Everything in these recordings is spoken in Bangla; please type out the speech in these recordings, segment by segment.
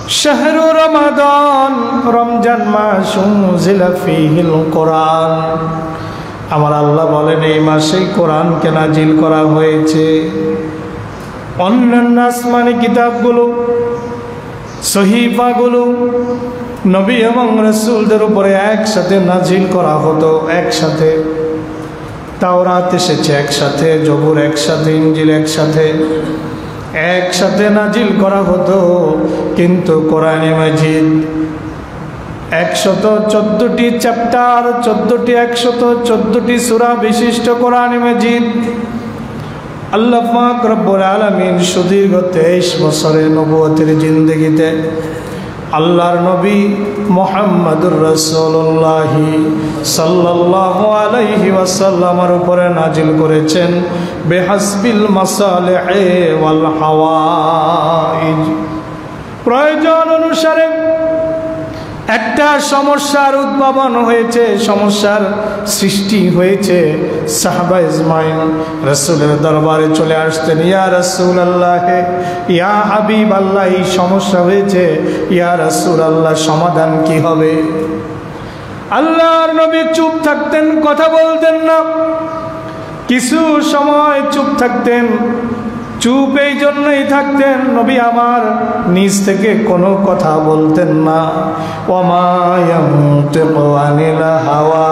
শাহরু রমাদান, রমজান মাস উনজিলা ফীহিল কোরআন। আমার আল্লাহ বলেন এই মাসেই কোরআনকে নাজিল করা হয়েছে। অন্যান্য আসমানি কিতাবগুলো, সহিফাগুলো নবী এবং রাসূলদের উপরে একসাথে নাজিল করা হতো, একসাথে। তাওরাত এসেছে একসাথে, জবুর একসাথে, ইনজিল একসাথে, একসাথে নাজিল করা হতো। কিন্তু কোরআনে মাজিদ 114টি চ্যাপ্টার, 114টি সূরা বিশিষ্ট কোরআনে মাজিদ আল্লাহ পাক রব্বুল আলামিন সুদীর্ঘ 23 বছরের নবুয়তের জিন্দেগিতে আল্লাহর নবী মুহাম্মদুর রাসূলুল্লাহ সাল্লাল্লাহু আলাইহি ওয়াসাল্লামের উপরে নাজিল করেছেন বিহাসবিল মাসালিহি ওয়াল হাওয়াইজ। প্রয়োজন অনুসারে একটা সমস্যার উদ্ভাবন হয়েছে, সমস্যার সৃষ্টি হয়েছে। সাহাবা ইজমাইন রাসূলের দরবারে চলে আসতেন, ইয়া রাসূলুল্লাহ, ইয়া হাবিবাল্লাহ, এই সমস্যা হয়েছে, ইয়া রাসূলুল্লাহ, সমাধান কি হবে? আল্লাহর নবী চুপ থাকতেন, কথা বলতেন না। কিছু সময় চুপ থাকতেন। চুপ এই জন্যই থাকতেন, নবী আমার নিজ থেকে কোনো কথা বলতেন না। ওমা ইয়ানতিকু আনিল হাওয়া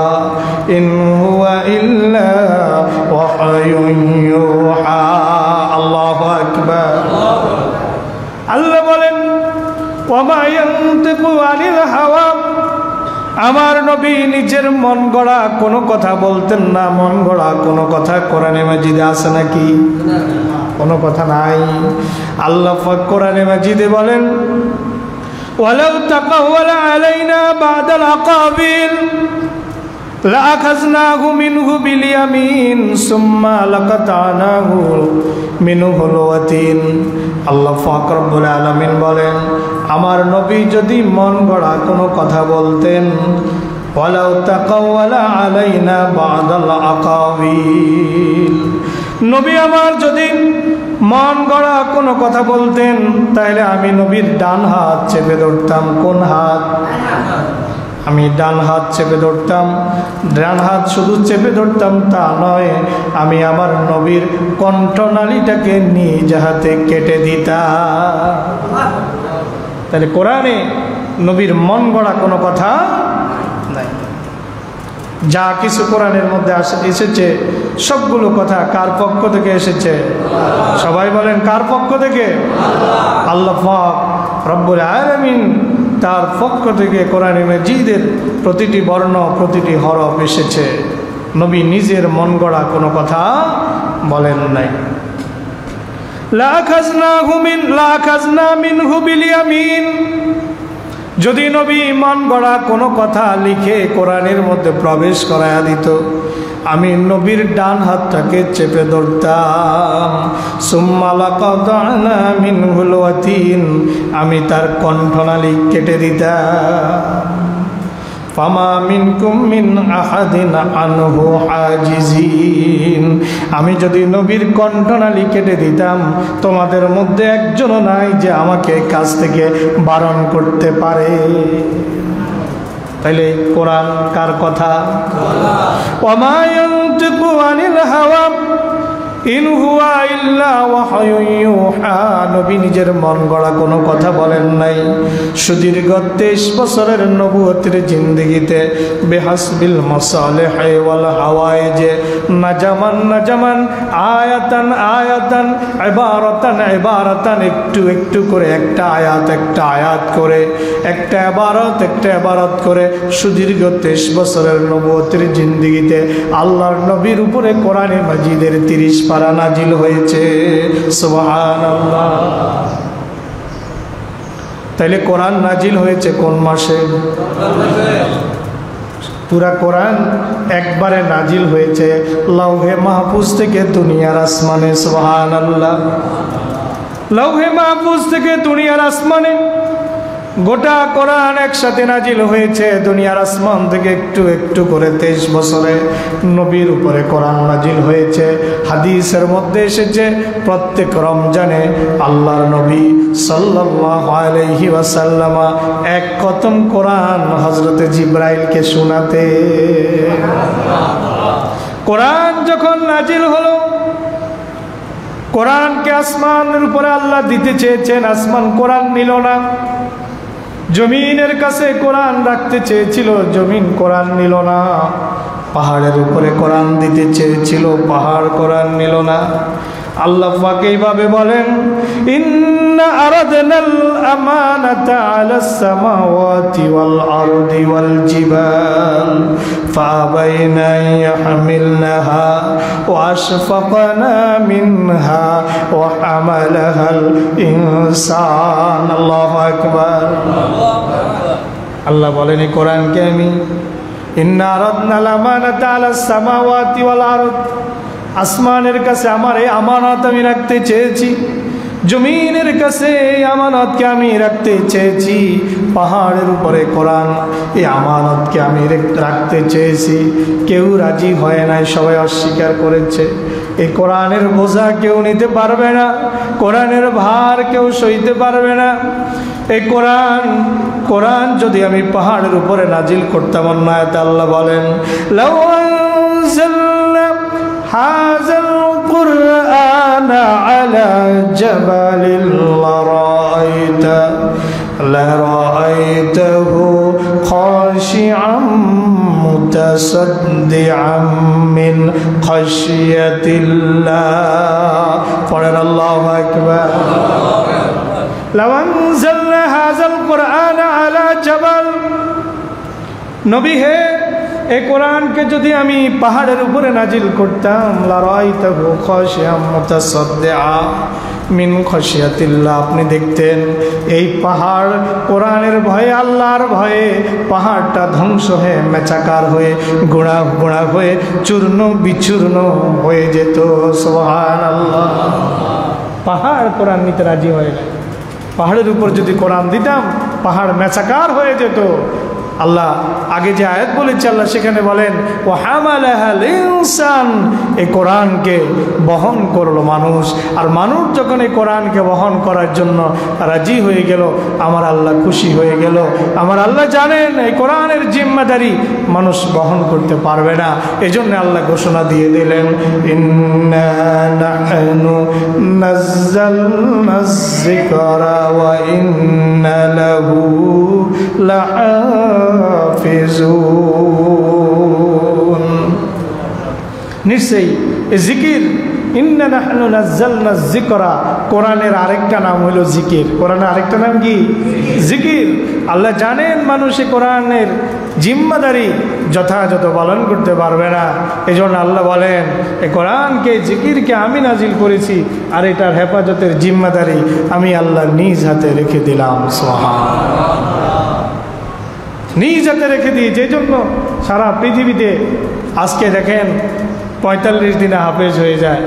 ইন হুয়া ইল্লা ওয়াহয়ুন ইউহা। আল্লাহু আকবার। আল্লাহ বলেন ওমা ইয়ানতিকু আনিল হাওয়া, আমার নবী নিজের মন গড়া কোনো কথা বলতেন না। মন গড়া কোনো কথা কোরআনে মাজিদে আছে নাকি? কোনো কথা নাই। আল্লাহ পাক কোরআনে মাজিদে বলেন ওয়ালাউ তাকাওয়ালা আলাইনা বাদাল আকাবিল লাআখাযনাহু মিনহু বিল ইয়ামিন সুম্মা লাকাতানাহু মিনহুল ওয়াতিন। আল্লাহ পাক রব্বুল আলামিন বলেন আমার নবী যদি মন গড়া কোনো কথা বলতেন, ওয়ালাউ তাকাওয়ালা আলাইনা বাদাল আকাবিল, নবী আমার যদি মন গড়া কোনো কথা বলতেন তাহলে আমি নবীর ডান হাত চেপে ধরতাম। কোন হাত? আমি ডান হাত চেপে ধরতাম। ডান হাত শুধু চেপে ধরতাম তা নয়, আমি আমার নবীর কণ্ঠনালীটাকে নিজ হাতে কেটে দিতাম। তাহলে কোরআনে নবীর মন গড়া কোনো কথা নাই। যা কিছু কোরআনের মধ্যে এসেছে সবগুলো কথা কার পক্ষ থেকে এসেছে? সবাই বলেন কার পক্ষ থেকে? আল্লাহ পাক রব্বুল আলামিন তার পক্ষ থেকে কোরআনে মাজিদের প্রতিটি বর্ণ, প্রতিটি হরফ এসেছে। নবী নিজের মন গড়া কোনো কথা বলেন নাই। লাখাজনা মিনহু বিল ইয়ামিন, যদি নবী মন গড়া কোনো কথা লিখে কোরআনের মধ্যে প্রবেশ করায়া দিত, আমি নবীর ডান হাতটাকে চেপে ধরতাম। সুম্মা লাকাতানা মিনহুল ওয়াতিন, আমি তার কণ্ঠনালী কেটে দিতাম। ফামা মিনকুম মিন আহাদিন আনহু হাজিজিন, আমি যদি নবীর কণ্ঠনালী কেটে দিতাম তোমাদের মধ্যে একজনও নাই যে আমাকে কাছ থেকে বারণ করতে পারে। তাইলে কোরআন কার কথা? ওমা ইয়ানতিকু আনিল হাওয়া ইন হুয়া ইল্লা ওয়াহয়ুন ইউহা, নবী নিজের মন গড়া কোনো কথা বলেন নাই। সুদীর্ঘ 23 বছরের নবুয়তের জিন্দেগিতে বিহাসবিল মাসালিহি ওয়াল হাওয়াইজ নাজামান নাজামান আয়াতান আয়াতান ইবারাতান ইবারাতান, একটু একটু করে একটা আয়াত করে, একটা ইবারত করে সুদীর্ঘ 23 বছরের নবুয়তের জিন্দেগিতে আল্লাহর নবীর উপরে কোরআনে মাজিদের 30 পারা নাজিল হয়েছে। সুবহানাল্লাহ। তাইলে কোরআন নাজিল হয়েছে কোন মাসে? পুরা কোরআন একবারে নাজিল হয়েছে লৌহে মাহফুজ থেকে দুনিয়ার আসমানে। সুবহানাল্লাহ। লৌহে মাহফুজ থেকে দুনিয়ার আসমানে গোটা কোরআন একসাথে নাজিল হয়েছে দুনিয়ার আসমান থেকে একটু একটু করে 23 বছরে নবীর উপরে কোরআন নাজিল হয়েছে। হাদিসের মধ্যে এসেছে প্রত্যেক রমজানে আল্লাহর নবী সাল্লাল্লাহু আলাইহি ওয়াসাল্লাম এক খতম কোরআন হযরতে জিবরাইলকে শোনাতে। কোরআন যখন নাজিল হলো, কোরআনকে আসমানের উপরে আল্লাহ দিতে চেয়েছেন, আসমান কোরআন নিল না। জমিনের কাছে কোরআন রাখতে চেয়েছিল, জমিন কোরআন নিল না। পাহাড়ের উপরে কোরআন দিতে চেয়েছিল, পাহাড় কোরআন নিল না। আল্লাহ পাক এইভাবে বলেন, ইন্না আরাদনাল আমানাতা আলাস সামাওয়াতি ওয়াল আরদি ওয়াল জিবাল ফাআবাইনা ইয়াহমিলনাহা ওয়া আশফাকনা মিনহা ওয়া হামালাহাল ইনসান। আল্লাহু আকবার। আল্লাহ বলেন এই কোরআনকে আমি ইন্না আরাদনাল আমানাতা আলাস সামাওয়াতি ওয়াল আরদ, আসমানের কাছে আমার এই আমানত আমি রাখতে চেয়েছি, জমিনের কাছে এই আমানতকে আমি রাখতে চেয়েছি, পাহাড়ের উপরে কোরআন এই আমানতকে আমি রাখতে চেয়েছি। কেউ রাজি হয় নাই, সবাই অস্বীকার করেছে। এই কোরআনের বোঝা কেউ নিতে পারবে না, কোরআনের ভার কেউ সইতে পারবে না। এই কোরআন যদি আমি পাহাড়ের উপরে নাজিল করতাম, অন্যায়তে আল্লাহ বলেন, লাউ আনজালনা হাযাল কুরআন আলা জাবালিন লারাআইতাহু খাশিআম মুতাসাদ্দিআম মিন খাশিয়াতিল্লাহ। পড়েন আল্লাহু আকবার। লাউ আনজালনা হাযাল কুরআন আলা জাবাল, নবী হে এই কোরআনকে যদি আমি পাহাড়ের উপরে নাজিল করতাম, লারাআইতাহু খাশিআম মুতাসাদ্দিআম মিন খাশিয়াতিল্লাহ, আপনি দেখতেন এই পাহাড় কোরআনের ভয়ে, আল্লাহর ভয়ে পাহাড়টা ধ্বংস হয়ে মেচাকার হয়ে গোড়া গোড়া হয়ে চূর্ণ বিচূর্ণ হয়ে যেত। সুবহানাল্লাহ। পাহাড় কোরআন নিতে রাজি হয়ে গেল। পাহাড়ের উপর যদি কোরআন দিতাম, পাহাড় মেচাকার হয়ে যেত। আল্লাহ আগে যে আয়াত বলেছে আল্লাহ সেখানে বলেন, ওয়া হামালাহাল ইনসান, এই কোরআনকে বহন করলো মানুষ। আর মানুষ যখন এই কোরআনকে বহন করার জন্য রাজি হয়ে গেল, আমার আল্লাহ খুশি হয়ে গেল। আমার আল্লাহ জানেন এই কোরআনের জিম্মাদারি মানুষ বহন করতে পারবে না, এজন্য আল্লাহ ঘোষণা দিয়ে দিলেন, ইন্না নাহনু নাযালনায যিকরা ওয়া ইন্না লাহু লাহাফিজুন। নিশ্চয়ই এই জিকির, ইন্না নাহনু নাযালনায যিকরা, কোরআনের আরেকটা নাম হলো জিকির। কোরআনের আরেকটা নাম কি? জিকির। আল্লাহ জানেন মানুষ এই কোরআনের জিম্মাদারি যথাযথ পালন করতে পারবে না, এই জন্য আল্লাহ বলেন এই কোরআনকে, জিকিরকে আমি নাজিল করেছি, আর এটার হেফাজতের জিম্মাদারি আমি আল্লাহ নিজ হাতে রেখে দিলাম। সুবহানাল্লাহ। নিজ হাতে রেখে দিই। যে জন্য সারা পৃথিবীতে আজকে দেখেন 45 দিনে হাফেজ হয়ে যায়,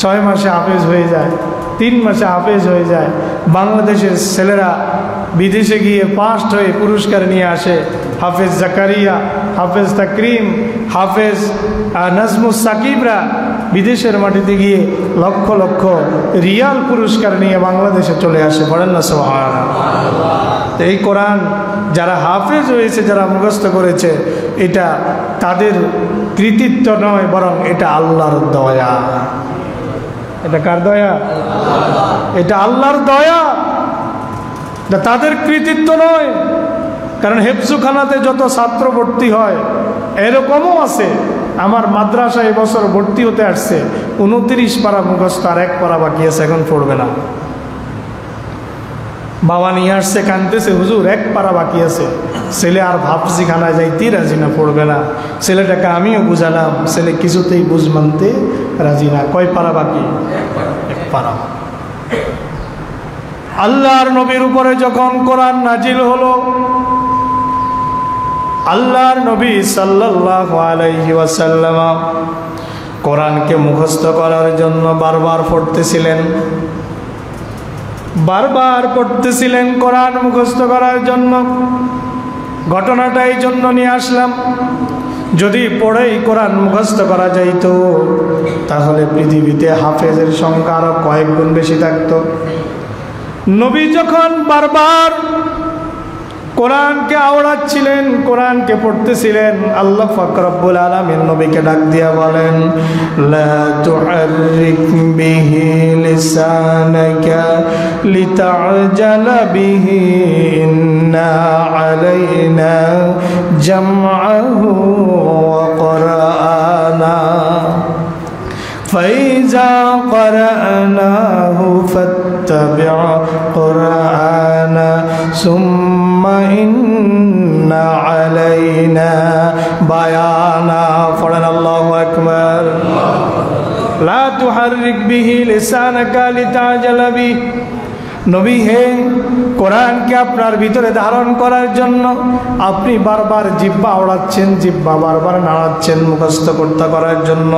6 মাসে হাফেজ হয়ে যায়, 3 মাসে হাফেজ হয়ে যায়। বাংলাদেশের ছেলেরা বিদেশে গিয়ে ফার্স্ট হয়ে পুরস্কার নিয়ে আসে। হাফেজ জাকারিয়া, হাফেজ তাকরিম, হাফেজ নাজমুস সাকিবরা বিদেশের মাটিতে গিয়ে লক্ষ লক্ষ রিয়াল পুরস্কার নিয়ে বাংলাদেশে চলে আসে। বলেন না সুবহানাল্লাহ। এই কোরআন যারা হাফেজ হয়েছে, যারা মুখস্থ করেছে, এটা তাদের কৃতিত্ব নয়, বরং এটা আল্লাহর দয়া। এটা কার দয়া? এটা আল্লাহর দয়া, তাদের কৃতিত্ব নয়। কারণ হেফজুখানাতে যত ছাত্র ভর্তি হয়, এরকমও আছে। আমার মাদ্রাসায় এবছর ভর্তি হতে আসছে 29 পারা মুখস্থ, আর 1 পারা বাকি আছে, এখন পড়বে না। বাবা নিয়ে আসছে, কাঁদতেছে, হুজুর 1 পারা বাকি আছে। ছেলে আর হাফজিখানায় যাইতেই রাজি না, পড়বে না। ছেলেটাকে আমিও বুঝালাম, ছেলে কিছুতেই বুঝ মানতে রাজি না। কয় পারা বাকি? 1 পারা। আল্লাহর নবীর উপরে যখন কোরআন নাজিল হলো, আল্লাহর নবী সাল্লাল্লাহু আলাইহি ওয়াসাল্লাম কোরআনকে মুখস্থ করার জন্য বারবার পড়তেছিলেন। বারবার পড়তেছিলেন কোরআন মুখস্থ করার জন্য। ঘটনাটা এই জন্য নিয়ে আসলাম, যদি পড়েই কোরআন মুখস্থ করা যাইত তাহলে পৃথিবীতে হাফেজের সংখ্যা আরো কয়েক গুণ বেশি থাকতো। নবী যখন বারবার কোরআনকে আওড়াচ্ছিলেন, কোরআনকে পড়তেছিলেন, আল্লাহ পাক রব্বুল আলামিন নবীকে ডাক দিয়া বলেন, লা তুহাররিক বিহি লিসানাকা লিতা'জালা বিহি ইন্না আলাইনা জামআহু ওয়া কুরআনা فإذا قرأناه فاتبع قرآنا ثم إن علينا بيانا فقال الله أكبر لا تحرك به لسانك لتعجل به নবী হে, কোরআনকে আপনার ভিতরে ধারণ করার জন্য আপনি বারবার জিহ্বা আওড়াচ্ছেন, জিহ্বা বারবার নাড়াচ্ছেন মুখস্থ করতে করার জন্য,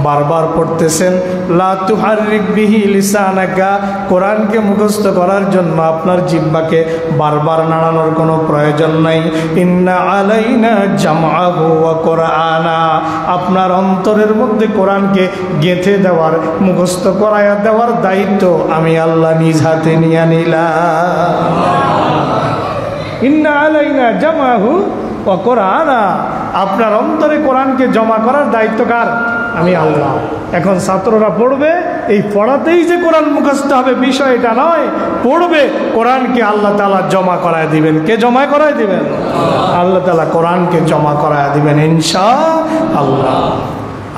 বারবার পড়তেছেন। লা তুহাররিক বিহি লিসানাকা, কোরআনকে মুখস্থ করার জন্য আপনার জিহ্বাকে বারবার নাড়ানোর কোনো প্রয়োজন নাই। ইন্না আলাইনা জামআহু ওয়া কুরআনা, আপনার অন্তরের মধ্যে কোরআনকে গেঁথে দেওয়ার, মুখস্থ করায়া দেওয়ার দায়িত্ব আমি আল্লাহ নিজ হাতে নিয়ে নিলাম। ইন্না আলাইনা জামআহু ওয়া কুরআনা, আপনার অন্তরে কোরআনকে জমা করার দায়িত্ব কার? আমি আল্লাহ। এখন ছাত্ররা পড়বে, এই পড়াতেই যে কোরআন মুখস্থ হবে বিষয় এটা নয়, পড়বে কোরআনকে আল্লাহ তাআলা জমা করায় দিবেন। কে জমা করায় দিবেন? আল্লাহ তাআলা কোরআনকে জমা করায় দিবেন ইনশাআল্লাহ।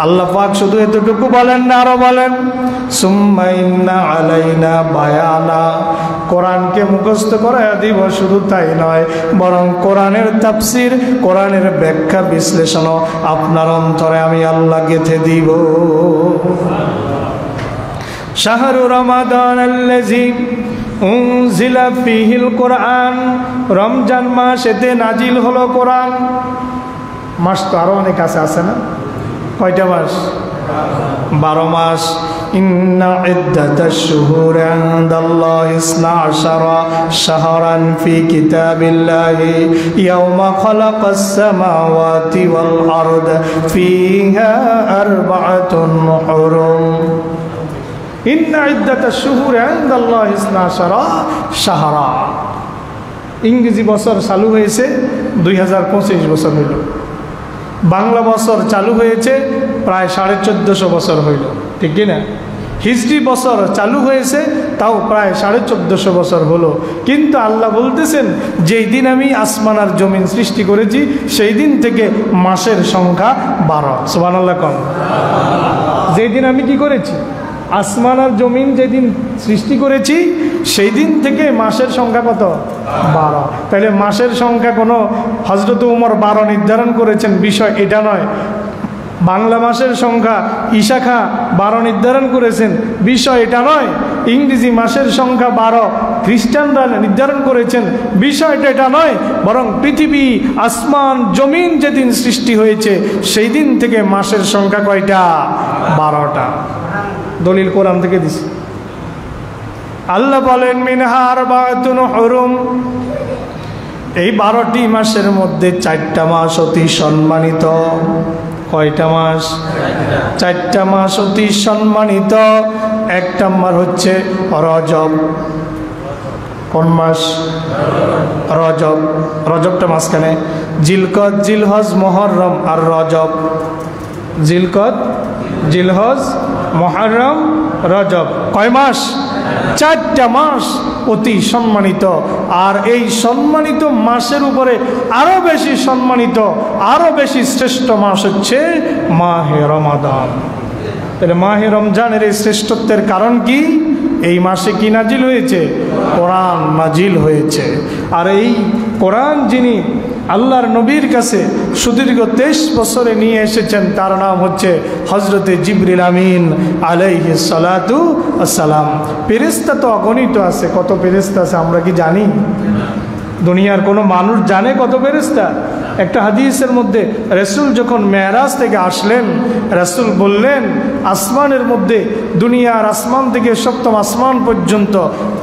আল্লাহ পাক শুধু এতটুকু বলেন না, আরো বলেন সুম্মা ইন্না আলাইনা বায়ানা, কোরআনকে মুখস্থ করায়া দিব। শুধু তাই নয়, বরং কোরআনের তাফসীর, কোরআনের ব্যাখ্যা বিশ্লেষণও আপনার অন্তরে আমি আল্লাহ গেঁথে দিব। শাহরু রমাদান আল্লাযী উনজিলা ফীহিল কোরআন, রমজান মাস, এতে নাজিল হলো কোরআন। মাস তো আরো অনেক আছে না? কয়টা মাস? 12 মাস। ইন্না ইদ্দাতাশ শুহুরি ইনদাল্লাহি 12 শাহরান ফি কিতাবিল্লাহি ইয়াওমা খালাকাস সামাওয়াতি ওয়াল আরদ ফিহা আরবাআতুন হুরুম। ইন্না ইদ্দাতাশ শুহুরি ইনদাল্লাহি 12 শাহরা। ইংরেজি বছর চালু হয়েছে 2025 বছর হইল। বাংলা বছর চালু হয়েছে প্রায় 1450 বছর হইল, ঠিক কিনা? হিজরি বছর চালু হয়েছে তাও প্রায় 1450 বছর হলো। কিন্তু আল্লাহ বলতেছেন, যেই দিন আমি আসমান আর জমিন সৃষ্টি করেছি সেই দিন থেকে মাসের সংখ্যা 12। সুবহানাল্লাহ কোন? যেই দিন আমি কি করেছি? আসমান আর জমিন যেদিন সৃষ্টি করেছি সেই দিন থেকে মাসের সংখ্যা কত? 12। তাহলে মাসের সংখ্যা কোনো হযরত উমর 12 নির্ধারণ করেছেন বিষয় এটা নয়। বাংলা মাসের সংখ্যা ঈশা খাঁ 12 নির্ধারণ করেছেন বিষয় এটা নয়। ইংরেজি মাসের সংখ্যা 12 খ্রিস্টানরা নির্ধারণ করেছেন বিষয়টা এটা নয়। বরং পৃথিবী, আসমান, জমিন যেদিন সৃষ্টি হয়েছে সেই দিন থেকে মাসের সংখ্যা কয়টা? 12টা। দলিল কোরআন থেকে দিছি। আল্লাহ বলেন মিনহা আরবাআতুন হুরুম, এই 12টি মাসের মধ্যে 4টা মাস অতি সম্মানিত। কয়টা মাস? 4টা মাস অতি সম্মানিত। 1 নম্বর হচ্ছে রজব। কোন মাস? রজব। রজবটা মাঝখানে। জিলকদ, জিলহজ, মুহররম আর রজব। জিলকদ, জিলহজ, মুহররম, রজব। কয় মাস? 4টা মাস অতি সম্মানিত। আর এই সম্মানিত মাসের উপরে আরো বেশি সম্মানিত, আরো বেশি শ্রেষ্ঠ মাস হচ্ছে মাহে রমাদান। তাহলে মাহে রমজানের এই শ্রেষ্ঠত্বের কারণ কি? এই মাসে কি নাজিল হয়েছে? কোরআন নাজিল হয়েছে। আর এই কোরআন যিনি আল্লাহর নবীর কাছে সুদীর্ঘ 23 বছরে নিয়ে এসেছেন তার নাম হচ্ছে হজরতে জিবরিল আমিন আলাইহিস সালাতু আসসালাম। ফেরেশতা তো অগণিত আছে। কত ফেরেশতা আছে আমরা কি জানি? দুনিয়ার কোনো মানুষ জানে কত ফেরেশতা? একটা হাদিসের মধ্যে রাসূল যখন মেরাজ থেকে আসলেন, রাসূল বললেন আসমানের মধ্যে, দুনিয়ার আসমান থেকে সপ্তম আসমান পর্যন্ত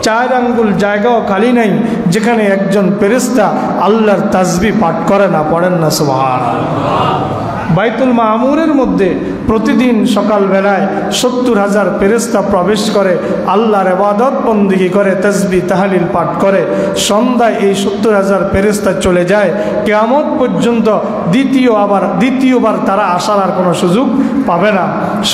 4 আঙ্গুল জায়গাও খালি নাই যেখানে একজন ফেরেশতা আল্লাহর তাসবিহ পাঠ করে না, পড়েন না সুবহানাল্লাহ। বাইতুল মামুরের মধ্যে প্রতিদিন সকালবেলায় 70,000 ফেরেশতা প্রবেশ করে, আল্লাহর ইবাদত বন্দেগী করে, তাসবিহ তাহলিল পাঠ করে। সন্ধ্যায় এই 70,000 ফেরেশতা চলে যায়, কিয়ামত পর্যন্ত দ্বিতীয়বার তারা আসার আর কোনো সুযোগ পাবে না।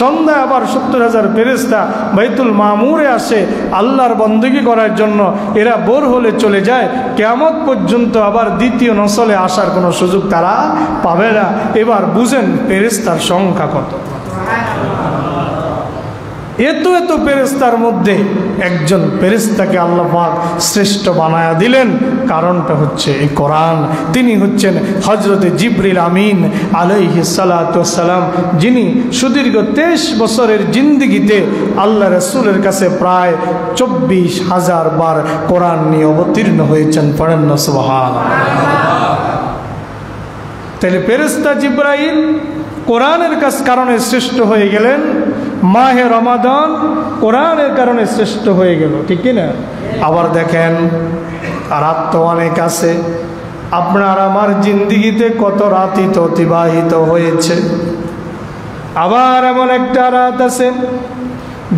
সন্ধ্যায় আবার 70,000 ফেরেশতা বাইতুল মামুরে আসে আল্লাহর বন্দেগী করার জন্য। এরা বোর হলে চলে যায়, কিয়ামত পর্যন্ত আবার দ্বিতীয় নসলে আসার কোনো সুযোগ তারা পাবে না। এবার বুঝেন ফেরেশতার সংখ্যা কত। এত এত ফেরেশতার মধ্যে একজন ফেরেশতাকে আল্লাহ পাক শ্রেষ্ঠ বানায়া দিলেন। কারণটা হচ্ছে এই কোরআন। তিনি হচ্ছেন হযরতে জিবরিল আমিন আলাইহিস সালাতু ওয়াস সালাম, যিনি সুদীর্ঘ 23 বছরের জিন্দেগিতে আল্লাহ রাসূলের কাছে প্রায় 24,000 বার কোরআন নিয়ে অবতীর্ণ হয়েছেন, পড়েন না সুবহানাল্লাহ। তাহলে ফেরেশতা জিবরাইল কোরআনের কারণে শ্রেষ্ঠ হয়ে গেলেন, মাহে রমাদান কোরআনের কারণে শ্রেষ্ঠ হয়ে গেল, ঠিক কিনা? আবার দেখেন রাত তো অনেক আছে, আপনার আমার জিন্দিগিতে কত রাতই তো অতিবাহিত হয়েছে। আবার এমন একটা রাত আছে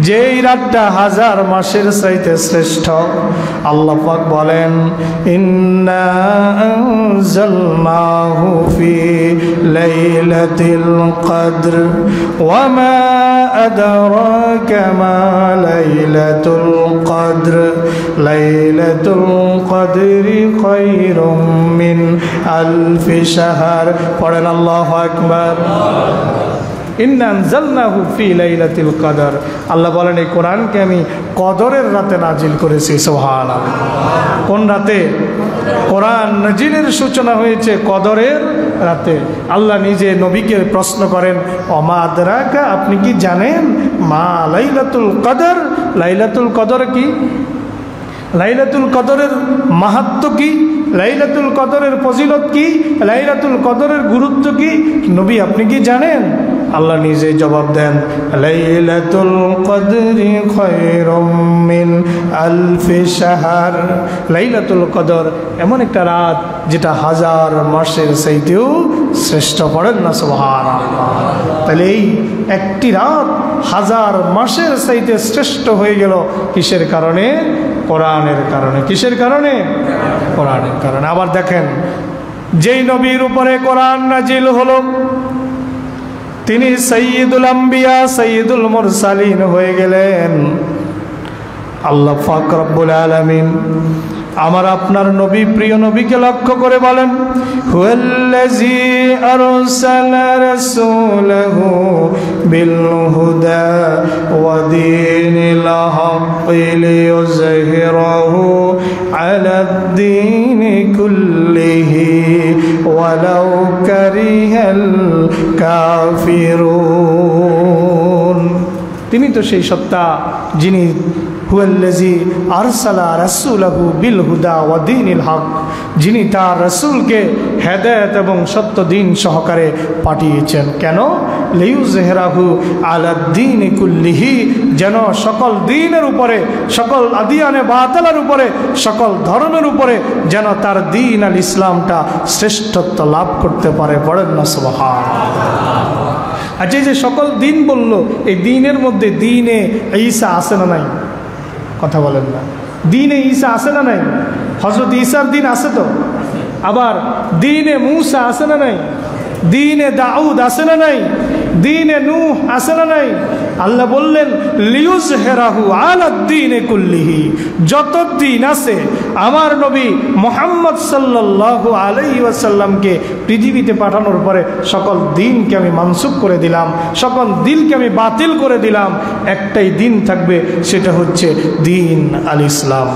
যেই রাতটা 1000 মাসের চাইতে শ্রেষ্ঠ। আল্লাহ পাক বলেন ইন্না আনজালনাহু ফি লাইলাতিল কদর ওয়া মা আদরাকা মা লাইলাতুল কদর লাইলাতুল কদরি খায়রুম মিন আলফি শাহর। পড়েন আল্লাহু আকবার। ইন্না আনজালনাহু ফি লাইলাতিল কদর। আল্লাহ বলেন এই কোরআনকে আমি কদরের রাতে নাজিল করেছি, সুবহানাল্লাহ। কোন রাতে? কোরআন নাজিলের সূচনা হয়েছে কদরের রাতে। আল্লাহ নিজে নবীকে প্রশ্ন করেন ওমা আদরাকা, আপনি কি জানেন মা লাইলাতুল কদর? লাইলাতুল কদর কি? লাইলাতুল কদরের মাহাত্ম্য কি? লাইলাতুল কদরের ফজিলত কি? লাইলাতুল কদরের গুরুত্ব কি? নবী আপনি কি জানেন? আল্লাহ নিজে জবাব দেন লাইলাতুল কদরি খায়রুম মিন আলফি শাহর। লাইলাতুল কদর এমন একটা রাত যেটা 1000 মাসের চাইতেও শ্রেষ্ঠ, পড়েন না সুবহানাল্লাহ। তাহলে এই একটি রাত 1000 মাসের চাইতে শ্রেষ্ঠ হয়ে গেল কিসের কারণে? কোরআনের কারণে। কিসের কারণে? কোরআনের কারণে। আবার দেখেন যেই নবীর উপরে কোরআন নাজিল হলো তিনি সাইয়্যিদুল আম্বিয়া সাইয়্যিদুল মুরসালিন হয়ে গেলেন। আল্লাহ পাক রব্বুল আলামিন আমার আপনার নবী, প্রিয় নবীকে লক্ষ্য করে বলেন হুয়াল্লাযী আরসালা রাসূলাহু বিল হুদা ওয়া দীনিল হাক্কি লিইয়ুযহিরাহু আলাদ-দীনি কুল্লিহি ওয়ালাউ কারিহাল কাফিরুন। তিনি তো সেই সত্তা যিনি হুয়াল্লাযী আরসালা রাসূলাহু বিল হুদা ওয়া দীনিল হক, যিনি তার রাসূলকে হেদায়েত এবং সত্য দিন সহকারে পাঠিয়েছেন। কেন? লিইয়ুযহিরাহু আলাদ-দীনি কুল্লিহি, যেন সকল দ্বীনের উপরে, সকল আদিয়ানে বাতিলের উপরে, সকল ধর্মের উপরে যেন তার দ্বীন আল ইসলামটা শ্রেষ্ঠত্ব লাভ করতে পারে। পড়েন না সুবহানাল্লাহ। আচ্ছা, যে সকল দিন বলল, এই দিনের মধ্যে দিনে ঈসা আছে না নাই? কথা বলেন না। দিনে ঈসা আছে না নাই? হযরত ঈসার দিন আছে তো। আবার দিনে মূসা আছে না নাই? দিনে দাউদ আছে না নাই? দিনে নূহ আছে না নাই? আল্লাহ বললেন লিইয়ুযহিরাহু আলাদ-দীনি কুল্লিহি, যত দিন আছে আমার নবী মুহাম্মদ সাল্লাল্লাহু আলাইহি ওয়াসাল্লামকে পৃথিবীতে পাঠানোর পরে সকল দিনকে আমি মানসুখ করে দিলাম, সকল দিনকে আমি বাতিল করে দিলাম। একটাই দিন থাকবে, সেটা হচ্ছে দিন আল ইসলাম।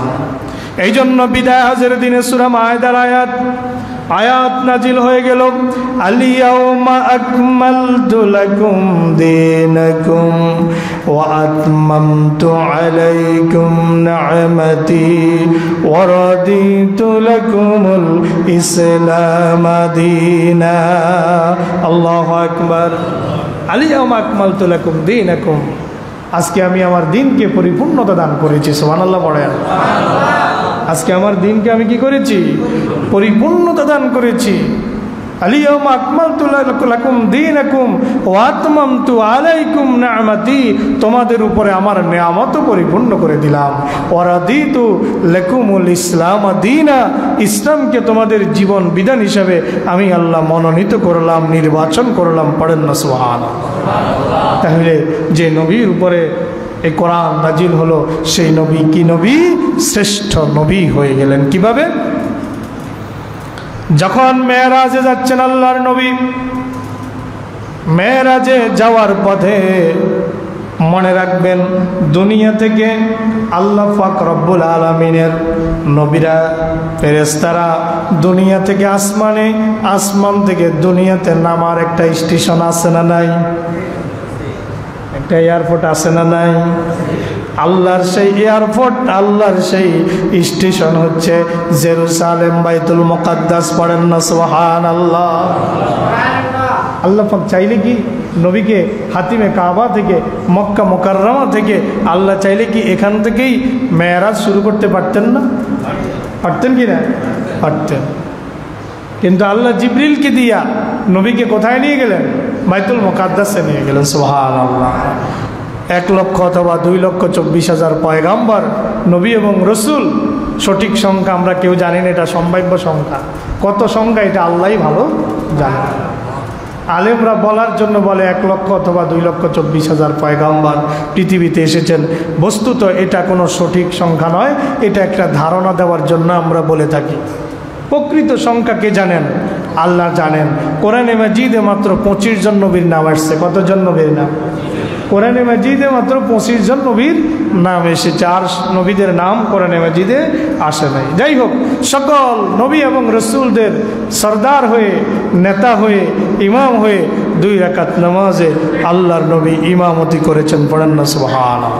এই জন্য বিদায় হজের দিনে সূরা মায়েদার আয়াত আয়াত নাজিল হয়ে গেল, আল-ইয়াউমা আকমালতু লাকুম দীনাকুম ওয়া আতমামতু আলাইকুম নি'মাতি ওয়া রাদিতু লাকুমুল ইসলাম দীনা। আল্লাহু আকবার। আল-ইয়াউমা আকমালতু লাকুম দীনাকুম, আজকে আমি আমার দিনকে পরিপূর্ণতা দান করেছি। সুবহানাল্লাহ পড়েন। আজকে আমার দিনকে আমি কি করেছি? পরিপূর্ণতা দান করেছি। আল-ইয়াউমা আকমালতু লাকুম দীনাকুম ওয়া আতমামতু আলাইকুম নি'মাতি, তোমাদের উপরে আমার নিয়ামত পরিপূর্ণ করে দিলাম। ওয়া রাদিতু লাকুমুল ইসলাম দীনা, ইসলামকে তোমাদের জীবন বিধান হিসাবে আমি আল্লাহ মনোনীত করলাম, নির্বাচন করলাম। পড়েন না সুবহানাল্লাহ। তাহলে যে নবীর উপরে এই কোরআন নাজিল হলো, সেই নবী কি নবী? শ্রেষ্ঠ নবী হয়ে গেলেন। কিভাবে? যখন মেরাজে যাচ্ছেন আল্লাহর নবী, মেরাজে যাওয়ার পথে মনে রাখবেন, দুনিয়া থেকে আল্লাহ পাক রব্বুল আলামিনের নবীরা, ফেরেশতারা দুনিয়া থেকে আসমানে, আসমান থেকে দুনিয়াতে নামার একটা স্টেশন আছে না নাই? একটা এয়ারপোর্ট আছে না নাই? আল্লাহর সেই এয়ারপোর্ট, আল্লাহর সেই স্টেশন হচ্ছে জেরুজালেম, বাইতুল মুকাদ্দাস। পড়েন না সুবহানাল্লাহ। আল্লাহ পাক চাইলে কি নবীকে হাতিমে কাবা থেকে, মক্কা মুকাররমা থেকে আল্লাহ চাইলে কি এখান থেকেই মেরাজ শুরু করতে পারতেন না? পারতেন কি না? পারতেন। কিন্তু আল্লাহ জিবরিলকে দিয়া নবীকে কোথায় নিয়ে গেলেন? বাইতুল মুকাদ্দাসে নিয়ে গেলেন। সুবহানাল্লাহ। 1 লক্ষ অথবা 2,24,000 পয়গাম্বর, নবী এবং রসুল, সঠিক সংখ্যা আমরা কেউ জানি না, এটা সম্ভাব্য সংখ্যা। কত সংখ্যা এটা আল্লাহই ভালো জানে। আলেমরা বলার জন্য বলে 1 লক্ষ অথবা 2,24,000 পয়গাম্বর পৃথিবীতে এসেছেন। বস্তুত এটা কোনো সঠিক সংখ্যা নয়, এটা একটা ধারণা দেওয়ার জন্য আমরা বলে থাকি। প্রকৃত সংখ্যা কে জানেন? আল্লাহ জানেন। কোরআনে মাজিদে মাত্র 25 জন নবীর নাম আসছে। কতজন নবীর নাম? কোরআনে মাজিদে মাত্র 25 জন নবীর নাম এসেছে, আর নবীদের নাম কোরআনে মাজিদে আসে নাই। যাই হোক, সকল নবী এবং রসুলদের সরদার হয়ে, নেতা হয়ে, ইমাম হয়ে 2 রাকাত নামাজে আল্লাহর নবী ইমামতি করেছেন। পড়েন না সুবহানাল্লাহ।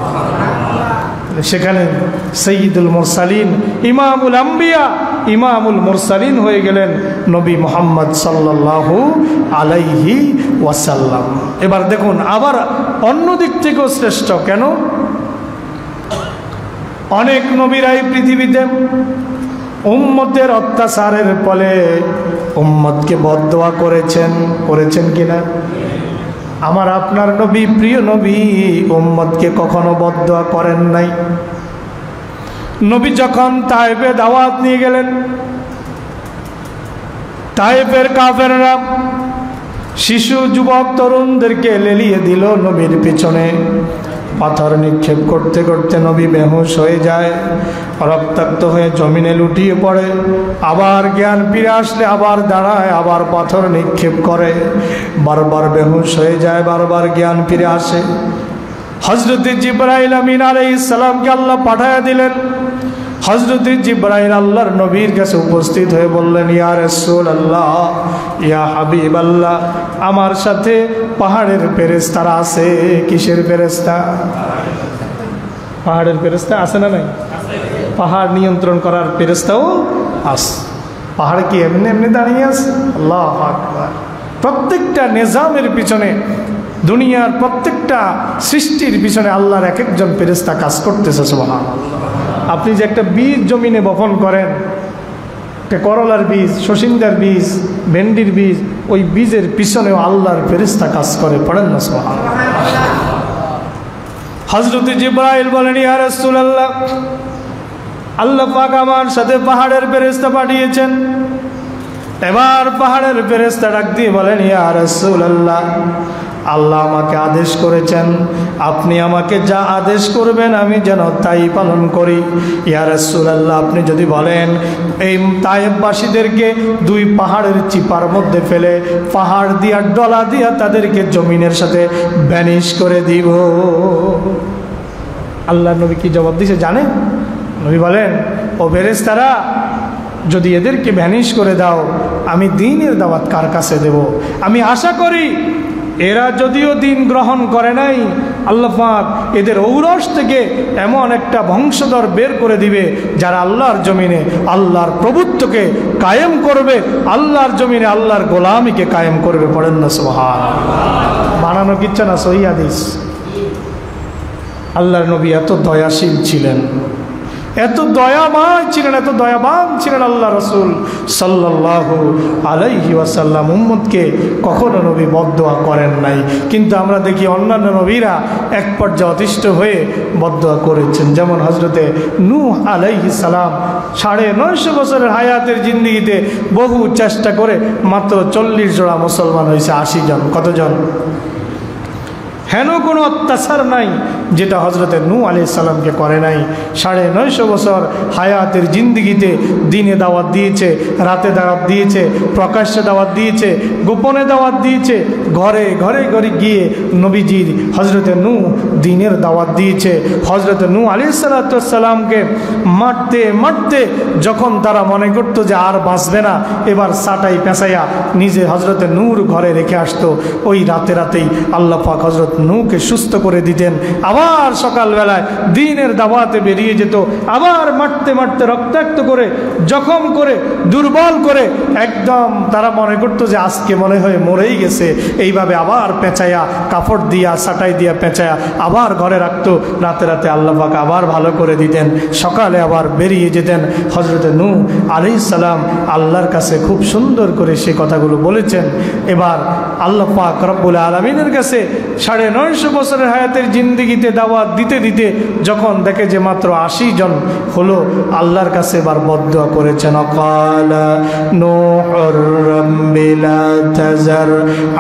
সেখানে সৈয়দুল মুরসালিন, ইমামুল আম্বিয়া, ইমামুল মুরসালিন হয়ে গেলেন নবী মুহাম্মদ সাল্লাল্লাহু আলাইহি ওয়াসাল্লাম। এবার দেখুন, আবার অন্য দিক থেকেও শ্রেষ্ঠ। কেন? অনেক নবীরাই পৃথিবীতে উম্মতের অত্যাচারের ফলে উম্মতকে বদদোয়া করেছেন কিনা? আমার আপনার নবী, প্রিয় নবী, উম্মতকে কখনো বদদোয়া করেন নাই। নবী যখন তায়েফে দাওয়াত নিয়ে গেলেন, তায়েফের কাফেররা শিশু, যুবক, তরুণদেরকে লেলিয়ে দিল নবীর পিছনে। পাথর নিক্ষেপ করতে করতে নবী বেহুশ হয়ে যায়, রক্তাক্ত হয়ে জমিনে লুটিয়ে পড়ে। আবার জ্ঞান ফিরে আসলে আবার দাঁড়ায়, আবার পাথর নিক্ষেপ করে, বারবার বেহুশ হয়ে যায়, বারবার জ্ঞান ফিরে আসে। হযরত জিবরাইল আমিন আলাইহিস সালামকে আল্লাহ পাঠায়া দিলেন। হযরত জিবরাইল আল্লাহর নবীর কাছে উপস্থিত হয়ে বললেন, ইয়া রাসূলুল্লাহ, ইয়া হাবিবাল্লাহ, আমার সাথে পাহাড়ের ফেরেশতারা আছে। কিসের ফেরেশতা? পাহাড়ের ফেরেশতা আছে না নাই? পাহাড় নিয়ন্ত্রণ করার ফেরেশতাও আছে। পাহাড় কি এমনি এমনি দাঁড়িয়ে আছে? আল্লাহু আকবার। প্রত্যেকটা নিজামের পিছনে, দুনিয়ার প্রত্যেকটা সৃষ্টির পিছনে আল্লাহর এক একজন ফেরেশতা কাজ করতেছে। সুবহানাল্লাহ। আপনি যে একটা বীজ জমিনে বপন করেন, একটা করলার বীজ, শশিন্দার বীজ, ভেন্ডির বীজ, ওই বীজের পিছনেও আল্লাহর ফেরেশতা কাজ করে। পড়েন না সুবহানাল্লাহ। হযরত জিবরাইল বলেন, ইয়া রাসূলুল্লাহ, আল্লাহ পাক আমার সাথে পাহাড়ের ফেরেশতা পাঠিয়েছেন। এবার পাহাড়ের ফেরেশতা ডাক দিয়ে বলেন, ইয়া রাসূলুল্লাহ, আল্লাহ আমাকে আদেশ করেছেন, আপনি আমাকে যা আদেশ করবেন আমি যেন তাই পালন করি। ইয়া রাসূলুল্লাহ, আপনি যদি বলেন এই তায়েফবাসীদেরকে 2 পাহাড়ের চিপার মধ্যে ফেলে পাহাড় দিয়া ডলা দিয়া তাদেরকে জমিনের সাথে ভ্যানিশ করে দিব। আল্লাহ নবী কি জবাব দিয়েছে জানেন? নবী বলেন, ও ফেরেশতারা, যদি এদেরকে ভ্যানিশ করে দাও আমি দ্বীনের দাওয়াত কার কাছে দেব। আমি আশা করি এরা যদিও দিন গ্রহণ করে নাই, আল্লাহ পাক এদের ঔরস থেকে এমন একটা বংশধর বের করে দিবে যারা আল্লাহর জমিনে আল্লাহর প্রভুত্বকে কায়েম করবে, আল্লাহর জমিনে আল্লাহর গোলামিকে কায়েম করবে। পড়েন না সুবহানাল্লাহ। বানানো কিচ্ছা না, সহিহ হাদিস। আল্লাহর নবী এত দয়াশীল ছিলেন, এত দয়াময় ছিলেন, এত দয়াবান ছিলেন আল্লাহ রসুল সাল্লাল্লাহু আলাইহি ওয়াসাল্লাম। উম্মতকে কখনো নবী বদদোয়া করেন নাই, কিন্তু আমরা দেখি অন্যান্য নবীরা এক পর্যায়ে অতিষ্ঠ হয়ে বদদোয়া করেছেন। যেমন হজরতে নূহ আলাইহিস সালাম 950 বছরের হায়াতের জিন্দিগিতে বহু চেষ্টা করে মাত্র 40 জোড়া মুসলমান হয়েছে, 80 জন। কতজন? হেন কোনো অত্যাচার নাই যেটা হজরতে নূহ আলাইহিস সালামকে করে নাই। 950 বছর হায়াতের জিন্দিগিতে দিনে দাওয়াত দিয়েছে, রাতে দাওয়াত দিয়েছে, প্রকাশ্যে দাওয়াত দিয়েছে, গোপনে দাওয়াত দিয়েছে, ঘরে ঘরে ঘরে গিয়ে নবীজির হজরতে নূহ দিনের দাওয়াত দিয়েছে। হজরতে নূহ আলাইহিস সালামকে মারতে মারতে যখন তারা মনে করতো যে আর বাঁচবে না, এবার সাটাই পেঁচাইয়া নিজে হজরতে নূর ঘরে রেখে আসতো। ওই রাতে রাতেই আল্লাহ পাক হজরত নূহকে সুস্থ করে দিতেন। আবার সকালবেলায় দ্বীনের দাওয়াতে বেরিয়ে যেত, আবার মারতে মারতে রক্তাক্ত করে, জখম করে, দুর্বল করে, একদম তারা মনে করতো যে আজকে মনে হয় মরেই গেছে। এইভাবে আবার পেঁচাইয়া, কাপড় দিয়া, সাটাই দিয়া পেঁচাইয়া আবার ঘরে রাখতো। রাতে রাতে আল্লাহ পাক আবার ভালো করে দিতেন, সকালে আবার বেরিয়ে যেতেন। হজরত নূহ আলাইহিস সালাম আল্লাহর কাছে খুব সুন্দর করে সে কথাগুলো বলেছেন। এবার আল্লাহ পাক রব্বুল আলামিনের কাছে 950 বছরের হায়াতের জিন্দিগিতে দাওয়াত দিতে দিতে যখন দেখে যে মাত্র 80 জন হলো, আল্লাহর কাছে এবার বদদোয়া করেছেন। ক্বালা নূহুর রাব্বি লা তাযার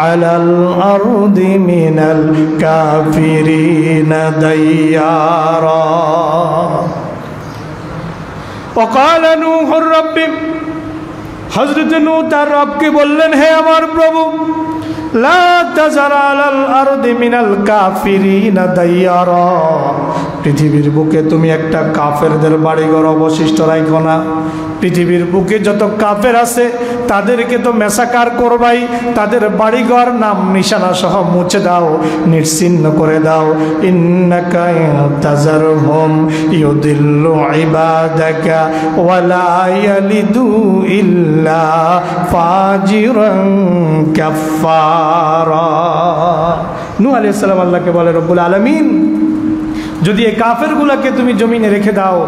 আলাল আরদি মিনাল কাফিরিনা দাইয়ারা। ক্বালা নূহুর রাব্বি, হযরত নূহ তার রবকে বললেন, হে আমার প্রভু, লা তাযার আলাল আরদি মিনাল কাফিরিনা দাইয়ারা, পৃথিবীর বুকে তুমি একটা কাফেরদের বাড়িঘর অবশিষ্ট রাখো না। পৃথিবীর বুকে যত কাফের আছে তাদেরকে তো মেসাকার করবাই, তাদের বাড়িঘর নাম নিশানা সহ মুছে দাও, নিশ্চিহ্ন করে দাও। ইন্নাকা তাযারহুম ইউদিল্লু ইবাদাকা ওয়ালা ইয়ালিদু ইল্লা ফাজিরান কাফফারা। নূহ আলাইহিস সালাম আল্লাহকে বলে, রব্বুল আলামিন, যদি এই কাফেরগুলোকে তুমি জমিনে রেখে দাও,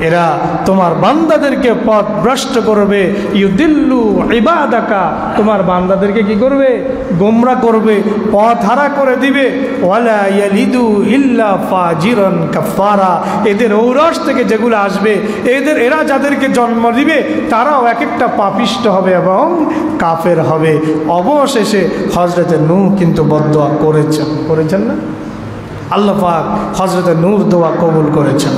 এরা তোমার বান্দাদেরকে পথ ভ্রষ্ট করবে। ইউদিল্লু ইবাদাকা, তোমার বান্দাদেরকে কি করবে? গোমরা করবে, পথ হারা করে দিবে। ওয়ালা ইয়ালিদু ইল্লা ফাজিরান কাফারা, এদের ঔরস থেকে যেগুলো আসবে, এরা যাদেরকে জন্ম দিবে তারাও এক একটা পাপিষ্ট হবে এবং কাফের হবে। অবশেষে হযরতে নূহ কিন্তু বদদোয়া করেছেন না? আল্লাহ পাক হযরতে নূহর দোয়া কবুল করেছেন।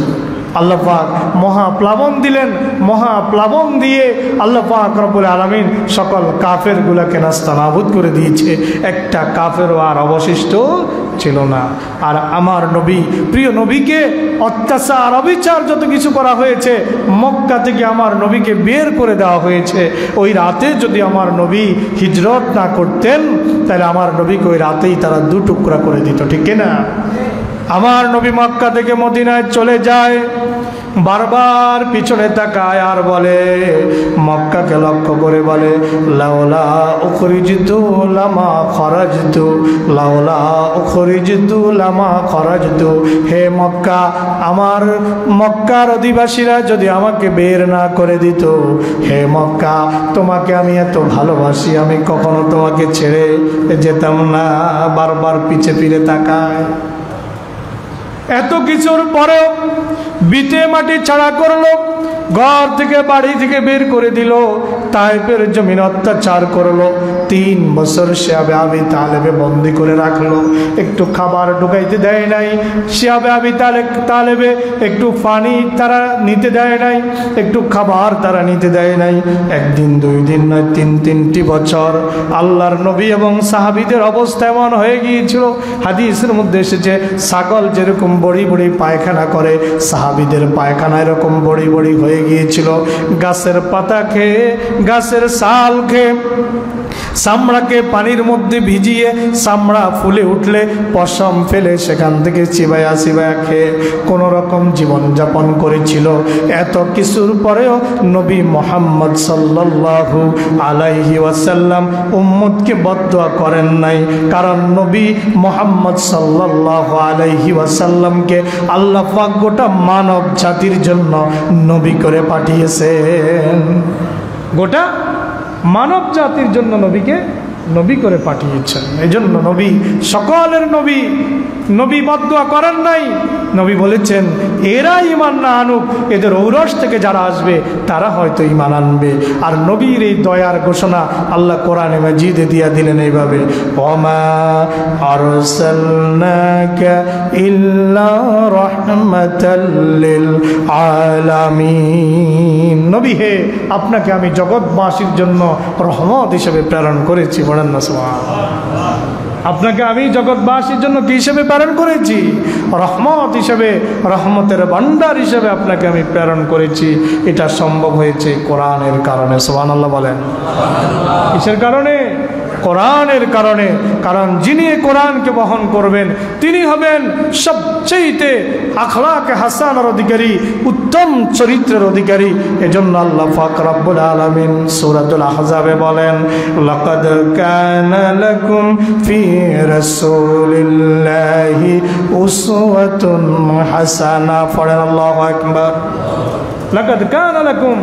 আল্লাহ পাক মহাপ্লাবন দিলেন, মহাপ্লাবন দিয়ে আল্লাহ পাক রব্বুল আলামিন সকল কাফেরগুলোকে নাস্তানাবুদ করে দিয়েছে, একটা কাফেরও আর অবশিষ্ট ছিল না। আর আমার নবী, প্রিয় নবীকে অত্যাচার অবিচার যত কিছু করা হয়েছে, মক্কা থেকে আমার নবীকে বের করে দেওয়া হয়েছে। ওই রাতে যদি আমার নবী হিজরত না করতেন তাহলে আমার নবীকে ওই রাতেই তারা 2 টুকরা করে দিত, ঠিক না? আমার নবী মক্কা থেকে মদিনায় চলে যায়, বারবার পিছনে তাকায় আর বলে, মক্কাকে লক্ষ্য করে বলে, লাউলা উখরিজতু লামা খরাজতু, লাউলা উখরিজতু লামা খরাজতু। হে মক্কা, আমার মক্কার অধিবাসীরা যদি আমাকে বের না করে দিত, হে মক্কা, তোমাকে আমি এত ভালোবাসি, আমি কখনো তোমাকে ছেড়ে যেতাম না। বারবার পিছে ফিরে তাকায়। এত কিছুর পরেও বিটে মাটি ছাড়া করলো, ঘর থেকে বাড়ি থেকে বের করে দিল, তায়েফের জমিন অত্যাচার করলো, 3 বছর শিয়াবে আবি তালেবে বন্দি করে রাখলো, একটু খাবার ঢুকাইতে দেয় নাই। শিয়াবে আবি তালেবে একটু পানি তারা নিতে দেয় নাই, একটু খাবার তারা নিতে দেয় নাই। 1 দিন 2 দিন নয়, 3টি বছর আল্লাহর নবী এবং সাহাবীদের অবস্থা এমন হয়ে গিয়েছিল, হাদিসের মধ্যে এসেছে, ছাগল যেরকম বড়ি বড়ি পায়খানা করে, সাহাবী সাহাবীদের পায়খানা এরকম বড়ি বড়ি হয়ে গিয়েছিল, গাছের পাতা খেয়ে, গাছের ছাল খেয়ে, চামড়াকে পানির মধ্যে ভিজিয়ে চামড়া ফুলে উঠলে পশম ফেলে সেখান থেকে চিবায়া চিবায়া খেয়ে কোনো রকম জীবনযাপন করেছিল। এত কিছুর পরেও নবী মুহাম্মদ সাল্লাল্লাহু আলাইহি ওয়াসাল্লাম উম্মতকে বদদুয়া করেন নাই, কারণ নবী মুহাম্মদ সাল্লাল্লাহু আলাইহি ওয়াসাল্লামকে আল্লাহ পাক গোটা মানব জাতির জন্য নবী করে পাঠিয়েছেন। গোটা মানব জাতির জন্য নবীকে নবী করে পাঠিয়েছেন। এই জন্য নবী সকলের নবী, নবী বদদুয়া করেন নাই। নবী বলেছেন এরা ঈমান না আনুক, এদের ঔরস থেকে যারা আসবে তারা হয়তো ঈমান আনবে। আর নবীর এই দয়ার ঘোষণা আল্লাহ কোরআনে মাজিদে দিয়া দিলেন এইভাবে, ওমা আরসালনাকা ইল্লা রাহমাতাল লিল আলামিন। নবী হে, আপনাকে আমি জগৎবাসীর জন্য রহমত হিসেবে প্রেরণ করেছি। বলেন না সুবহানাল্লাহ। আপনাকে আমি জগৎবাসীর জন্য কি হিসেবে প্রেরণ করেছি? রহমত হিসেবে, রহমতের ভান্ডার হিসেবে আপনাকে আমি প্রেরণ করেছি। এটা সম্ভব হয়েছে কোরআনের কারণে। সুবহানাল্লাহ বলেন। কিসের কারণে? কোরআনের কারণে। কারণ যিনি কোরআনকে বহন করবেন তিনি হবেন সবচেয়ে আখলাকে হাসানার অধিকারী, উত্তম চরিত্রের অধিকারী। এজন্য আল্লাহ পাক রব্বুল আলামিন সূরাতুল আহজাবে বলেন, লাকাদ কানা লাকুম ফি রাসূলিল্লাহি উসওয়াতুন হাসানা। পড়েন আল্লাহু আকবার। লাকাদ কানা লাকুম,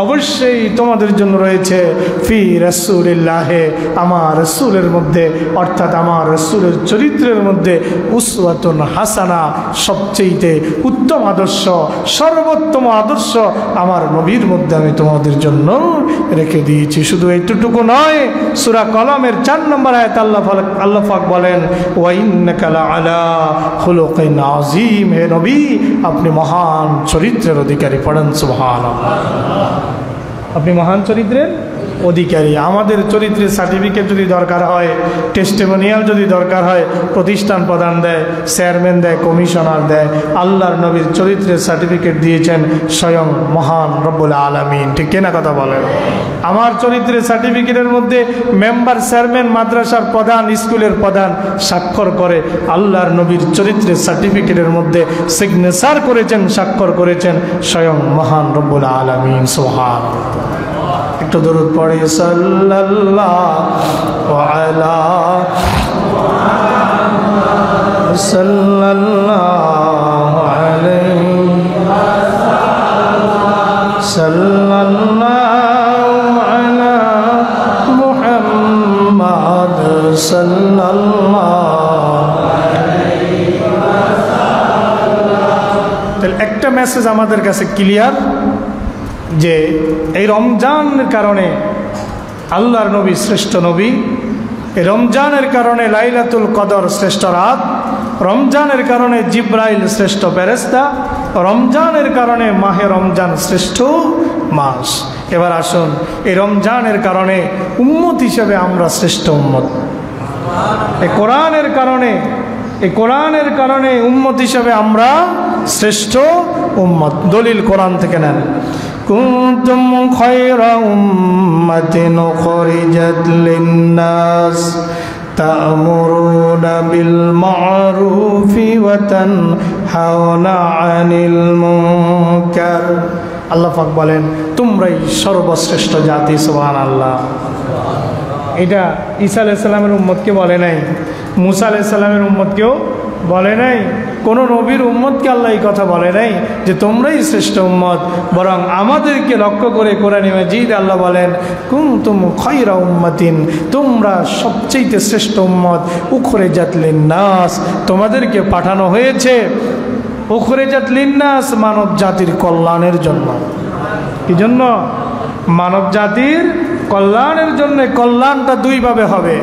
অবশ্যই তোমাদের জন্য রয়েছে ফি রাসূলিল্লাহে, আমার রাসূলের মধ্যে, অর্থাৎ আমার রাসূলের চরিত্রের মধ্যে উসওয়াতুন হাসানা, সবচেয়ে উত্তম আদর্শ, সর্বোত্তম আদর্শ আমার নবীর মধ্যে আমি তোমাদের জন্য রেখে দিয়েছি। শুধু এইটুকু নয়, সূরা কলমের ৪ নম্বর আয়াত আল্লাহ পাক বলেন, ওয়া ইন্নাকা লাআলা খুলুকিন আযীম। হে নবী, আপনি মহান চরিত্রের অধিকারী। পড়েন সুবহানাল্লাহ। আপনি মহান চরিত্রের অধিকারী। আমাদের চরিত্রের সার্টিফিকেট যদি দরকার হয়, টেস্টিমোনিয়াল যদি দরকার হয়, প্রতিষ্ঠান প্রদান দেয়, চেয়ারম্যান দেয়, কমিশনার দেয়। আল্লাহর নবীর চরিত্রের সার্টিফিকেট দিয়েছেন স্বয়ং মহান রব্বুল আলামিন। ঠিক কিনা কথা বলেন? আমার চরিত্রের সার্টিফিকেটের মধ্যে মেম্বার, চেয়ারম্যান, মাদ্রাসার প্রধান, স্কুলের প্রধান স্বাক্ষর করে। আল্লাহর নবীর চরিত্রের সার্টিফিকেটের মধ্যে সিগনেচার করেছেন, স্বাক্ষর করেছেন স্বয়ং মহান রব্বুল আলামিন। সুবহানাল্লাহ। একটু দরুদ পড়ে, সাল্লাল্লাহু আলা সাল্লাল্লাহু আলাইহি সাল্লাল্লাহু আলা মুহাম্মাদ সাল্লাল্লাহু আলাইহি ওয়াসাল্লাম। তাহলে একটা মেসেজ আমাদের কাছে ক্লিয়ার যে এই রমজানের কারণে আল্লাহর নবী শ্রেষ্ঠ নবী, এই রমজানের কারণে লাইলাতুল কদর শ্রেষ্ঠ রাত, রমজানের কারণে জিব্রাইল শ্রেষ্ঠ ফেরেশতা, রমজানের কারণে মাহে রমজান শ্রেষ্ঠ মাস। এবার আসুন, এই রমজানের কারণে উম্মত হিসেবে আমরা শ্রেষ্ঠ উম্মত। এই কোরআনের কারণে, এই কোরআনের কারণে উম্মত হিসেবে আমরা শ্রেষ্ঠ উম্মত। দলিল কোরআন থেকে নেন, কুনতুম খায়রা উম্মাতিন উখরিজাত লিন-নাস তা'মুরুনা বিল মা'রুফি ওয়া তানহাউনা আনিল মুনকার। আল্লাহ পাক বলেন, তোমরাই সর্বশ্রেষ্ঠ জাতি। সুবহানাল্লাহ। এটা ঈসা আলাইহিস সালামের উম্মতকে বলে নাই, মুসা আলাইহিস সালামের উম্মতকেও বলে নাই, কোনো নবীর উম্মতকে আল্লাহ এই কথা বলে নাই যে তোমরাই শ্রেষ্ঠ উম্মত। বরং আমাদেরকে লক্ষ্য করে কোরআনে মাজিদ আল্লাহ বলেন, কুনতুম খায়রা উম্মাতিন, তোমরা সবচেয়ে শ্রেষ্ঠ উম্মত, উখরিজাত লিন-নাস, তোমাদেরকে পাঠানো হয়েছে উখরিজাত লিন-নাস, মানব জাতির কল্যাণের জন্য। কি জন্য? মানব জাতির কল্যাণের জন্য। কল্যাণটা দুইভাবে হবে,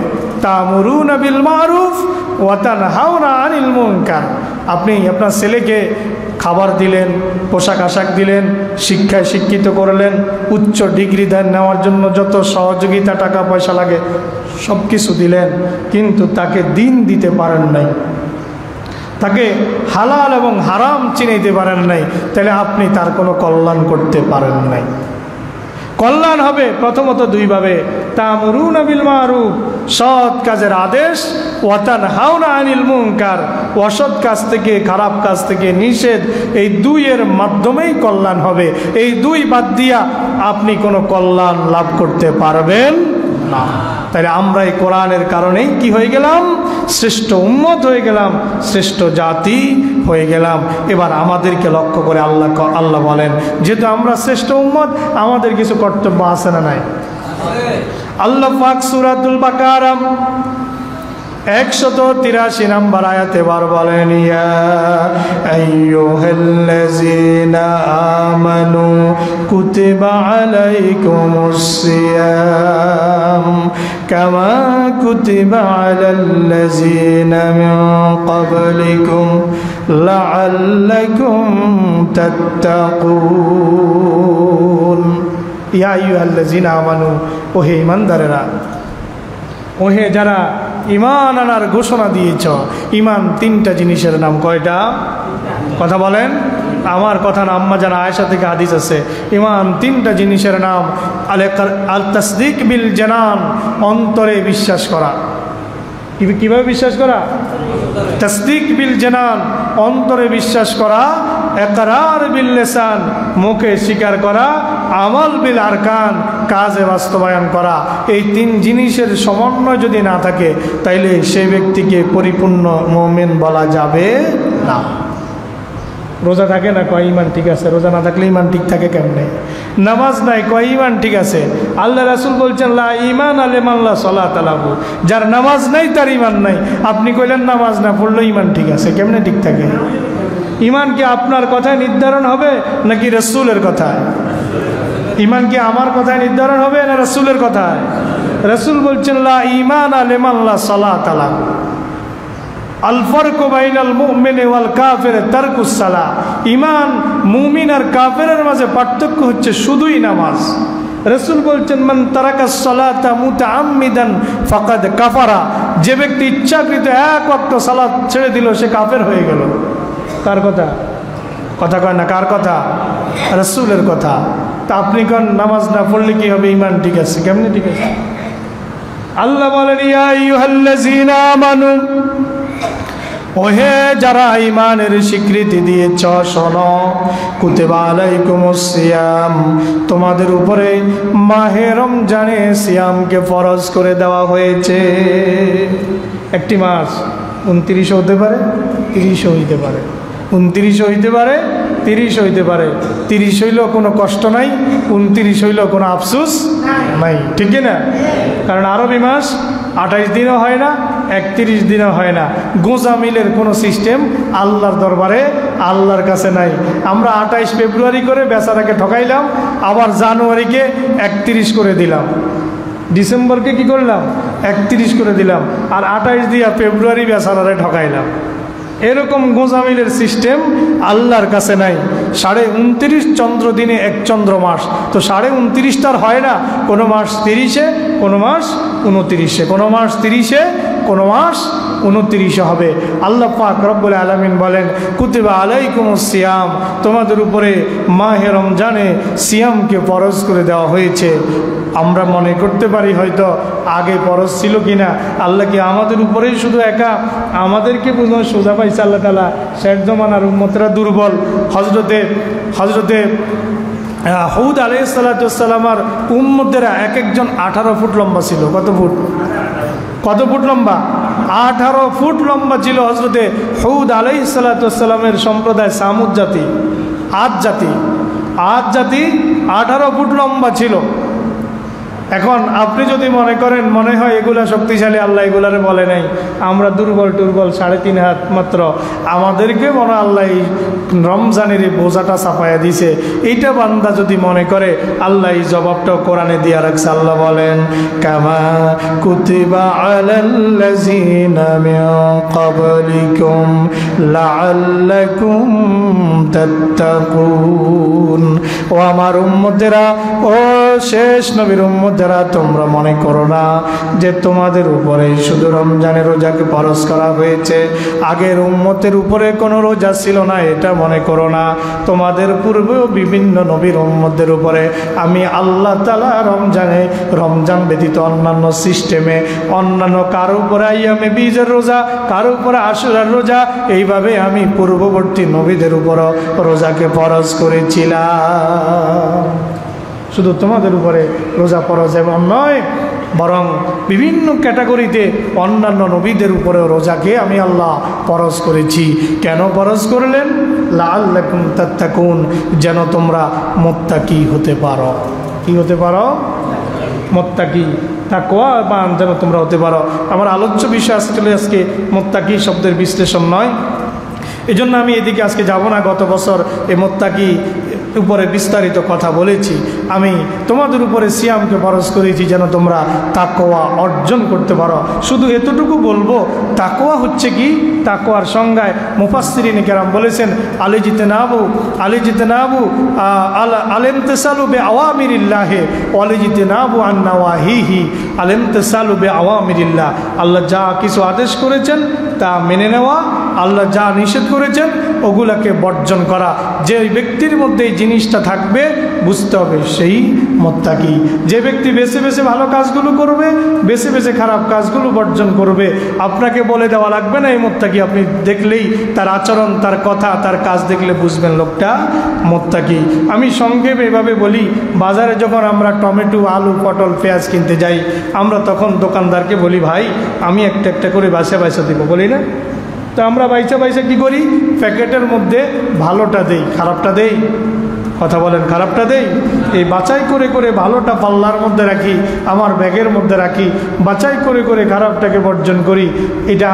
তা'মুরুনা বিল মা'রুফ ওয়া তানহাউনা আনিল মুনকার। আপনি আপনার ছেলেকে খাবার দিলেন, পোশাক আশাক দিলেন, শিক্ষায় শিক্ষিত করলেন, উচ্চ ডিগ্রি নেওয়ার জন্য যত সহযোগিতা টাকা পয়সা লাগে সব কিছু দিলেন, কিন্তু তাকে দিন দিতে পারেন নাই। তাকে হালাল এবং হারাম চিনাইতে পারেন নাই, তাহলে আপনি তার কোনো কল্যাণ করতে পারেন নাই। কল্যাণ হবে প্রথমত দুইভাবে, তা'মুরুনা বিল মা'রুফ, সৎ কাজের আদেশ, ওয়া তানহাউনা আনিল মুনকার, অসৎ কাজ থেকে, খারাপ কাজ থেকে নিষেধ। এই দুইয়ের মাধ্যমেই কল্যাণ হবে। এই দুই বাদ দিয়া আপনি কোনো কল্যাণ লাভ করতে পারবেন না। তাহলে আমরা এই কোরআনের কারণেই কি হয়ে গেলাম? শ্রেষ্ঠ উম্মত হয়ে গেলাম, শ্রেষ্ঠ জাতি হয়ে গেলাম। এবার আমাদেরকে লক্ষ্য করে আল্লাহ বলেন, যেহেতু আমরা শ্রেষ্ঠ উম্মত, আমাদের কিছু কর্তব্য আছে না নাই? আল্লাহ পাক সূরাতুল বাকারা 183 নম্বর আয়াতে এবার বলেন, ইয়া আইয়ুহাল্লাযীনা আমানু কুতিবা আলাইকুমুস সিয়াম কামা কুতিবা আলাল্লাযীনা মিন ক্বাবলিকুম লাআল্লাকুম তাত্তাকুন। ইয়া আইয়ুহাল্লাযীনা আমানু, ওহে ঈমানদারেরা, ওহে যারা ঈমান আনার ঘোষণা দিয়েছ। ঈমান তিনটা জিনিসের নাম। কয়টা? কথা বলেন। আমার কথা না, আম্মা জানা আয়েশা থেকে হাদিস আছে। ঈমান তিনটা জিনিসের নাম। আল তাসদিক বিল জানান, অন্তরে বিশ্বাস করা। কিভাবে বিশ্বাস করা? তাসদিক বিল জানান, অন্তরে বিশ্বাস করা। ইকরার বিল লিসান, মুখে স্বীকার করা। আমাল বিল আরকান, কাজে বাস্তবায়ন করা। এই তিন জিনিসের সমন্বয় যদি না থাকে, তাইলে সেই ব্যক্তিকে পরিপূর্ণ মুমিন বলা যাবে না। রোজা থাকে না, কয় ঈমান ঠিক আছে। রোজা না থাকলে ঈমান ঠিক থাকে কেমনে? নামাজ নাই, কয় ঈমান ঠিক আছে। আল্লাহ রাসূল বলছেন, লা ঈমান লিমান লা সালাত লাহু, যার নামাজ নাই তার ঈমান নাই। আপনি কইলেন নামাজ না পড়লে ঈমান ঠিক আছে, কেমনে ঠিক থাকে? ঈমান কি আপনার কথায় নির্ধারণ হবে নাকি রাসূলের কথায়? ঈমান কি আমার কথায় নির্ধারণ হবে না রাসূলের কথায়? রাসূল বলছেন, লা ঈমান লিমান লা সালাত লাহু, আল ফারকু বাইনাল মুমিনি ওয়াল কাফির তারকুস সালাহ। ঈমান মুমিন আর কাফেরের মাঝে পার্থক্য হচ্ছে শুধুই নামাজ। রাসূল বলছেন, মান তারাকাস সালাতা মুতাআম্মিদান ফাকাদ কাফারা, যে ব্যক্তি ইচ্ছাকৃত এক ওয়াক্ত সালাত ছেড়ে দিল সে কাফের হয়ে গেল। কার কথা? কথা কয় না, কার কথা? রাসূলের কথা। তা আপনি কোন নামাজ না পড়লে কি হবে? ঈমান ঠিক আছে, কেমনে ঠিক আছে? আল্লাহ বলেন, ইয়া আইয়ুহাল্লাযীনা আমানু, ওহে যারা ঈমানের স্বীকৃতি দিয়েছ, শোনো। কুতিবা আলাইকুমুস সিয়াম, তোমাদের উপরে মাহে রমজানে সিয়ামকে ফরজ করে দেওয়া হয়েছে। একটি মাস 29 হতে পারে, 30 হইতে পারে, 29 হইতে পারে, 30 হইতে পারে। 30 হইলেও কোনো কষ্ট নাই, 29 হইলেও কোনো আফসোস নাই, ঠিক না? কারণ আরবি মাস 28 দিনও হয় না, 31 দিনও হয় না। গোঁজা মিলের কোনো সিস্টেম আল্লাহর দরবারে, আল্লাহর কাছে নাই। আমরা 28 ফেব্রুয়ারি করে বেচারাকে ঠকাইলাম, আবার জানুয়ারিকে 31 করে দিলাম, ডিসেম্বরকে কি করলাম? 31 করে দিলাম, আর 28 দিয়া ফেব্রুয়ারি বেচারারে ঠকাইলাম। এরকম গোঁজামিলের সিস্টেম আল্লাহর কাছে নাই। 29.5 চন্দ্র দিনে এক চন্দ্র মাস, তো 29.5টার হয় না। কোনো মাস 30-এ, কোনো মাস 29-এ, কোনো মাস 30-এ, কোনো মাস 29-এ হবে। আল্লাহ পাক রব্বুল আলামিন বলেন, কুতিবা আলাইকুমুস সিয়াম, তোমাদের উপরে মাহে রমজানে সিয়ামকে ফরজ করে দেওয়া হয়েছে। আমরা মনে করতে পারি হয়তো আগে ফরজ ছিল কিনা। আল্লাহ কি আমাদের উপরেই শুধু একা আমাদেরকে বুঝো সোজা পাইছে আল্লাহ তাআলা? শেষ জমানার উম্মতরা দুর্বল। হজরতে হুদ আলাইহিস সালাতু ওয়াস সালামের উম্মতেরা এক একজন 18 ফুট লম্বা ছিল। কত ফুট? কত ফুট লম্বা? 18 ফুট লম্বা ছিল হজরতে হুদ আলাইহিস সালাতু ওয়াস সালামের সম্প্রদায় সামুদ জাতি, আদ জাতি 18 ফুট লম্বা ছিল। এখন আপনি যদি মনে করেন মনে হয় এগুলা শক্তিশালী, আল্লাহ এগুলারে বলে নাই, আমরা দুর্বল 3.5 হাত মাত্র, আমাদেরকে মনে আল্লাহ রমজানের এই বোঝাটা চাপাইয়া দিছে, এইটা বান্দা যদি মনে করে, আল্লাহ এই জবাবটাও কোরআনে দিয়া রাখছে। আল্লাহ বলেন, কামা কুতিবা আলাল্লাযীনা মিন ক্বাবলিকুম লাআল্লাকুম তাত্তাকুন। ও আমার উম্মতেরা, ও শেষ নবীর উম্মতেরা, যারা তোমরা মনে করো না যে তোমাদের উপরে শুধু রমজানের রোজাকে ফরজ করা হয়েছে, আগের উম্মতের উপরে কোনো রোজা ছিল না, এটা মনে করো না। তোমাদের পূর্বেও বিভিন্ন নবীর উম্মতদের উপরে আমি আল্লাহ তাআলা রমজান ব্যতীত অন্যান্য সিস্টেমে অন্যান্য কারো উপরে আইয়ামে বীজের রোজা, কারো উপরে আশুরার রোজা, এইভাবে আমি পূর্ববর্তী নবীদের উপরও রোজাকে ফরজ করেছিলাম। শুধু তোমাদের উপরে রোজা ফরজ এমন নয়, বরং বিভিন্ন ক্যাটাগরিতে অন্যান্য নবীদের উপরেও রোজাকে আমি আল্লাহ ফরজ করেছি। কেন ফরজ করলেন? লাআল্লাকুম তাত্তাকুন, যেন তোমরা মুত্তাকি হতে পারো। কি হতে পারো? মুত্তাকি, তাকওয়াবান যেন তোমরা হতে পারো। আমার আলোচ্য বিষয় আজকে মুত্তাকি শব্দের বিশ্লেষণ নয়, এজন্য আমি এদিকে আজকে যাব না। গত বছর এই মুত্তাকি উপরে বিস্তারিত কথা বলেছি। আমি তোমাদের উপরে সিয়ামকে ফরজ করেছি যেন তোমরা তাকওয়া অর্জন করতে পারো। শুধু এতটুকু বলবো, তাকওয়া হচ্ছে কি? তাকওয়ার সংজ্ঞায় মুফাসসিরিন কেরাম বলেছেন আলিজিতনাবু আলিমতিসালু বিআওয়ামিরিল্লাহ ওয়ালিজিতনাবু আন নাওয়াহিহি। আলিমতিসালু বিআওয়ামিরিল্লাহ, আল্লাহ যা কিছু আদেশ করেছেন তা মেনে নেওয়া, আল্লাহ যা নিষেধ করেছেন ওগুলাকে বর্জন করা। যে ব্যক্তির মধ্যে এই জিনিসটা থাকবে বুঝতে হবে সেই মুত্তাকি। যে ব্যক্তি বেছে বেছে ভালো কাজগুলো করবে, বেছে বেছে খারাপ কাজগুলো বর্জন করবে, আপনাকে বলে দেওয়া লাগবে না এই মুত্তাকি। আপনি দেখলেই তার আচরণ, তার কথা, তার কাজ দেখলে বুঝবেন লোকটা মুত্তাকি। আমি সংক্ষেপে এভাবে বলি, বাজারে যখন আমরা টমেটো, আলু, পটল, পেঁয়াজ কিনতে যাই, আমরা তখন দোকানদারকে বলি ভাই আমি একটা একটা করে বাইসা দেবো, বলি না? তো আমরা বাইসা কী করি? প্যাকেটের মধ্যে ভালোটা দেই, খারাপটা দেই। কথা বলেন, খারাপটা দেই। এই বাছাই করে করে ভালোটা পাল্লার মধ্যে রাখি, আমার ব্যাগের মধ্যে রাখি, বাছাই করে করে খারাপটাকে বর্জন করি। এটা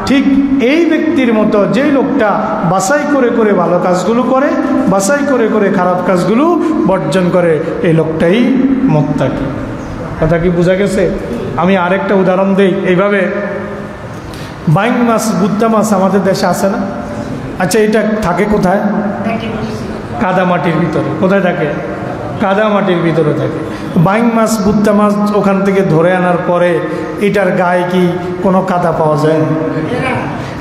ঠিক এই ব্যক্তির মতো, যেই লোকটা বাছাই করে করে ভালো কাজগুলো করে, বাছাই করে করে খারাপ কাজগুলো বর্জন করে, এই লোকটাই মুত্তাকি। কথা কি বোঝা গেছে? আমি আরেকটা উদাহরণ দেই। এইভাবে বাইং মাছ, বুদ্দা মাছ আমাদের দেশে আছে না? আচ্ছা, এটা থাকে কোথায়? কাদামাটির ভিতরে। কোথায় থাকে? কাদামাটির ভিতরে থাকে। বাইং মাছ, বুদ্দা মাছ ওখান থেকে ধরে আনার পরে এটার গায়ে কি কোনো কাদা পাওয়া যায়?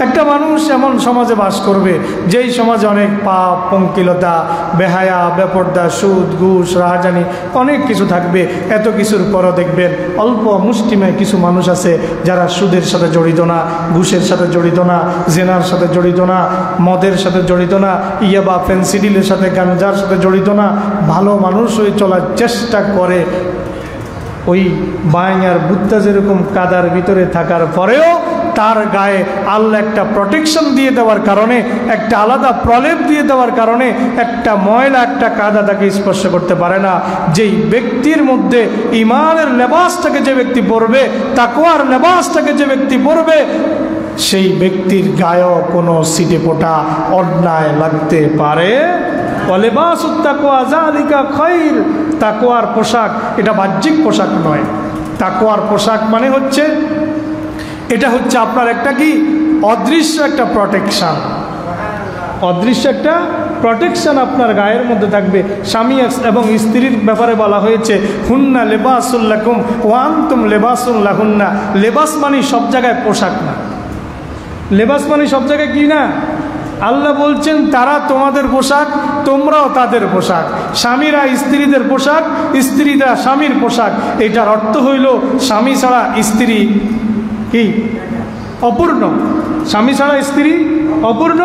একটা মানুষ এমন সমাজে বাস করবে যেই সমাজে অনেক পাপ, পঙ্কিলতা, বেহায়া, বেপর্দা, সুদ, ঘুষ, রাহাজানি অনেক কিছু থাকবে। এত কিছুর পরও দেখবেন অল্প মুষ্টিমেয় কিছু মানুষ আছে যারা সুদের সাথে জড়িত না, ঘুষের সাথে জড়িত না, জেনার সাথে জড়িত না, মদের সাথে জড়িত না, ইয়াবা, ফেন্সিডিলের সাথে, গাঞ্জার সাথে জড়িত না, ভালো মানুষ হয়ে চলার চেষ্টা করে। ওই বাইং আর বুদ্দা যেরকম কাদার ভিতরে থাকার পরেও তার গায়ে আল্লাহ একটা প্রোটেকশন দিয়ে দেওয়ার কারণে, একটা আলাদা প্রলেপ দিয়ে দেওয়ার কারণে একটা ময়লা, একটা কাদা তাকে স্পর্শ করতে পারে না। যেই ব্যক্তির মধ্যে ঈমানের লেবাসটাকে যে ব্যক্তি পরবে, তাকওয়ার লেবাসটাকে যে ব্যক্তি পরবে, সেই ব্যক্তির গায়েও কোনো ছিটে ফোঁটা অন্যায় লাগতে পারে। ওয়ালিবাসুত তাকওয়া যালিকা খায়র। তাকওয়ার পোশাক এটা বাহ্যিক পোশাক নয়। তাকওয়ার পোশাক মানে হচ্ছে, এটা হচ্ছে আপনার একটা কি অদৃশ্য একটা প্রোটেকশন। অদৃশ্য একটা প্রোটেকশন আপনার গায়ের মধ্যে থাকবে। স্বামী এবং স্ত্রীর ব্যাপারে বলা হয়েছে হুন্না লিবাসুল লাকুম ওয়া আনতুম লিবাসুল লাহুন্না। লেবাস মানে সব জায়গায় পোশাক না, লেবাস মানে সব জায়গায় কি না। আল্লাহ বলছেন তারা তোমাদের পোশাক, তোমরাও তাদের পোশাক। স্বামীরা স্ত্রীদের পোশাক, স্ত্রীরা স্বামীর পোশাক। এটার অর্থ হইল স্বামী ছাড়া স্ত্রী কি অপূর্ণ, স্বামী ছাড়া স্ত্রী অপূর্ণ,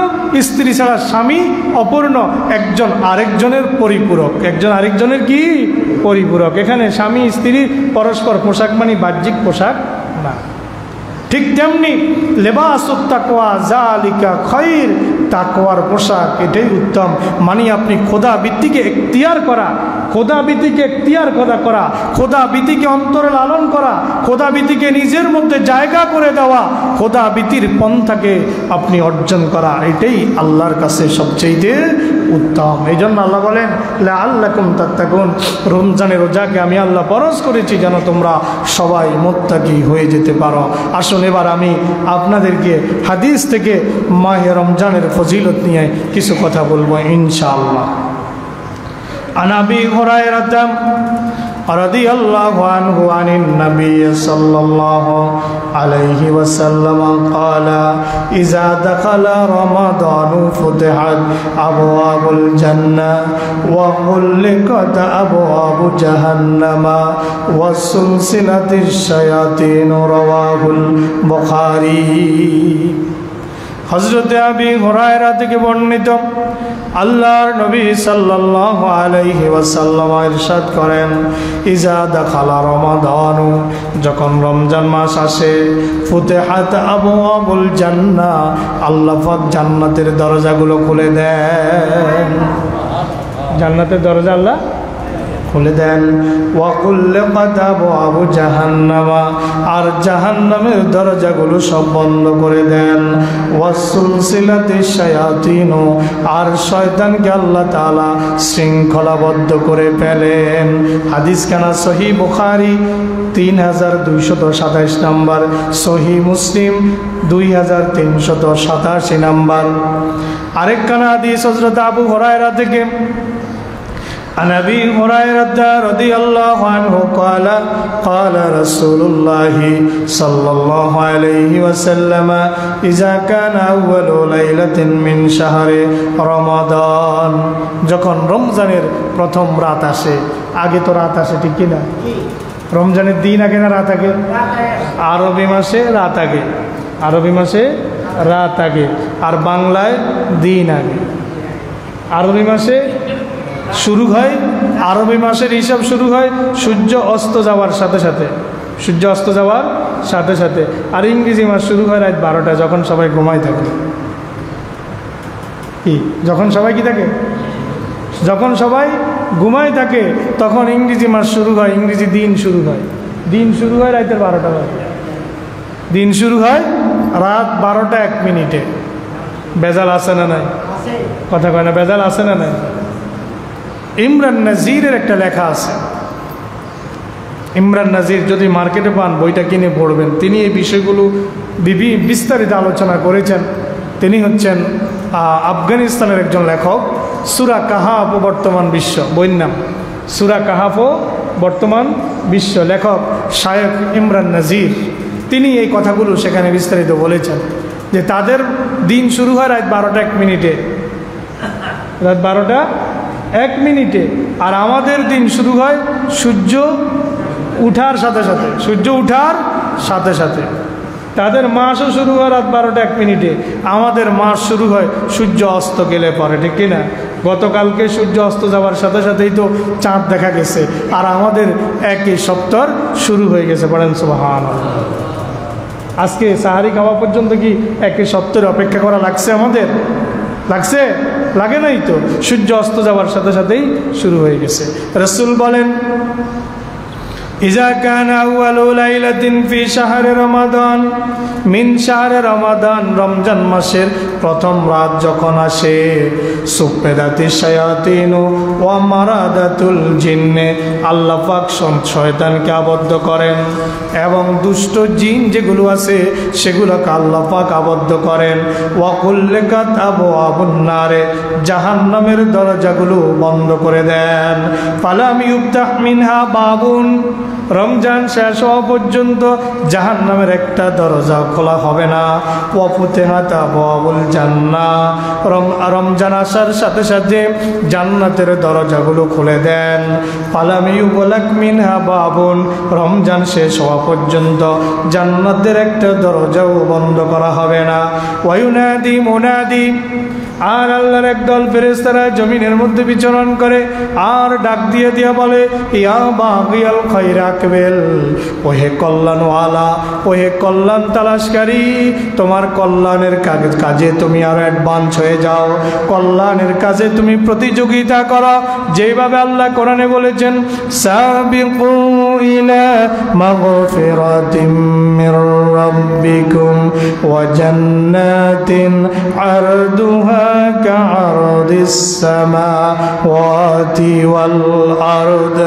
স্ত্রী ছাড়া স্বামী অপূর্ণ। একজন আরেকজনের পরিপূরক, একজন আরেকজনের কি পরিপূরক। এখানে স্বামী স্ত্রী পরস্পর পোশাক মানে বাহ্যিক পোশাক না। ঠিক তেমনি লেবাসুত তাকওয়া যালিকা খায়র, তাকওয়ার পোশাক এটাই উত্তম। মানে আপনি খোদা ভিত্তিকে এখতিয়ার করা, খোদা ভিত্তিকে এখতিয়ার করা, খোদা ভিত্তিকে অন্তরে লালন করা, খোদা ভিত্তিকে নিজের মধ্যে জায়গা করে দেওয়া, খোদা ভিত্তির পন্থাকে আপনি অর্জন করা, এটাই আল্লাহর কাছে সবচেয়ে উত্তম। এই জন্য আল্লাহ বলেন লাআল্লাকুম তাত্তাকুন, রমজানের রোজাকে আমি আল্লাহ ফরজ করেছি যেন তোমরা সবাই মুত্তাকি হয়ে যেতে পারো। আসুন এবার আমি আপনাদেরকে হাদিস থেকে মাহে রমজানের ফজিলত নিয়ে কিছু কথা বলবো ইনশাআল্লাহ। আন আবি হুরায়রা رضي الله عنه عن النبي صلى الله عليه وسلم قال إذا دخل رمضان فتحت أبواب الجنة وغلقت أبواب جهنم وسلسلة الشياطين رواه البخاري হযরত আবি হুরায়রা থেকে বর্ণিত আল্লাহর নবী সাল্লাল্লাহু আলাইহি ওয়াসাল্লাম ইরশাদ করেন ইজা দাখালা রমাদান যখন রমজান মাস আসে ফুতিহাত আবওয়াবুল জান্নাহ আল্লাহ পাক জান্নাতের দরজাগুলো খুলে দেন জান্নাতের দরজা আল্লাহ খুলে দেন ওয়াকুল্লাকাত আবওয়াবু জাহান্নামা আর জাহান্নামের দরজাগুলো সব বন্ধ করে দেন ওয়াসুলসিলাতিশ শায়াতিন আর শয়তানকে আল্লাহ তাআলা শৃঙ্খলাবদ্ধ করে ফেলেন হাদিস কানা সহিহ বুখারী 3227 নম্বর সহিহ মুসলিম 2387 নম্বর আরেক কানা হাদিস হযরত আবু হুরায়রা থেকে عن أبي هريرة رضي الله عنه قال قال رسول الله صلى الله عليه وسلم إذا كان أول ليلة من شهر رمضان যখন রমজানের প্রথম রাত আসে আগে তো রাত আসে ঠিক কি না রমজানের দিন আগে না রাত আগে আরবি মাসে রাত আগে আরবি মাসে রাত আগে আর বাংলায় দিন আগে আরবি মাসে শুরু হয় আরবি মাসের হিসাব শুরু হয় সূর্য অস্ত যাওয়ার সাথে সাথে সূর্য অস্ত যাওয়ার সাথে সাথে আর ইংরেজি মাস শুরু হয় রাত 12টা যখন সবাই ঘুমায় থাকে কি যখন সবাই কি থাকে যখন সবাই ঘুমায় থাকে তখন ইংরেজি মাস শুরু হয় ইংরেজি দিন শুরু হয় রাতের 12টা বাজে দিন শুরু হয় রাত 12টা 1 মিনিটে বেজাল আছে না নাই কথা কয় না বেজাল আছে না নাই ইমরান নাজিরের একটা লেখা আছে ইমরান নাজির যদি মার্কেটে পান বইটা কিনে পড়বেন তিনি এই বিষয়গুলো বিস্তারিত আলোচনা করেছেন তিনি হচ্ছেন আফগানিস্তানের একজন লেখক সূরা কাহাফ ও বর্তমান বিশ্ব বইয়ের নাম সূরা কাহাফ ও বর্তমান বিশ্ব লেখক শায়েখ ইমরান নাজির তিনি এই কথাগুলো সেখানে বিস্তারিত বলেছেন যে তাদের দিন শুরু হয় রাত 12টা 1 মিনিটে রাত 12টা 1 মিনিটে আর আমাদের দিন শুরু হয় সূর্য উঠার সাথে সাথে সূর্য উঠার সাথে সাথে তাদের মাসও শুরু হয় রাত 12টা 1 মিনিটে আমাদের মাস শুরু হয় সূর্য অস্ত গেলে পরে ঠিক কিনা গতকালকে সূর্য অস্ত যাওয়ার সাথে সাথেই তো চাঁদ দেখা গেছে আর আমাদের একই সপ্তাহ শুরু হয়ে গেছে পড়েন সুবহানাল্লাহ আজকে সাহারি খাওয়া পর্যন্ত কি একই সপ্তাহের অপেক্ষা করা লাগছে আমাদের লাগছে লাগে নাই তো সূর্য অস্ত যাওয়ার সাথে সাথেই শুরু হয়ে গেছে রাসূল বলেন إذا كان أول ليلة في شهر رمضان من شهر رمضان রমজান মাসের প্রথম রাত যখন আসে সুপ্পেদাতি শায়াতিনু ওয়া মারাদাতুল জিন্নে আল্লাহ পাক শয়তানকে আবদ্ধ করেন এবং দুষ্ট জিন যেগুলো আছে সেগুলোকে আল্লাহ পাক আবদ্ধ করেন ওয়া কুল্লিকাত আবওয়াবুন নারে জাহান্নামের দরজাগুলো বন্ধ করে দেন ফালাম ইউফতাহ মিনহা বাবুন রমজান শেষ হওয়া পর্যন্ত জাহান্নামের একটা দরজা খোলা হবে না ওয়া ফুতিহাত আবওয়াবুল জান্নাহ রমজান আসার সাথে সাথে জান্নাতের দরজাগুলো খুলে দেন ফালাম ইউগলাক মিনহা বাবুন রমজান শেষ হওয়া পর্যন্ত জান্নাতের একটা দরজাও বন্ধ করা হবে না ওয়া ইউনাদি মুনাদি আর আল্লাহর একদল ফেরেশতারা জমিনের মধ্যে বিচরণ করে আর ডাক দিয়ে দিয়া বলে ইয়া বাগিয়াল খায়র আকবিল ওহে কল্যাণওয়ালা ওহে কল্যাণ তালাশকারী তোমার কল্যাণের কাজে তুমি আরো অ্যাডভান্স হয়ে যাও কল্যাণের কাজে তুমি প্রতিযোগিতা করো যেভাবে আল্লাহ কোরআনে বলেছেন সাবিকু ইলা মাগফিরাতিম মির রাব্বিকুম ওয়া জান্নাতিন আরদুহা কাআরদিস সামাওয়াতি ওয়াল আরদ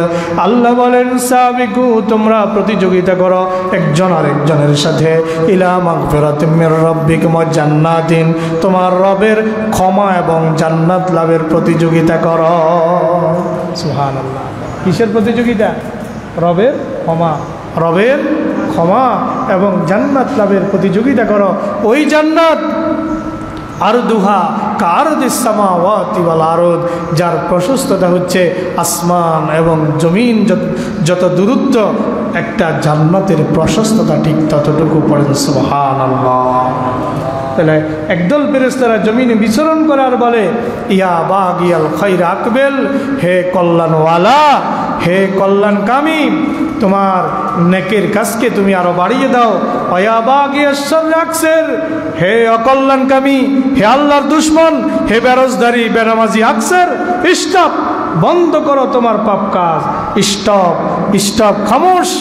আল্লাহ বলেন সাবিকু তোমরা প্রতিযোগিতা করো একজন আরেকজনের সাথে ইলা মাগফিরাতিম মির রাব্বিকুম ওয়া জান্নাতিন তোমার রবের ক্ষমা এবং জান্নাত লাভের প্রতিযোগিতা করো সুবহানাল্লাহ কিসের প্রতিযোগিতা রবের ক্ষমা, রবের ক্ষমা এবং জান্নাত লাভের প্রতিযোগিতা করো। ওই জান্নাত আরদুহা কারদিস সামাওয়াতি ওয়াল আরদ, যার প্রশস্ততা হচ্ছে আসমান এবং জমিন যত দূরত্ব, একটা জান্নাতের প্রশস্ততা ঠিক ততটুকু। পড়েন সুবহানাল্লাহ। তাহলে একদল ফেরেশতারা জমিনে বিচরণ করার বলে, ইয়া বাগিয়াল খাইর আকবেল, হে কল্যাণওয়ালা, হে কল্যাণকামী, তোমার নেকের কাজকে তুমি আরো বাড়িয়ে দাও। অয়া বাগিয়াশ শাররি আকসির, হে অকল্যাণকামী, হে আল্লাহর দুশমন, হে বেরোজগারি বেনামাজি আকসির, স্টপ, বন্ধ করো তোমার পাপ কাজ, স্টপ স্টপ, খামোশ।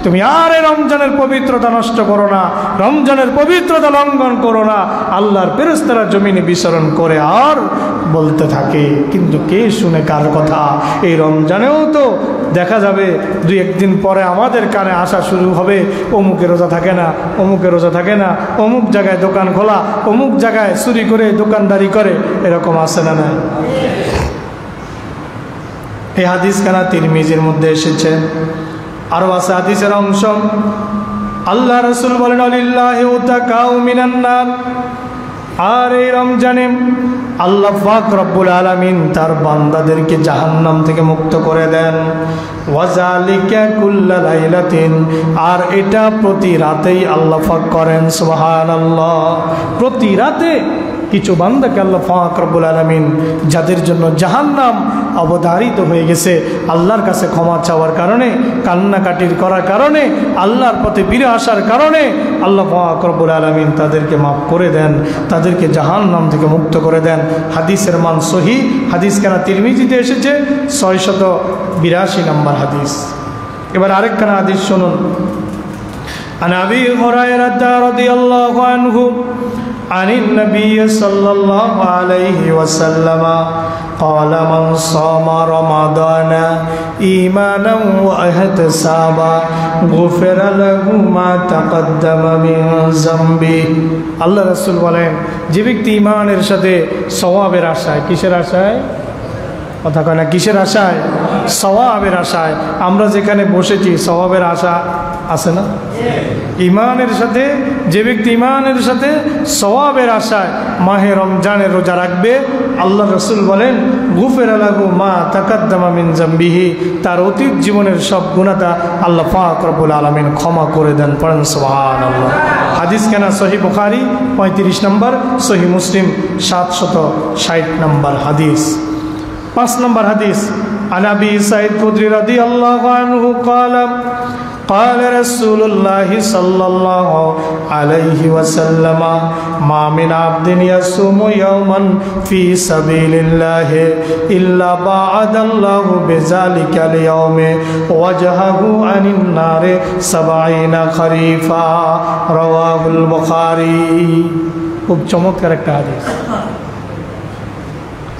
তুমি আর রমজানের পবিত্রতা নষ্ট করো না, রমজানের পবিত্রতা লঙ্ঘন করো না। আল্লাহর ফেরেশতারা জমিনে বিচরণ করে আর বলতে থাকে, কিন্তু কে শুনে কার কথা? এই রমজানেও তো দেখা যাবে দুই একদিন পরে আমাদের কানে আসা শুরু হবে, অমুকের রোজা থাকে না, অমুকের রোজা থাকে না, অমুক জায়গায় দোকান খোলা, অমুক জায়গায় চুরি করে দোকানদারি করে, এরকম আছে না নাই? এই হাদিস খানা তিরমিজির মধ্যে এসেছে, আরো আছে হাদিসের অংশ। আল্লাহ রাসূল বলেন, আলিল্লাহি উতাকাউ মিনান নার, আর এই রমজানে আল্লাহ পাক রব্বুল আলামিন তার বান্দাদেরকে জাহান্নাম থেকে মুক্ত করে দেন। ওয়াজালিকা কুল্লা লাইলাতিন, আর এটা প্রতি রাতেই আল্লাহ পাক করেন। সুবহানাল্লাহ। প্রতি রাতে কিছু বান্দাকে আল্লাহ পাক রব্বুল আলামিন, যাদের জন্য জাহান্নাম অবধারিত হয়ে গেছে, আল্লাহর কাছে ক্ষমা চাওয়ার কারণে, কান্নাকাটির করার কারণে, আল্লাহর পথে ফিরে আসার কারণে আল্লাহ পাক রব্বুল আলামিন তাদেরকে মাফ করে দেন, তাদেরকে জাহান্নাম থেকে মুক্ত করে দেন। হাদিসের মান সহিহ, হাদিস কেনা তিরমিজিতে এসেছে 682 নম্বর হাদিস। এবার আরেকখানা হাদিস শুনুন। আন আবি হুরায়রা রাদিয়াল্লাহু আনহু عن النبي صلى الله عليه وسلم قال من صام رمضان إيمانا واحتسابا غفر له ما تقدم من ذنبه। আল্লাহ রাসূল বলেন, যে ব্যক্তি ঈমানের সাথে সওয়াবের আশায়, কিসের আশায়? কথা কয় না, কিসের আশায়? সওয়াবের আশায়। আমরা যেখানে বসেছি সওয়াবের আশা আছে না? ঈমানের সাথে, যে ব্যক্তি ঈমানের সাথে সওয়াবের আশায় মাহে রমজানের রোজা রাখবে, আল্লাহ রাসূল বলেন, গুফিরা লাহু মা তাকাদ্দামা মিন যামবিহি, তার অতীত জীবনের সব গুনাহটা আল্লাহ পাক রব্বুল আলামিন ক্ষমা করে দেন। পড়েন সুবহানাল্লাহ। হাদিস কেনা সহিহ বুখারী 35 নম্বর, সহিহ মুসলিম 760 নম্বর হাদিস। 5 নম্বর হাদিস। আন আবি সাঈদ খুদরি রাদিয়াল্লাহু আনহু قال قال رسول الله صلى الله عليه وسلم ما من عبد يصوم يوما في سبيل الله إلا بعد الله بذلك اليوم وجهه عن النار 70 خريفا رواه البخاري। খুব চমৎকার একটা হাদিস।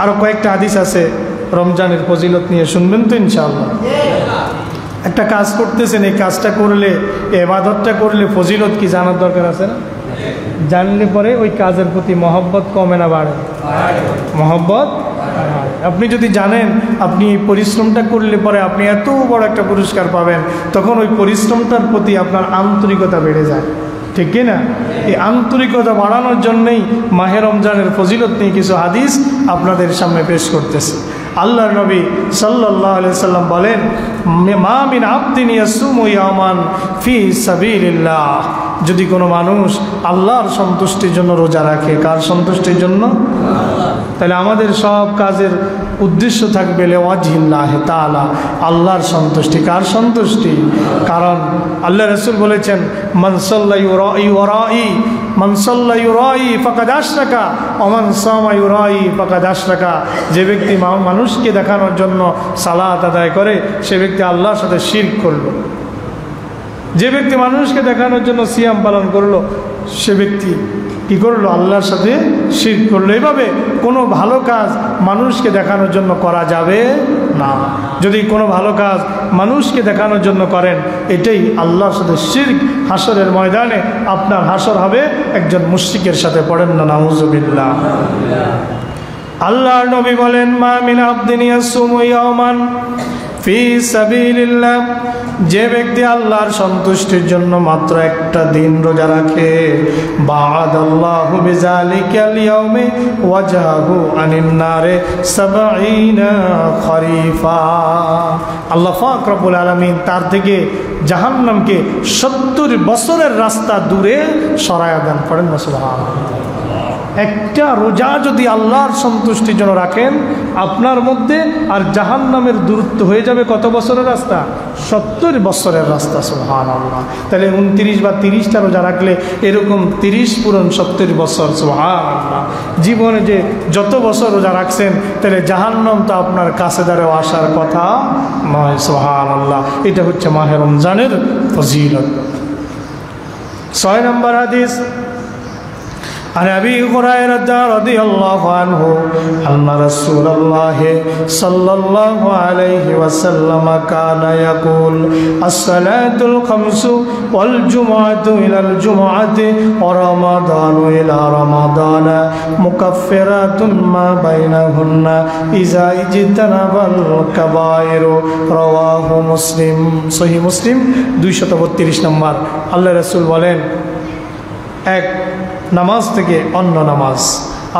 আরো কয়েকটা হাদিস আছে রমজানের ফজিলত নিয়ে, শুনবেন তো ইনশাআল্লাহ। একটা কাজ করতেছেন, এই কাজটা করলে, ইবাদতটা করলে ফজিলত কি জানার দরকার আছে না? জানলে পরে ওই কাজের প্রতি মহব্বত কমে না বাড়ে? মহব্বত। আপনি যদি জানেন আপনি এই পরিশ্রমটা করলে পরে আপনি এত বড় একটা পুরস্কার পাবেন, তখন ওই পরিশ্রমটার প্রতি আপনার আন্তরিকতা বেড়ে যায়, ঠিক কি না? এই আন্তরিকতা বাড়ানোর জন্যই মাহে রমজানের ফজিলত নিয়ে কিছু হাদিস আপনাদের সামনে পেশ করতেছে। আল্লাহর নবী সাল্লাল্লাহু আলাইহি সাল্লাম বলেন, মা মিন আবদিন ইয়াসুমু ইয়ামান ফি সাবিলিল্লাহ, যদি কোনো মানুষ আল্লাহর সন্তুষ্টির জন্য রোজা রাখে, কার সন্তুষ্টির জন্য? তাহলে আমাদের সব কাজের উদ্দেশ্য থাকবে লিওয়াজহিল্লাহ তাআলা, আল্লাহর সন্তুষ্টি। কার সন্তুষ্টি? কারণ আল্লাহ রাসূল বলেছেন, মান সাল্লা ইউরাই ওয়ারাই, মান সাল্লা ইউরাই ফাকাদ আশরাকা ওয়া মান সামা ইউরাই ফাকাদ আশরাকা। যে ব্যক্তি মানুষকে দেখানোর জন্য সালাত আদায় করে, সে ব্যক্তি আল্লাহর সাথে শিরক করলো। যে ব্যক্তি মানুষকে দেখানোর জন্য সিয়াম পালন করলো, সে ব্যক্তি কি করলো? আল্লাহর সাথে শিরক করলো। এইভাবে কোনো ভালো কাজ মানুষকে দেখানোর জন্য করা যাবে না। যদি কোনো ভালো কাজ মানুষকে দেখানোর জন্য করেন, এটাই আল্লাহর সাথে শিরক। হাসরের ময়দানে আপনার হাসর হবে একজন মুশরিকের সাথে। পড়েন না নাউযুবিল্লাহ। আল্লাহর নবী বলেন, মা মিন আবদিন ইয়াসুমু ইয়াওমান ফি সাবিলিল্লাহ, যে ব্যক্তি আল্লাহর সন্তুষ্টির জন্য মাত্র একটা দিন রোজা রাখে, বা'দাল্লাহু বিযালিকাল ইয়াউমি ওয়াজহাহু আনিন নারে ৭০ খরিফা। আল্লাহ পাক রব্বুল আলামিন তার থেকে জাহান্নামকে ৭০ বছরের রাস্তা দূরে সরায়া দেন। পড়েন না সুবহানাল্লাহ। একটা রোজা যদি আল্লাহর সন্তুষ্টির জন্য রাখেন আপনার মধ্যে, আর জাহান্নামের দূরত্ব হয়ে যাবে কত বছরের রাস্তা? ৭০ বছরের রাস্তা। সুবহানাল্লাহ। তাহলে ২৯ বা ৩০টা রোজা রাখলে এরকম ৩০ পূরণ ৭০ বছর। সুবহানাল্লাহ। জীবনে যে যত বছর রোজা রাখছেন, তাহলে জাহান্নাম তো আপনার কাছে দাঁড়াও আসার কথা নয়। সুবহানাল্লাহ। এটা হচ্ছে মাহে রমজানের ফজিলত। ৬ নম্বর হাদিস, عن أبي هريرة رضي الله عنه أن رسول الله صلى الله عليه وسلم كان يقول الصلاة الخمس والجمعة إلى الجمعة ورمضان إلى رمضان مكفرات ما بينهن إذا اجتنب الكبائر رواه مسلم। সহিহ মুসলিম ২৩২ নম্বর। আল্লাহ রাসূল বলেন, এক নামাজ থেকে অন্য নামাজ,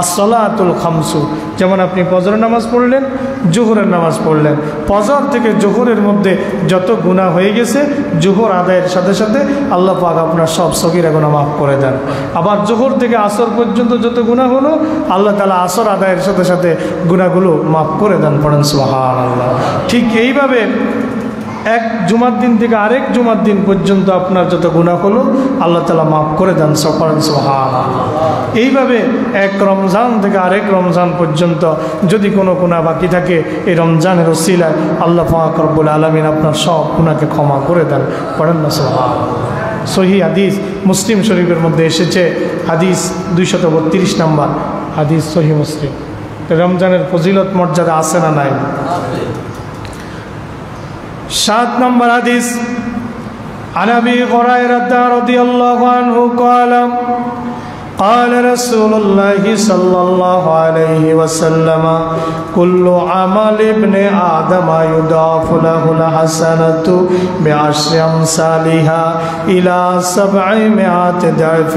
আসসালাতুল খামসু, যেমন আপনি ফজরের নামাজ পড়লেন, জোহরের নামাজ পড়লেন, ফজর থেকে জোহরের মধ্যে যত গুনাহ হয়ে গেছে, জোহর আদায়ের সাথে সাথে আল্লাহ পাক আপনার সব সগীরা গুনাহ মাফ করে দেন। আবার জোহর থেকে আসর পর্যন্ত যত গুনাহ হলো, আল্লাহ তাআলা আসর আদায়ের সাথে সাথে গুনাহগুলো মাফ করে দেন। পড়েন সুবহানাল্লাহ। ঠিক এইভাবে এক জুমার দিন থেকে আরেক জুমার দিন পর্যন্ত আপনার যত গুনাহ হলো আল্লাহ তাআলা মাফ করে দেন। সুবহানাল্লাহ। এইভাবে এক রমজান থেকে আরেক রমজান পর্যন্ত যদি কোনো গুনাহ বাকি থাকে, এই রমজানের ওসিলায় আল্লাহ পাক রব্বুল আলামিন আপনার সব গুনাহকে ক্ষমা করে দেন। পড়েন না সুবহানাল্লাহ। সহিহ হাদিস মুসলিম শরীফের মধ্যে এসেছে, হাদিস ২৩২ নম্বর হাদিস, সহিহ মুসলিম। রমজানের ফজিলত মর্যাদা আছে না নাই? ৭ নম্বর হাদিস, عن أبي هريرة رضي الله عنه قال قال رسول الله صلى الله عليه وسلم كل عمل ابن آدم يضاعف له الحسنة بعشر أمثالها إلى 700 ضعف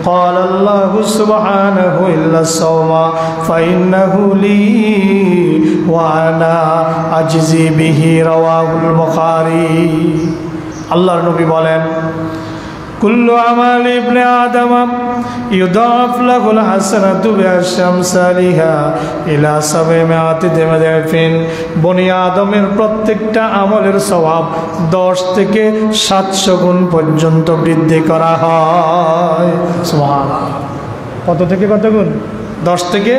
قال الله سبحانه إلا الصوم فإنه لي وأنا أجزي به رواه البخاري। আল্লাহর নবী বলেন, কুল্লু আমাল ইবনে আদম ইউদাফ লাহুল হাসানাতু বিআশরি আমসালিহা ইলা ৭০০ দিরহাম। বনি আদমের প্রত্যেকটা আমলের সওয়াব ১০ থেকে ৭০০ গুণ পর্যন্ত বৃদ্ধি করা হয়। সুবহানাল্লাহ। কত থেকে কত গুণ? ১০ থেকে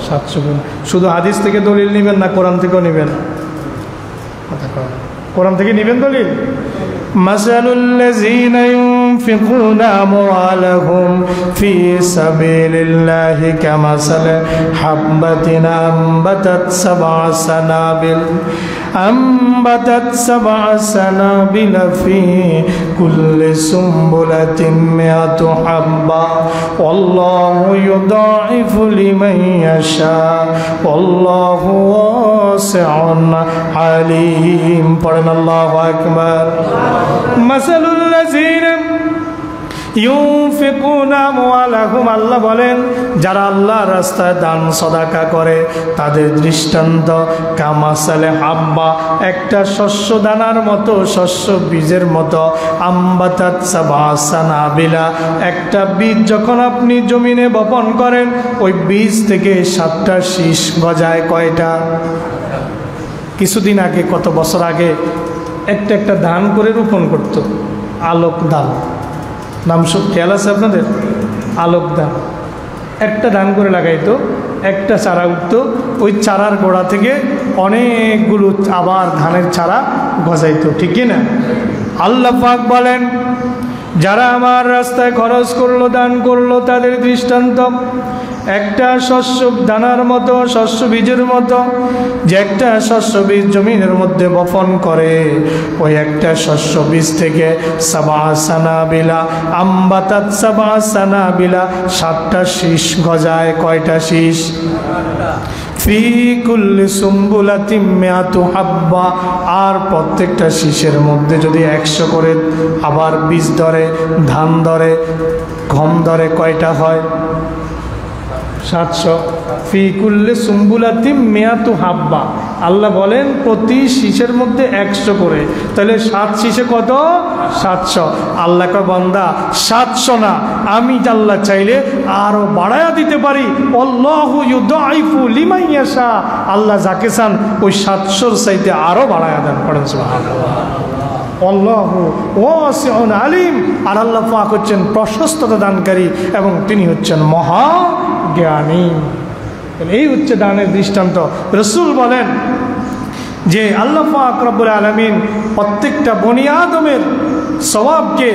৭০০ গুণ। শুধু হাদিস থেকে দলিল নেবেন না, কোরআন থেকেও নেবেন? কোরআন থেকে নেবেন দলিল। মাসালুল্লাযীনা ইউনফিকুনা আমওয়ালাহুম ফি সাবিলিল্লাহি কামাসালি হাববাতিন أنبتت سبع سنابل في كل سنبلة 100 حبة والله يضاعف لمن يشاء والله واسع عليم। পড়েন আল্লাহু আকবার। মাসালুল্লাযীনা ইউনফিকুনা আমওয়ালাহুম, আল্লাহ বলেন যারা আল্লাহর রাস্তায় দান সদাকা করে তাদের দৃষ্টান্ত কামাসালে হাব্বা, একটা শস্য দানার মতো, শস্য বীজের মতো, আম্বাতাত সাবআ সানাবিলা, একটা বীজ যখন আপনি জমিনে বপন করেন ওই বীজ থেকে 7টা শীষ গজায়। কয়টা? কিছুদিন আগে, কত বছর আগে একটা একটা ধান করে রোপণ করত, আলোক ধান নাম, সব খেয়াল আছে আপনাদের? আলোক ধান একটা ধান করে লাগাইতো, একটা চারা উঠতো, ওই চারার গোড়া থেকে অনেকগুলো আবার ধানের চারা গজাইতো, ঠিক কি না? আল্লাহ পাক বলেন যারা আমার রাস্তায় খরচ করলো, দান করলো, তাদের দৃষ্টান্ত একটা শস্য দানার মতো, শস্য বীজের মতো, যে একটা শস্য বীজ জমিনের মধ্যে বপন করে, ওই একটা শস্য বীজ থেকে সাবা সানাবিলা আম্বাতাত সাবা সানাবিলা 7টা শীষ গজায়। কয়টা শীষ? ফি কুল্লি সুম্বুলাতিম মিআতু হাব্বা। আর প্রত্যেকটা শীষের মধ্যে যদি 100 করে আবার বীজ ধরে, ধান ধরে, গম ধরে, কয়টা হয়? 700। ফি কুল্লি সুম্বুলাতিম মিআতু হাব্বা। আল্লাহ বলেন প্রতি শীষের মধ্যে 100 করে, তাহলে 7 শীষে কত? 700। আল্লাহ কয় বান্দা 700 না, আমি আল্লাহ চাইলে আরো বাড়ায়া দিতে পারি। আল্লাহু ইউদাইফু লিমান ইয়াশা। আল্লাহ যাকে চান ওই 700-র চাইতে আরো বাড়ায়া দেন। পড়েন সুবহানাল্লাহ। আল্লাহু ওয়াসিউন আলিম। আর আল্লাহ পাক হচ্ছেন প্রশস্ততা দানকারী এবং তিনি হচ্ছেন মহা জ্ঞানী। এই হচ্ছে দানের দৃষ্টান্ত। রাসূল বলেন যে আল্লাহ পাক রব্বুল আলামিন প্রত্যেকটা বনি আদমের সওয়াবকে,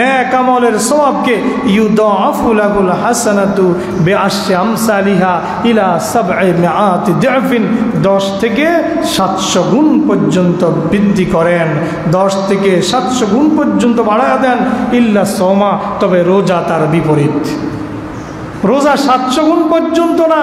নেক আমলের সওয়াবকে ইউদাফু লাহুল হাসানাতু বিআশরি আমসালিহা ইলা 700 দিফিন, 10 থেকে 700 গুণ পর্যন্ত বৃদ্ধি করেন, 10 থেকে 700 গুণ পর্যন্ত বাড়ায়া দেন। ইল্লা সোমা, তবে রোজা তার বিপরীত। রোজা 700 গুণ পর্যন্ত না,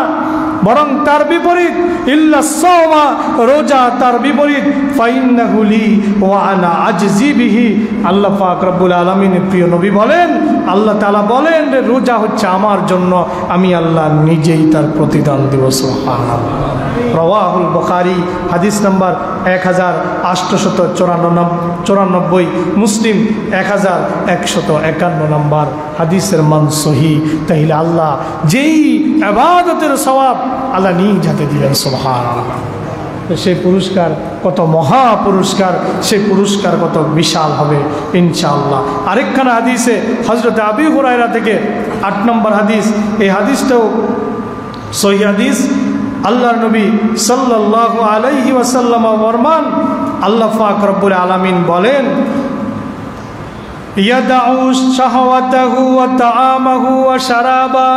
বরং তার বিপরীত। ইল্লা সোমা, রোজা তার বিপরীত। ফাইন্নাহু লি ওয়া আনা আজজি বিহি। আল্লাহ পাক রব্বুল আলামিনের প্রিয় নবী বলেন, আল্লাহ তাআলা বলেন যে রোজা হচ্ছে আমার জন্য, আমি আল্লাহ নিজেই তার প্রতিদান দেব। সুবহানাল্লাহ। রাওয়াহুল বুখারী, হাদিস নাম্বার 1894, মুসলিম 1151 নম্বর হাদিসের মান সহিহ। তাইলে আল্লাহ যেই ইবাদতের সওয়াব আল্লাহ নিজ হাতে দিবেন। সুবহানাল্লাহ। সেই পুরস্কার কত মহা পুরস্কার, সেই পুরস্কার কত বিশাল হবে ইনশাআল্লাহ। আরেকখানা হাদিসে হযরত আবু হুরায়রা থেকে 8 নম্বর হাদিস, এই হাদিসটাও সহিহ হাদিস। আল্লাহর নবী সাল্লাল্লাহু আলাইহি ওয়াসাল্লাম ফরমান, আল্লাহ পাক রব্বুল আলামিন বলেন, ইয়াদাউ শাহওয়াতাহু ওয়া তাআমাহু ওয়া শারাবা।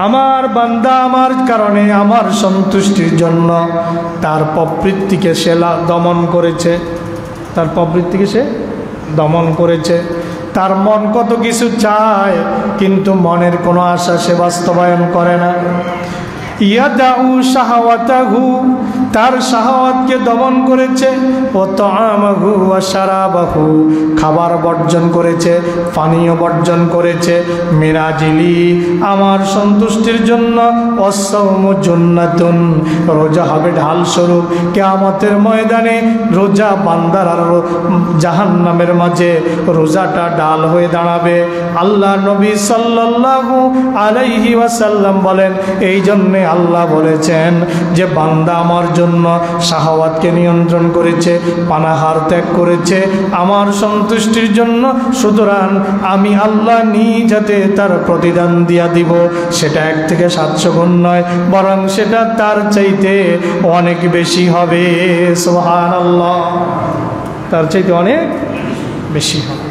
আমার বান্দা আমার কারণে, আমার সন্তুষ্টির জন্য তার প্রবৃত্তিকে সে দমন করেছে, তার প্রবৃত্তিকে সে দমন করেছে। তার মন কত কিছু চায়, কিন্তু মনের কোনো আশা সে বাস্তবায়ন করে না। ইয়াদাউ শাহওয়াতাহু, তার শাহওয়াতকে দমন করেছে। ও তাআমাহু ওয়া শারাবাহু, খাবার বর্জন করেছে, পানীয় বর্জন করেছে। মিরাজিলি, আমার সন্তুষ্টির জন্য। ওয়াসসাওমু জান্নাতুন, রোজা হবে ঢাল স্বরূপ। কিয়ামতের ময়দানে রোজা বান্দার আর জাহান্নামের মাঝে রোজাটা ঢাল হয়ে দাঁড়াবে। আল্লাহ নবী সাল্লাল্লাহু আলাইহি ওয়াসাল্লাম বলেন, এই জন্যে আল্লাহ বলেছেন যে বান্দা আমার জন্য শাহওয়াতকে নিয়ন্ত্রণ করেছে, পানাহার ত্যাগ করেছে আমার সন্তুষ্টির জন্য, সুতরাং আমি আল্লাহ নিজ হাতে তার প্রতিদান দিয়া দিব। সেটা 1 থেকে 700 গুণ নয়, বরং সেটা তার চাইতে অনেক বেশি হবে। সুবহানাল্লাহ। তার চাইতে অনেক বেশি হবে।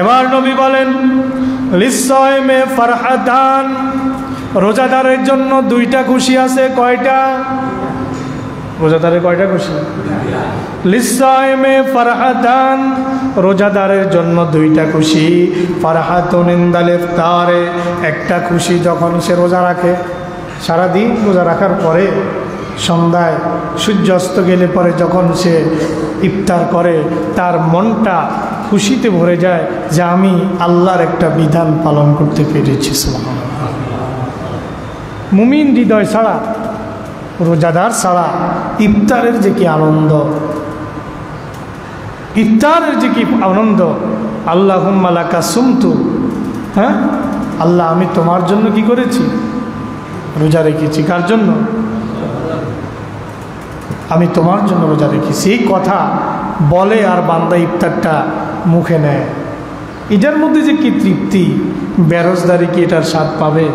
এবার নবী বলেন, লিসাইমে ফারহাতান, রোজাদারের জন্য 2টা খুশি আছে। কয়টা? রোজাদারের কয়টা খুশি? লিসাইমে ফারহাতান, রোজাদারের জন্য 2টা খুশি। ফারহাতুন ইনদাল ইফতারে, একটা খুশি যখন সে রোজা রাখে, সারাদিন রোজা রাখার পরে সন্ধ্যায় সূর্য অস্ত গেলে পরে যখন সে ইফতার করে, তার মনটা খুশিতে ভরে যায় যে আমি আল্লাহর একটা বিধান পালন করতে পেরেছি। সুবহানাল্লাহ। মুমিন হৃদয় ছাড়া, রোজাদার ছাড়া ইফতারের যে কি আনন্দ, ইফতারের যে কি আনন্দ। আল্লাহুম্মা লাকা সুমতু, হ্যাঁ আল্লাহ আমি তোমার জন্য কি করেছি? রোজা রেখেছি। কার জন্য? আমি তোমার জন্য রোজা রেখেছি। এই কথা বলে আর বান্দা ইফতারটা মুখে নেয়। এটার মধ্যে যে কি তৃপ্তি, বেরোজদারি কি এটার স্বাদ পাবে?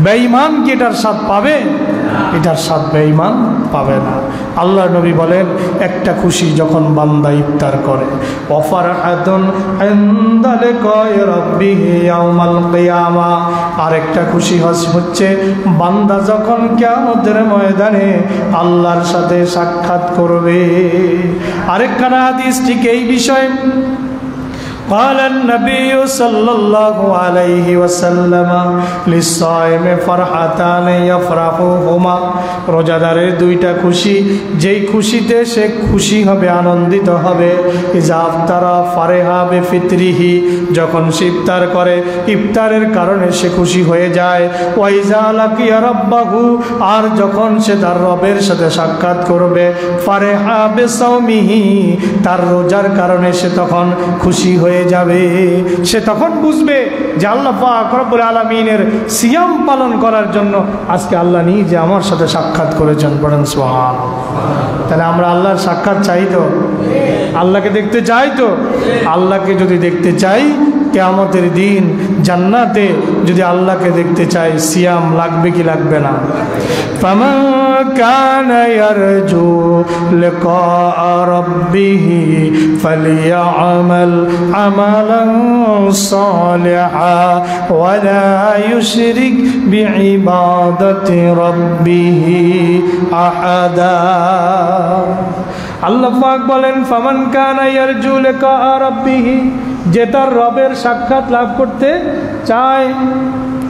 বেঈমান কি এটার স্বাদ পাবে? এটার স্বাদ বেঈমান পাবে না। আল্লাহ নবী বলেন, একটা খুশি যখন বান্দা ইফতার করে, ওয়াফারাহাতুন ইনদা লিকাই রাব্বিহি ইয়াউমাল কিয়ামা, আরেকটা খুশি হচ্ছে বান্দা যখন কিয়ামতের ময়দানে আল্লাহর সাথে সাক্ষাৎ করবে। আরেকখানা হাদিস ঠিক এই বিষয়ে। قال النبي صلى الله عليه وسلم للصائم فرحتان يفرحهما, রোজাদারের দুইটা খুশি, যেই খুশিতে সে খুশি হবে, আনন্দিত হবে। ইজা আফতারা ফারেহা বিফিতরিহি, যখন সে ইফতার করে ইফতারের কারণে সে খুশি হয়ে যায়। ওয়াইজা লাকিয়া রাব্বাহু, আর যখন সে তার রবের সাথে সাক্ষাৎ করবে, ফারেহা বিসাওমিহি, তার রোজার কারণে সে তখন খুশি হয়ে যাবে। সে তখন বুঝবে যে আল্লাহ পাক রব্বুল আলামিনের সিয়াম পালন করার জন্য আজকে আল্লাহ নিজে আমার সাথে সাক্ষাৎ করেছেন। পড়েন সুবহানাল্লাহ। তাহলে আমরা আল্লাহর সাক্ষাৎ চাই তো? আল্লাহকে দেখতে চাই তো? আল্লাহকে যদি দেখতে চাই, কিয়ামতের দিন জান্নাতে যদি আল্লাহকে দেখতে চাই, সিয়াম লাগবে কি লাগবে না? ফামান কানা ইয়ারজু লিকা রাব্বিহি ফালিয়ামাল আমালান সালিহা ওয়া লা ইউশরিক বিইবাদাতি রাব্বিহি আহাদা। আল্লাহ পাক বলেন, ফামান কানা ইয়ারজু লিকা রাব্বিহি, যে তার রবের সাক্ষাৎ লাভ করতে চায়,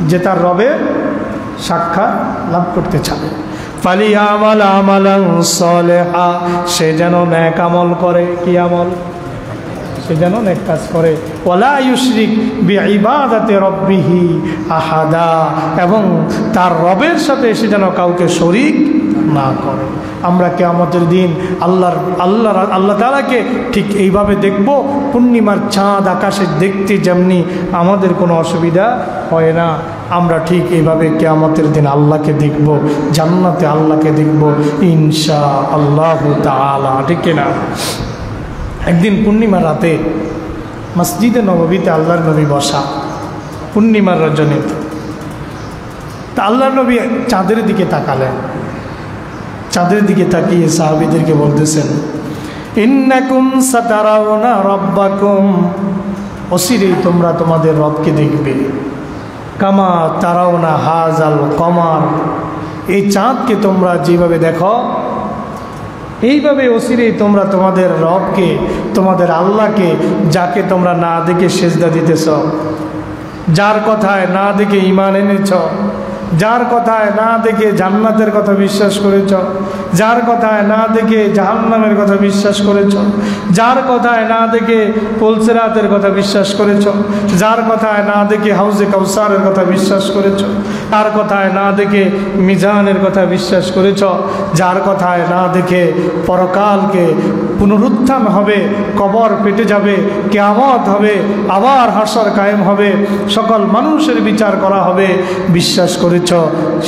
যে তার রবের সাক্ষাৎ লাভ করতে চায়, ফালিয়ামাল আমালান সালিহা, সে যেন নেক আমল করে। কি আমল? সে যেন নেক কাজ করে। ওয়ালা ইউশরিক বিইবাদাতি রাব্বিহি আহাদা, এবং তার রবের সাথে সে যেন কাউকে শরীক না করে। আমরা কিয়ামতের দিন আল্লাহ তাআলাকে ঠিক এইভাবে দেখব। পূর্ণিমার চাঁদ আকাশে দেখতে যেমনি আমাদের কোনো অসুবিধা হয় না, আমরা ঠিক এইভাবে কিয়ামতের দিন আল্লাহকে দেখব, জান্নাতে আল্লাহকে দেখব ইনশাআল্লাহ তাআলা। ঠিক কিনা? একদিন পূর্ণিমার রাতে মসজিদে নববীতে আল্লাহর নবী বসা, পূর্ণিমার রজনীতে। তা আল্লাহর নবী চাঁদের দিকে তাকালেন। চাঁদের দিকে তাকিয়ে সাহাবীদেরকে বলতেছেন, ইন্নাকুম সাতারাউনা রাব্বাকুম, অচিরেই তোমরা তোমাদের রবকে দেখবে। কামা তারাউনা হাজাল কমার, এই চাঁদকে তোমরা যেভাবে দেখো এইভাবে অচিরেই তোমরা তোমাদের রবকে, তোমাদের আল্লাহকে, যাকে তোমরা না দেখে সেজদা দিতেছ, যার কথায় না দেখে ঈমান এনেছ, যার কথায় না দেখে জান্নাতের কথা বিশ্বাস করেছ, যার কথায় না দেখে জাহান্নামের কথা বিশ্বাস করেছ, যার কথায় না দেখে পুলসিরাতের কথা বিশ্বাস করেছ, যার কথায় না দেখে হাউজে কাউসারের কথা বিশ্বাস করেছ, যার কথায় না দেখে মিজানের কথা বিশ্বাস করেছ, যার কথায় না দেখে পরকালকে পুনরুত্থান হবে, কবর পেটে যাবে, কিয়ামত হবে, আবার হাসর কায়েম হবে, সকল মানুষের বিচার করা হবে বিশ্বাস করেছ,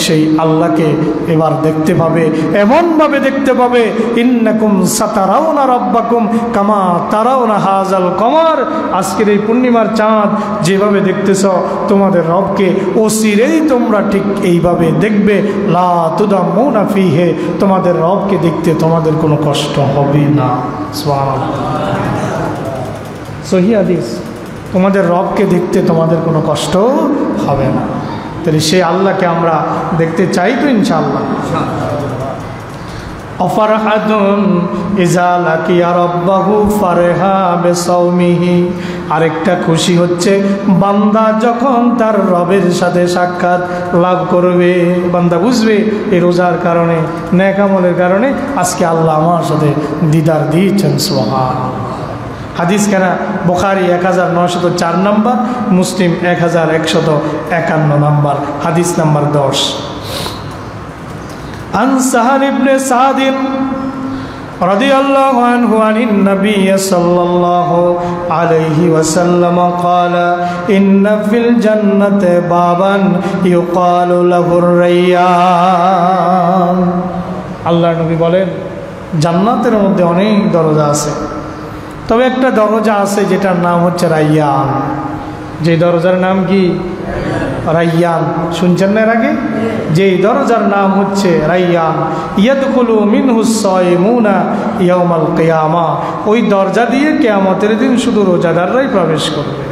সেই আল্লাহকে এবার দেখতে পাবে, এমনভাবে দেখতে পাবে, ইন্নাকুম সাতারাউনা রাব্বাকুম কামা তারাউনা হাজাল কমার, আজকের এই পূর্ণিমার চাঁদ যেভাবে দেখতেছ তোমাদের রবকে, অচিরেই তোমরা ঠিক এইভাবে দেখবে। লা তুদাম্মুনা ফিহে, তোমাদের রবকে দেখতে তোমাদের কোনো কষ্ট হবে না। সুবহানাল্লাহ। সহিহ হাদিস, তোমাদের রবকে দেখতে তোমাদের কোনো কষ্ট হবে না। তাহলে সেই আল্লাহকে আমরা দেখতে চাই তো ইনশাআল্লাহ। অফারহাতুন ইজা লাকিয়া রাব্বাহু ফারহা বিসাওমিহি, আরেকটা খুশি হচ্ছে বান্দা যখন তার রবের সাথে সাক্ষাৎ লাভ করবে। বান্দা বুঝবে এই রোজার কারণে, নেক আমলের কারণে আজকে আল্লাহ আমার সাথে দিদার দিয়েছেন। সুবহানাল্লাহ। হাদিস কেনা বুখারী 1904 নম্বর, মুসলিম 1151 নম্বর, হাদিস নাম্বার 10। আন সাহাল ইবনে সাদ রাদিয়াল্লাহু আনহু আনিন নবী সাল্লাল্লাহু আলাইহি ওয়াসাল্লাম قال ইন্না ফিল জান্নাতি বাবান ইউকালু লাহুর রায়্যান। আল্লাহর নবী বলেন, জান্নাতের মধ্যে অনেক দরজা আছে, তবে একটা দরজা আছে যেটার নাম হচ্ছে রায়্যান। যে দরজার নাম কি? রাইয়ান। শুনছেন না এর আগে? যেই দরজার নাম হচ্ছে রাইয়ান। ইয়াদখুলু মিনহুস সায়িমুনা ইয়াউমাল কিয়ামা। ওই দরজা দিয়ে কিয়ামতের দিন শুধু রোজাদাররাই প্রবেশ করবে।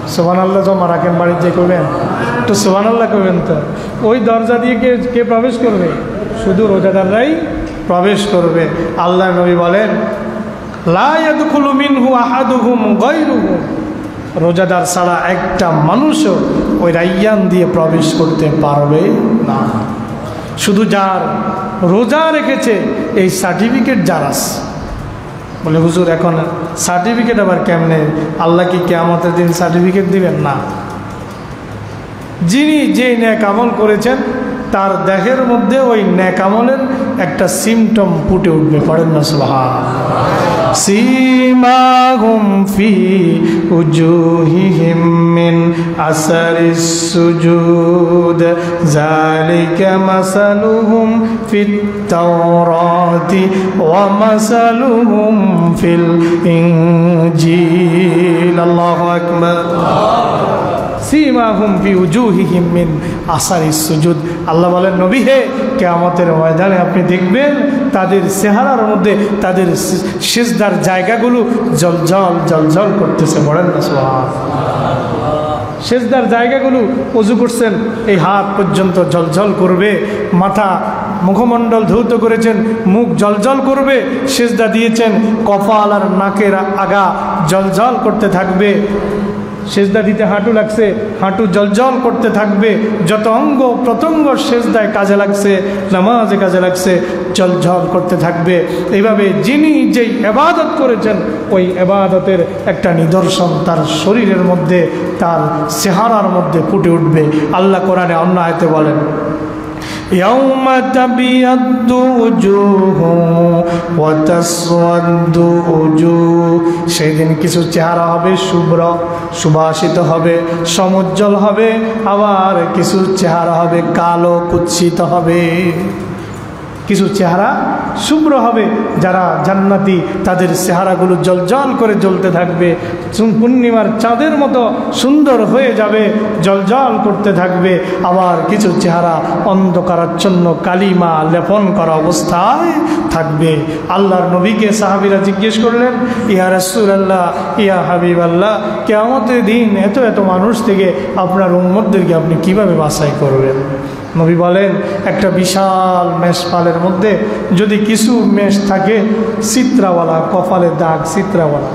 সুবহানাল্লাহ। জমা রাখেন, বাড়ির যে করবেন তো সুবহানাল্লাহ করবেন। তো ওই দরজা দিয়ে কে প্রবেশ করবে? শুধু রোজাদাররাই প্রবেশ করবে। আল্লাহ নবী বলেন, লা ইয়াদখুলু মিনহু আহাদুহুম গায়রুহুম। রোজাদার ছাড়া একটা মানুষও ওই রাইয়ান দিয়ে প্রবেশ করতে পারবে না। শুধু যার রোজা রেখেছে এই সার্টিফিকেট যার আছে। বলে হুজুর এখন সার্টিফিকেট আবার কেমনে? আল্লাহ কি কিয়ামতের দিন সার্টিফিকেট দিবেন? না। যিনি যে নেক আমল করেছেন তার দেহের মধ্যে ওই নেক আমলের একটা সিমটম ফুটে উঠবে। পড়েন না সুবহানাল্লাহ। সীমাহুম ফি উজুহিহিম মিন আসারিস সুজুদ যালিকা মাসালুহুম ফিত তাওরাতি ওয়া মাসালুহুম ফিল ইনজিল। আল্লাহু আকবার। সীমাহুম ফি উজুহিহিম মিন আসারিস সুজুদ। আল্লাহ বলেন, নবী হে, কিয়ামতের ময়দানে আপনি দেখবেন তাদের চেহারার মধ্যে তাদের সিজদার জায়গাগুলো জলজল জলজল করতেছে। বলেন না সুবহানাল্লাহ। সিজদার জায়গাগুলো ওযু করছেন এই হাত পর্যন্ত জলজল করবে, মাথা মুখমণ্ডল ধৌত করেছেন মুখ জলজল করবে, সিজদা দিয়েছেন কপাল আর নাকের আগা জলজল করতে থাকবে, সেজদা দিতে হাঁটু লাগছে হাঁটু জলজল করতে থাকবে, যত অঙ্গ প্রত্যঙ্গ সেজদায় কাজে লাগছে নামাজে কাজে লাগছে জলজল করতে থাকবে। এইভাবে যিনি যেই ইবাদত করেছেন ওই ইবাদতের একটা নিদর্শন তার শরীরের মধ্যে তার চেহারার মধ্যে ফুটে উঠবে। আল্লাহ কোরআনে অন্য আয়াতে বলেন, ইয়াউমা তাবিয়াদ্দু উজুহু ওয়া তাসওয়াদ্দু উজুহ। সেদিন কিছু চেহারা হবে শুভ্র সুবাসিত হবে সমুজ্জ্বল হবে, আবার কিছু চেহারা হবে কালো কুৎসিত হবে। কিছু চেহারা শুভ্র হবে, যারা জান্নাতি তাদের চেহারাগুলো জলজল করে জ্বলতে থাকবে, পূর্ণিমার চাঁদের মতো সুন্দর হয়ে যাবে, জলজল করতে থাকবে। আবার কিছু চেহারা অন্ধকারাচ্ছন্ন কালিমা লেপন করা অবস্থায় থাকবে। আল্লাহর নবীকে সাহাবীরা জিজ্ঞেস করলেন, ইয়া রাসূলুল্লাহ, ইয়া হাবিবাল্লাহ, কিয়ামতের দিন এত এত মানুষ থেকে আপনার উম্মতদেরকে আপনি কিভাবে বাছাই করবেন? নবী বলেন, একটা বিশাল মেষপালের মধ্যে যদি কিছু মেষ থাকে চিত্রাওয়ালা, কপালের দাগ চিত্রাওয়ালা,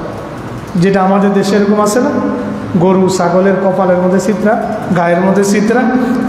যেটা আমাদের দেশে এরকম আছে না, গরু ছাগলের কপালের মধ্যে চিত্রা, গায়ের মধ্যে চিত্রা।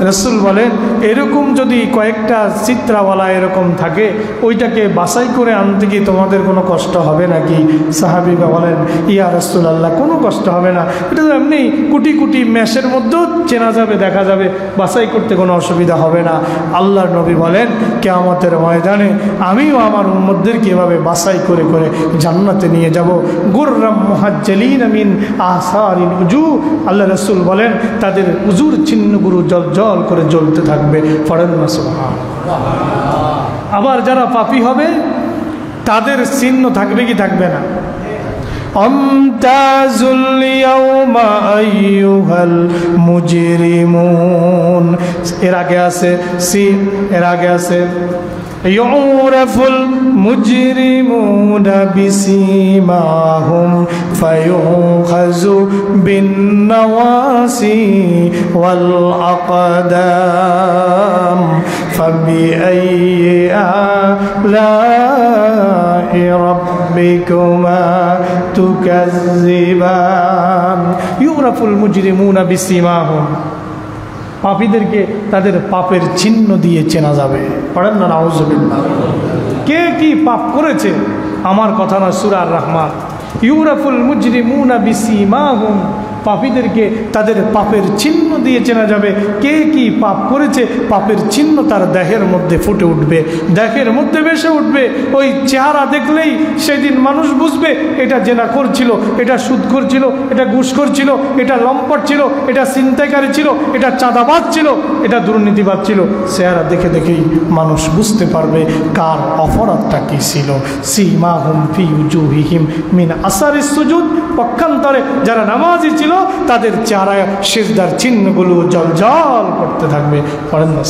রাসূল বলেন, এরকম যদি কয়েকটা চিত্রাওয়ালা এরকম থাকে, ওইটাকে বাছাই করে আনতে কি তোমাদের কোনো কষ্ট হবে নাকি? সাহাবীরা বলেন, ইয়া রাসূলুল্লাহ, কোনো কষ্ট হবে না, এটা তো এমনি কোটি কোটি মেষের মধ্যেও চেনা যাবে, দেখা যাবে, বাছাই করতে কোনো অসুবিধা হবে না। আল্লাহর নবী বলেন, কিয়ামতের ময়দানে আমিও আমার উম্মতদেরকে এভাবে বাছাই করে করে জান্নাতে নিয়ে যাব। গুররাম মুহাজ্জালিন মিন আসারিল উজু। আল্লাহ রাসূল বলেন, তাদের উজুর চিহ্নগুলো জল করে জ্বলতে থাকবে। পড়েন না সুবহানাল্লাহ। আবার যারা পাপী হবে তাদের চিহ্ন থাকবে কি থাকবে না? আমতাজুল ইয়াউমা আইয়ুহাল মুজরিমুন। এর আগে আছে ইউরাফুল মুজরিমুনা বিসীমাহুম ফায়ুখাযু বিন্নাওয়াসি ওয়াল আকদাম ফাবিআইয়ি আলা'i রাব্বিকুমা তুকাজ্জিবান। ইউরাফুল মুজরিমুনা বিসীমাহুম। পাপীদেরকে তাদের পাপের চিহ্ন দিয়ে চেনা যাবে। পড়েন না নাউযুবিল্লাহ। কে কি পাপ করেছে আমার কথা না, সূরা আর-রহমান। ইউরাফুল মুজরিমুনা বিসীমাহুম। পাপীদেরকে তাদের পাপের চিহ্ন দিয়ে চেনা যাবে। কে কি পাপ করেছে পাপের চিহ্ন তার দেহের মধ্যে ফুটে উঠবে, দেহের মধ্যে ভেসে উঠবে। ওই চেহারা দেখলেই সেদিন মানুষ বুঝবে এটা জেনা করছিল, এটা সুদ করছিল, এটা ঘুষ করছিল, এটা লম্পট ছিল, এটা ছিনতাইকারী ছিল, এটা চাঁদাবাজ ছিল, এটা দুর্নীতিবাজ ছিল। চেহারা দেখে দেখেই মানুষ বুঝতে পারবে কার অপরাধটা কি ছিল। সীমাহুম ফি উজুহিহিম মিন আসারিস সুজুদ। পক্ষান্তরে যারা নামাজি ছিল তাদের চেহারায় সিজদার চিহ্ন স্কিনগুলো জ্বলজ্বল করতে থাকবে। পড়েন না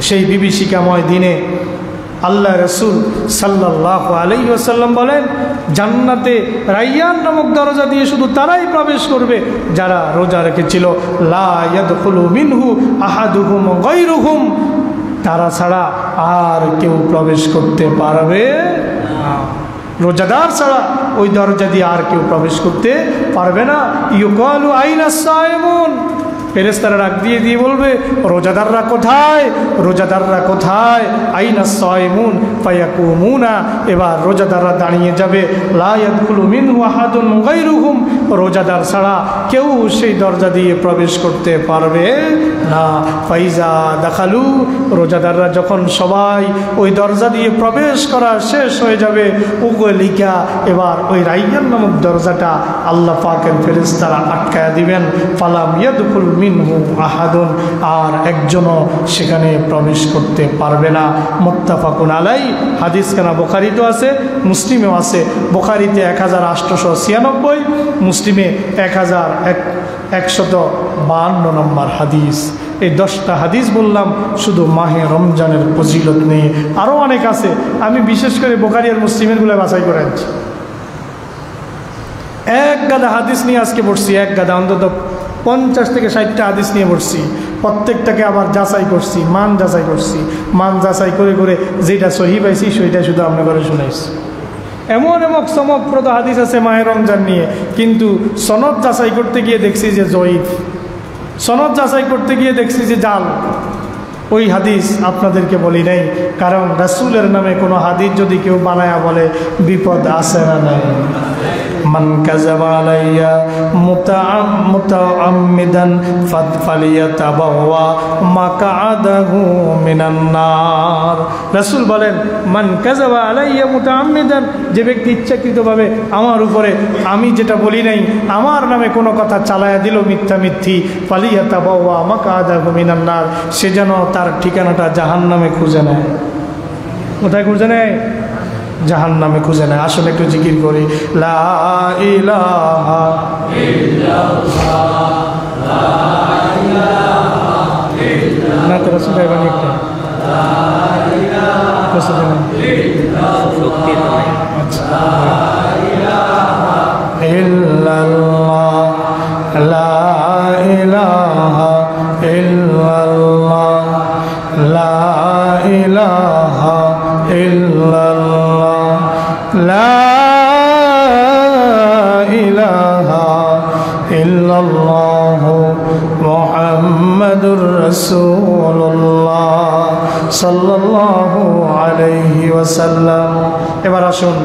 সেই বিভীষিকাময় দিনে আল্লাহ রসুল সাল্লাল্লাহু আলাইহি ওয়াসাল্লাম বলেন, জান্নাতে রাইয়ান নামক দরজা দিয়ে শুধু তারাই প্রবেশ করবে যারা রোজা রেখেছিল। লা ইয়াদখুলু মিনহু আহাদুহুম গায়রুহুম, তারা ছাড়া আর কেউ প্রবেশ করতে পারবে না। রোজাদার ছাড়া ওই দরজা দিয়ে আর কেউ প্রবেশ করতে পারবে না। ইউকালু আইনা সাইমুন, ফেরেশতারা ডাক দিয়ে দিয়ে বলবে, রোজাদাররা কোথায়, রোজাদাররা কোথায়? আইনা সাইমুন ফায়াকুমুনা, এবার রোজাদাররা দাঁড়িয়ে যাবে। লা ইয়াদখুলু মিনহু আহাদুন গায়রুহুম, রোজাদার ছাড়া কেউ সেই দরজা দিয়ে প্রবেশ করতে পারবে না। ফাইজা দাখালু, রোজাদাররা যখন সবাই ওই দরজা দিয়ে প্রবেশ করা শেষ হয়ে যাবে, উগলিকা, এবার ওই রাইয়ান নামক দরজাটা আল্লাহ পাকের ফেরেশতারা আটকায়া দিবেন। ফালাম ইয়াদখুল মিনহু আহাদুন, আর একজনও সেখানে প্রবেশ করতে পারবে না। মুত্তাফাকুন আলাই, হাদিস খানা বুখারীতেও আছে, মুসলিমেও আছে। বুখারীতে 1896, মুসলিমে 1152 নম্বর হাদিস। এই 10টা হাদিস বললাম শুধু মাহে রমজানের ফজিলত নিয়ে, আরও অনেক আছে। আমি বিশেষ করে বুখারী আর মুসলিমেরগুলো বাছাই করে আনছি। এক গাদা হাদিস নিয়ে আজকে পড়ছি, এক গাদা, অন্তত 50 থেকে 60টা হাদিস নিয়ে পড়ছি। প্রত্যেকটাকে আবার যাচাই করছি, মান যাচাই করছি। মান যাচাই করে করে যেটা সহি পাইছি সেইটা শুধু আপনার ঘরে শুনাইছি। এমন এমন চমকপ্রদ হাদিস আছে মাহে রমজান নিয়ে, কিন্তু সনদ যাচাই করতে গিয়ে দেখছি যে জয়ীফ, সনদ যাচাই করতে গিয়ে দেখছি যে জাল। ওই হাদিস আপনাদেরকে বলি নাই, কারণ রাসূলের নামে কোনো হাদিস যদি কেউ বানায়া বলে বিপদ আছে না নাই? মান কাযাবা আলাইয়া মুতাআম্মিদান ফালিয়াতাবাওয়া মাকআদাহু মিনান নার। রাসূল বলেন, মান কাযাবা আলাইয়া মুতাআম্মিদান, যে ব্যক্তি ইচ্ছাকৃতভাবে আমার উপরে আমি যেটা বলি নাই, আমার নামে কোনো কথা চালায়া দিল মিথ্যা মিথ্যি, ফালিয়াতাবাওয়া মাকআদাহু মিনান নার, সে যেন তার ঠিকানাটা জাহান্নামে খুঁজে নেয়। কোথায় খুঁজে নেয়? জাহান্নামে খুঁজে নেয়। আসলে একটু জিকির করি, লা ইলাহা ইল্লাল্লাহ, লা ইলাহা ইল্লাল্লাহ। না তো রাসূল ভাই বানি একটা লা ইলাহা ইল্লাল্লাহ, আচ্ছা, লা ইলাহা ইল্লাল্লাহ, লা ইলাহা ইল্লাল্লাহ, লা ইলাহা ইল্লাল্লাহ, লা ইলাহা ইল্লাল্লাহ, মুহাম্মাদুর রাসূলুল্লাহ সাল্লাল্লাহু আলাইহি ওয়াসাল্লাম। এবার আসুন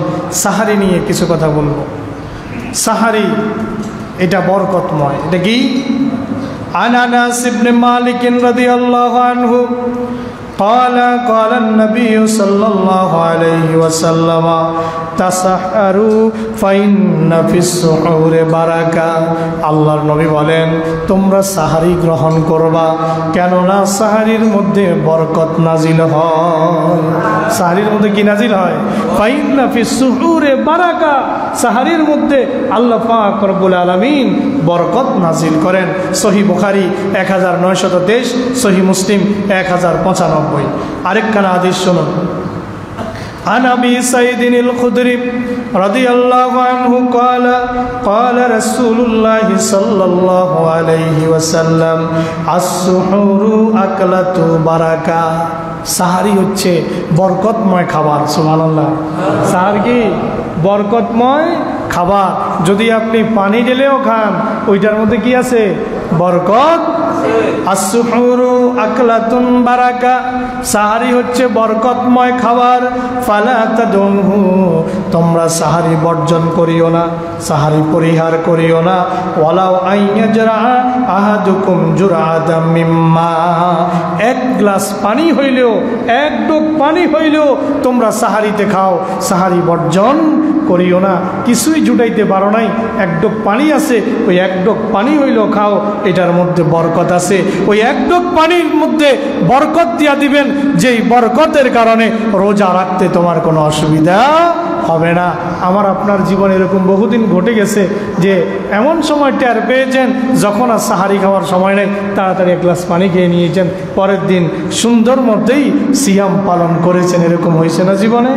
সাহারি নিয়ে কিছু কথা বলবো। সাহারি এটা বরকতময়। এটা কি? عن أنس بن مالك رضي الله عنه قال قال النبي صلى الله عليه وسلم تسحروا فإن في السحور بركة। আল্লাহর নবী বলেন, তোমরা সাহারি গ্রহণ করবা, কেননা সাহারির মধ্যে বরকত নাজিল হয়। সাহারির মধ্যে কি নাজিল হয়? ফাইন্না ফিস সুহুরে বারাকা, সাহারির মধ্যে আল্লাহ পাক রব্বুল আলামিন বরকত নাজিল করেন। সহিহ বুখারী 1923, সহিহ মুসলিম 1095। আরেকখানা হাদিস শুনুন। عن أبي سعيد الخدري رضي الله عنه قال قال رسول الله صلى الله عليه وسلم السحور أكلة بركة। সাহারি হচ্ছে বরকতময় খাবার। সুবহানাল্লাহ। সাহার কি? বরকতময় খাবার। যদি আপনি পানি ঢেলেও খান, ওইটার মধ্যে কি আছে? বরকত। আসুহুরু আকলাতুন বারাকা, সাহারি হচ্ছে বরকতময় খাবার। ফালা তাদুহু, তোমরা সাহারি বর্জন করিও না, সাহারি পরিহার করিও না। ওয়ালাউ আইয়াজরা আহাদুকুম জুরআতাম মিম্মা, এক গ্লাস পানি হইলেও, এক ডোক পানি হইলেও তোমরা সাহারিতে খাও, সাহারি বর্জন করিও না। কিছুই জুটাইতে পারো নাই, এক ডোক পানি আছে, ওই এক ডোক পানি হইলেও খাও, এটার মধ্যে বরকত আছে। ওই এক ডোক পানির মধ্যে বরকত দিয়া দিবেন, যেই বরকতের কারণে রোজা রাখতে তোমার কোনো অসুবিধা হবে হবে না। আমার আপনার জীবনে এরকম বহুদিন ঘটে গেছে যে এমন সময় টের পেয়েছেন যখন আর সাহারি খাওয়ার সময় নেই, তাড়াতাড়ি এক গ্লাস পানি খেয়ে নিয়েছেন, পরের দিন সুন্দর মধ্যেই সিয়াম পালন করেছেন। এরকম হয়েছে না জীবনে?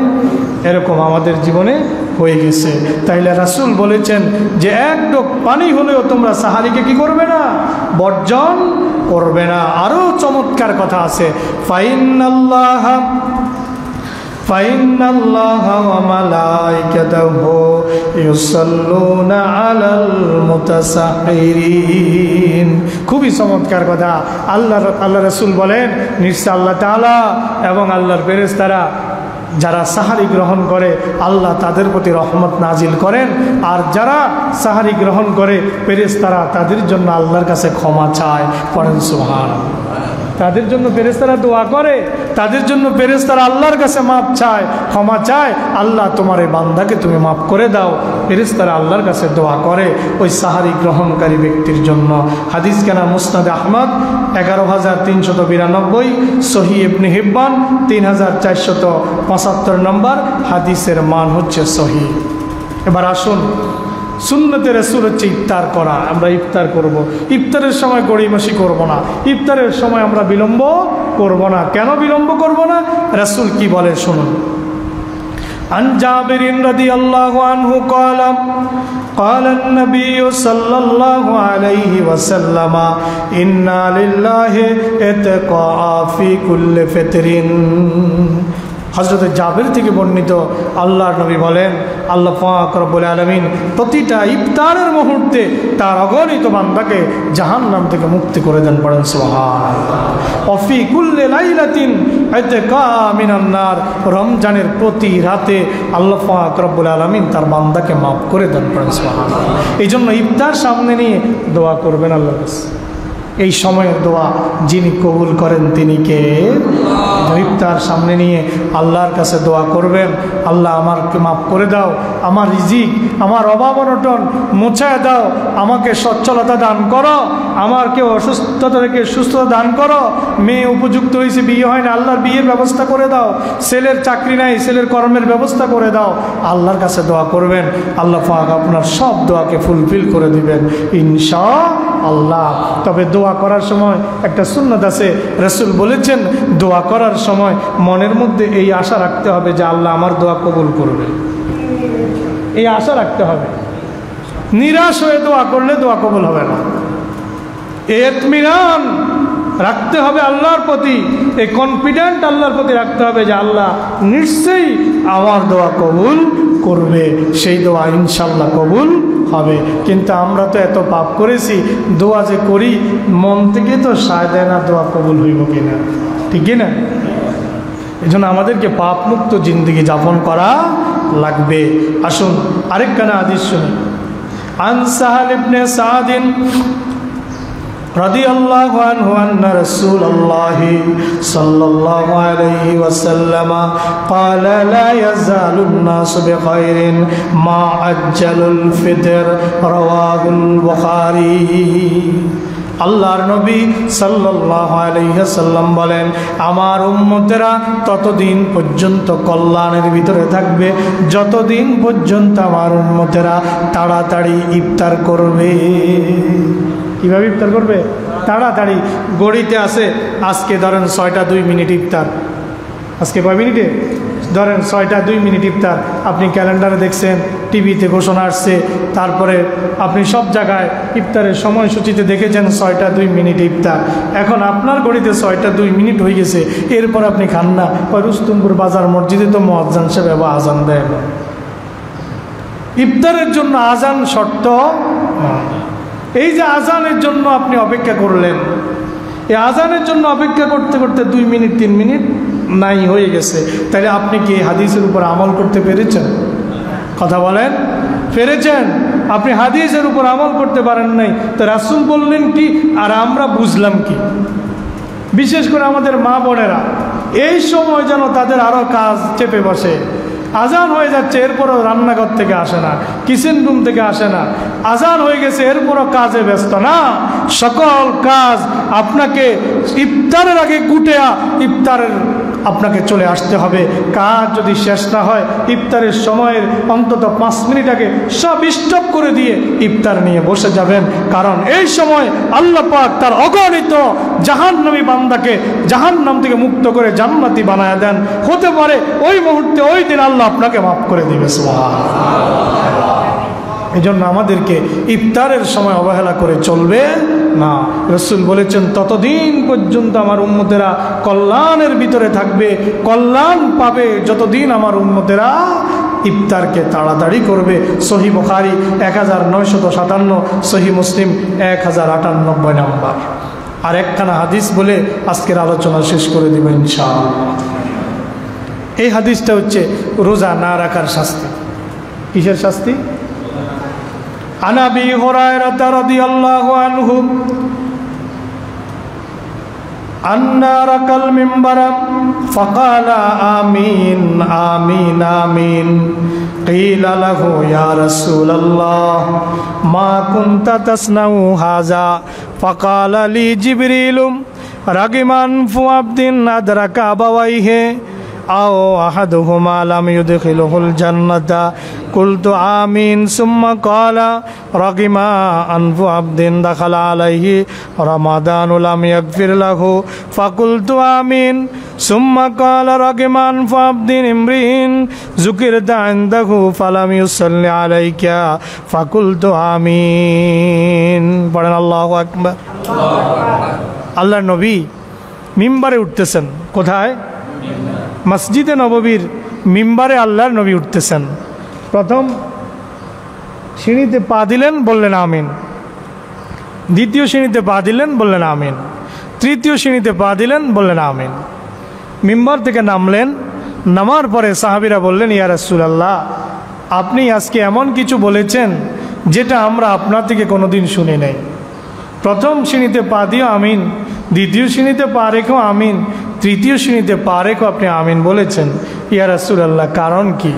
এরকম আমাদের জীবনে হয়ে গেছে। তাইলে রাসূল বলেছেন যে এক ঢোক পানি হলেও তোমরা সাহারিকে কি করবে না? বর্জন করবে না। আরও চমৎকার কথা আছে, ফাইন্নাল্লাহা ওয়া মালাইকাতাহু ইউসাল্লুনা আলাল মুতাসাহহিরিন। খুবই চমৎকার কথা। আল্লাহ রাসূল বলেন, নিশ্চয় আল্লাহ তাআলা এবং আল্লাহর ফেরেশতারা যারা সাহারি গ্রহণ করে আল্লাহ তাদের প্রতি রহমত নাজিল করেন, আর যারা সাহারি গ্রহণ করে ফেরেশতারা তাদের জন্য আল্লাহর কাছে ক্ষমা চায়। পড়েন সুবহানাল্লাহ। তাদের জন্য ফেরেশতারা দোয়া করে, তাদের জন্য ফেরেশতারা আল্লাহর কাছে মাপ চায়, ক্ষমা চায়, আল্লাহ তোমার এই বান্দাকে তুমি মাফ করে দাও। ফেরেশতারা আল্লাহর কাছে দোয়া করে ওই সাহারি গ্রহণকারী ব্যক্তির জন্য। হাদিস কেনা মুসনাদে আহমদ 11,392, সহিহ ইবনে হিব্বান 3,475 নম্বর হাদিসের মান হচ্ছে সহিহ। এবার আসুন, সুন্নতে রাসূল হচ্ছে ইফতার করা। আমরা ইফতার করব, ইফতারের সময় গড়িমসি করব না, ইফতারের সময় আমরা বিলম্ব করব না। কেন বিলম্ব করব না? রাসূল কি বলে শুনুন। عن جابر رضي الله عنه قال قال النبي صلى الله عليه وسلم إنا لله اتقاء في كل فطر। হযরত জাবের থেকে বর্ণিত, আল্লাহর নবী বলেন, আল্লাহ পাক রব্বুল আলামিন প্রতিটা ইফতারের মুহূর্তে তার অগণিত বান্দাকে জাহান্নাম থেকে মুক্তি করে দেন। পড়েন সুবহানাল্লাহ। ওয়াফি কুল্লি লাইলাতিন ইতকা মিনান নার। রমজানের প্রতি রাতে আল্লাহ পাক রব্বুল আলামিন তার বান্দাকে মাফ করে দেন। পড়েন সুবহানাল্লাহ। এই জন্য ইফতার সামনে নিয়ে দোয়া করবেন আল্লাহর কাছে। এই সময়ের দোয়া যিনি কবুল করেন তিনি কে? ইফতার সামনে নিয়ে আল্লাহর কাছে দোয়া করবেন, আল্লাহ আমাকে মাফ করে দাও, আমার রিজিক, আমার অভাব অনটন মুছায় দাও, আমাকে সচ্ছলতা দান করো, আমার কেউ অসুস্থতা থেকে সুস্থতা দান করো, মেয়ে উপযুক্ত হয়েছে, বিয়ে হয় না, আল্লাহর বিয়ের ব্যবস্থা করে দাও, ছেলের চাকরি নাই, ছেলের কর্মের ব্যবস্থা করে দাও। আল্লাহর কাছে দোয়া করবেন, আল্লাহ পাক আপনার সব দোয়াকে ফুলফিল করে দিবেন ইনশাআল্লাহ। তবে দোয়া করার সময় একটা সুন্নাত আছে, রাসূল বলেছেন দোয়া করার সময় মনের মধ্যে এই আশা রাখতে হবে যে আল্লাহ আমার দোয়া কবুল করবে। এই আশা রাখতে হবে। নিরাশ হয়ে দোয়া করলে দোয়া কবুল হবে না। ইতমিনান রাখতে হবে আল্লাহর প্রতি, এই কনফিডেন্ট আল্লাহর প্রতি রাখতে হবে যে আল্লাহ নিশ্চয়ই আমার দোয়া কবুল করবে, সেই দোয়া ইনশাআল্লাহ কবুল হবে। কিন্তু আমরা তো এত পাপ করেছি, দোয়া যে করি মন থেকে তো সায় দেয় না দোয়া কবুল হইব কিনা, ঠিক না? এই জন্য আমাদেরকে পাপ মুক্ত জিন্দেগি যাপন করা লাগবে। আসুন আরেকখানা হাদিস শুনি। আন সাহাল ইবনে সাদিন রাদিয়াল্লাহু আনহু আন্না রাসূলুল্লাহি সাল্লাল্লাহু আলাইহি ওয়াসাল্লাম قال لا يزال الناس بخير ما عجلوا الفطر رواه البخاري। আল্লাহর নবী সাল্লাল্লাহু আলাইহি ওয়াসাল্লাম বলেন, আমার উম্মতেরা ততদিন পর্যন্ত কল্যাণের ভিতরে থাকবে যতদিন পর্যন্ত আমার উম্মতেরা তাড়াতাড়ি ইফতার করবে। কিভাবে ইফতার করবে? তাড়াতাড়ি। গড়িতে আছে আজকে ধরেন 6টা 2 মিনিট ইফতার, আজকে কয় মিনিটে? ধরেন 6টা 2 মিনিট ইফতার। আপনি ক্যালেন্ডারে দেখছেন, টিভিতে ঘোষণা আসছে, তারপরে আপনি সব জায়গায় ইফতারের সময়সূচিতে দেখেছেন 6টা 2 মিনিট ইফতার। এখন আপনার ঘড়িতে 6টা 2 মিনিট হয়ে গেছে, এরপর আপনি খান না। রুস্তমপুর বাজার মসজিদে তো মুয়াজ্জিন সাহেব আজান দেয়। ইফতারের জন্য আজান শর্ত। এই যে আজানের জন্য আপনি অপেক্ষা করলেন, এই আজানের জন্য অপেক্ষা করতে করতে 2 মিনিট 3 মিনিট নাই হয়ে গেছে, তাহলে আপনি কি হাদিসের উপর আমল করতে পেরেছেন? কথা বলেন, পেরেছেন? আপনি হাদিসের উপর আমল করতে পারেন নাই, তো রাসূল বললেন কি আর আমরা বুঝলাম কি? বিশেষ করে আমাদের মা বোনেরা এই সময় যেন তাদের আরও কাজ চেপে বসে। আজান হয়ে যাচ্ছে, এরপরও রান্নাঘর থেকে আসে না, কিচেন রুম থেকে আসে না। আজান হয়ে গেছে, এরপরও কাজে ব্যস্ত না। সকল কাজ আপনাকে ইফতারের আগে গুটিয়া ইফতারের আপনাকে চলে আসতে হবে। কাজ যদি শেষ না হয় ইফতারের সময়ের অন্তত 5 মিনিট আগে সব স্টপ করে দিয়ে ইফতার নিয়ে বসে যাবেন, কারণ এই সময় আল্লাহ পাক তার অগণিত জাহান্নামী বান্দাকে জাহান্নাম থেকে মুক্ত করে জান্নাতি বানায় দেন। হতে পারে ওই মুহূর্তে ওই দিন আল্লাহ আপনাকে মাফ করে দিবে। সুবহানাল্লাহ। এই জন্য আমাদেরকে ইফতারের সময় অবহেলা করে চলবে না। রাসূল বলেছেন ততদিন পর্যন্ত আমার উম্মতেরা কল্যাণের ভিতরে থাকবে, কল্যাণ পাবে যতদিন আমার উম্মতেরা ইফতারকে তাড়াতাড়ি করবে। সহিহ বুখারী 1957, সহিহ মুসলিম 1098 নম্বর। আর একখানা হাদিস বলে আজকের আলোচনা শেষ করে দেব ইনশাআল্লাহ। এই হাদিসটা হচ্ছে রোজা না রাখার শাস্তি। কিসের শাস্তি? عن أبي هريرة رضي الله عنه أن ركع المنبر فقال آمين آمين آمين قيل له يا رسول الله ما كنت تصنع هذا فقال لي جبريل رغم أنف عبد أدرك أبويه أو أحدهما لم يدخله الجنة قلت آمين ثم قال رغم أنف عبد دخل عليه رمضان لم يغفر له فقلت آمين ثم قال رغم أنف عبد امرئ ذكرت عنده فلم يصل عليك فقلت آمين পড়েন আল্লাহু আকবার। আল্লাহর নবী মিম্বারে উঠতেছেন। কোথায়? মসজিদে নববীর মিম্বারে আল্লাহর নবী উঠতেছেন। প্রথম সিঁড়িতে পা দিলেন, বললেন আমিন। দ্বিতীয় সিঁড়িতে পা দিলেন, বললেন আমিন। তৃতীয় সিঁড়িতে পা দিলেন, বললেন আমিন। মিম্বার থেকে নামলেন। নামার পরে সাহাবীরা বললেন ইয়া রাসূলুল্লাহ, আপনি আজকে এমন কিছু বলেছেন যেটা আমরা আপনার থেকে কোনোদিন শুনি নাই। প্রথম সিঁড়িতে পা দিয়ে আমিন, দ্বিতীয় সিঁড়িতে পা রেখেও আমিন, তৃতীয় শ্রেণীতে পা রেখে আপনি আমিন বলেছেন। ইয়া রাসূলুল্লাহ, কারণ কি?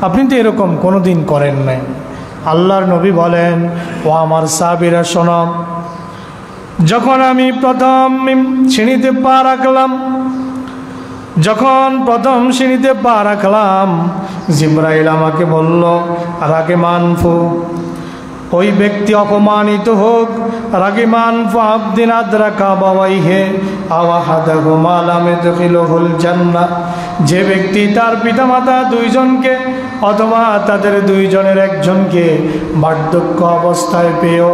আপনি তো এরকম কোনোদিন করেন নাই। আল্লাহর নবী বলেন, ও আমার সাহাবীরা শোনো, যখন আমি প্রথম শ্রেণীতে পা রাখলাম, জিবরাইল আমাকে বলল রাগিমান ফু, ওই ব্যক্তি অপমানিত হোক। রাগিমান ফাবদিন আদরাকা বাওয়াইহে আওয়াহাদাহুমা লাম ইয়াদখিলুহুল জান্নাহ, যে ব্যক্তি তার পিতামাতা দুইজনকে অথবা তাদের দুইজনের একজনকে বার্ধক্য অবস্থায় পেয়েও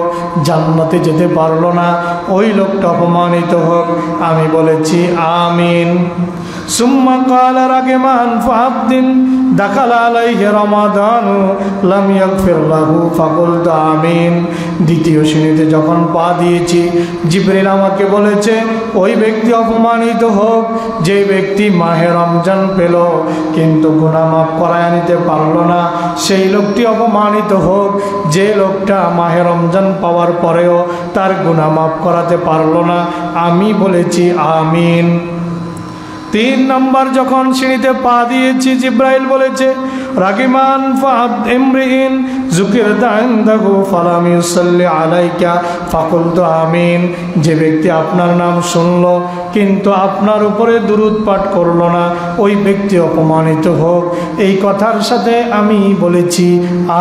জান্নাতে যেতে পারলো না, ওই লোকটা অপমানিত হোক। আমি বলেছি আমিন। সুম্মা ক্বালা রাগিমান ফাবদিন দাখালা আলাইহি রমাদানু লাম ইয়াগফির লাহু ফাকুলতু আমিন। দ্বিতীয় শ্রেণীতে যখন পা দিয়েছি, জিবরিল আমাকে বলেছে ওই ব্যক্তি অপমানিত হোক যে ব্যক্তি মাহে রমজান পেল কিন্তু গুনাহ মাফ করায় নিতে পারলো না, সেই লোকটি অপমানিত হোক যে লোকটা মাহে রমজান পাওয়ার পরেও তার গুনাহ মাফ করাতে পারলো না। আমি বলেছি আমিন। 3 নম্বর যখন সিঁড়িতে পা দিয়েছি, জিবরাইল বলেছে রাগিমান ফাআব ইমরিন যুকিরতা ইনদাহু ফালাম ইউসাল্লি আলাইকা ফাকুলতু আমিন, যে ব্যক্তি আপনার নাম শুনলো কিন্তু আপনার উপরে দুরূদ পাঠ করলো না, ওই ব্যক্তি অপমানিত হোক। এই কথার সাথে আমি বলেছি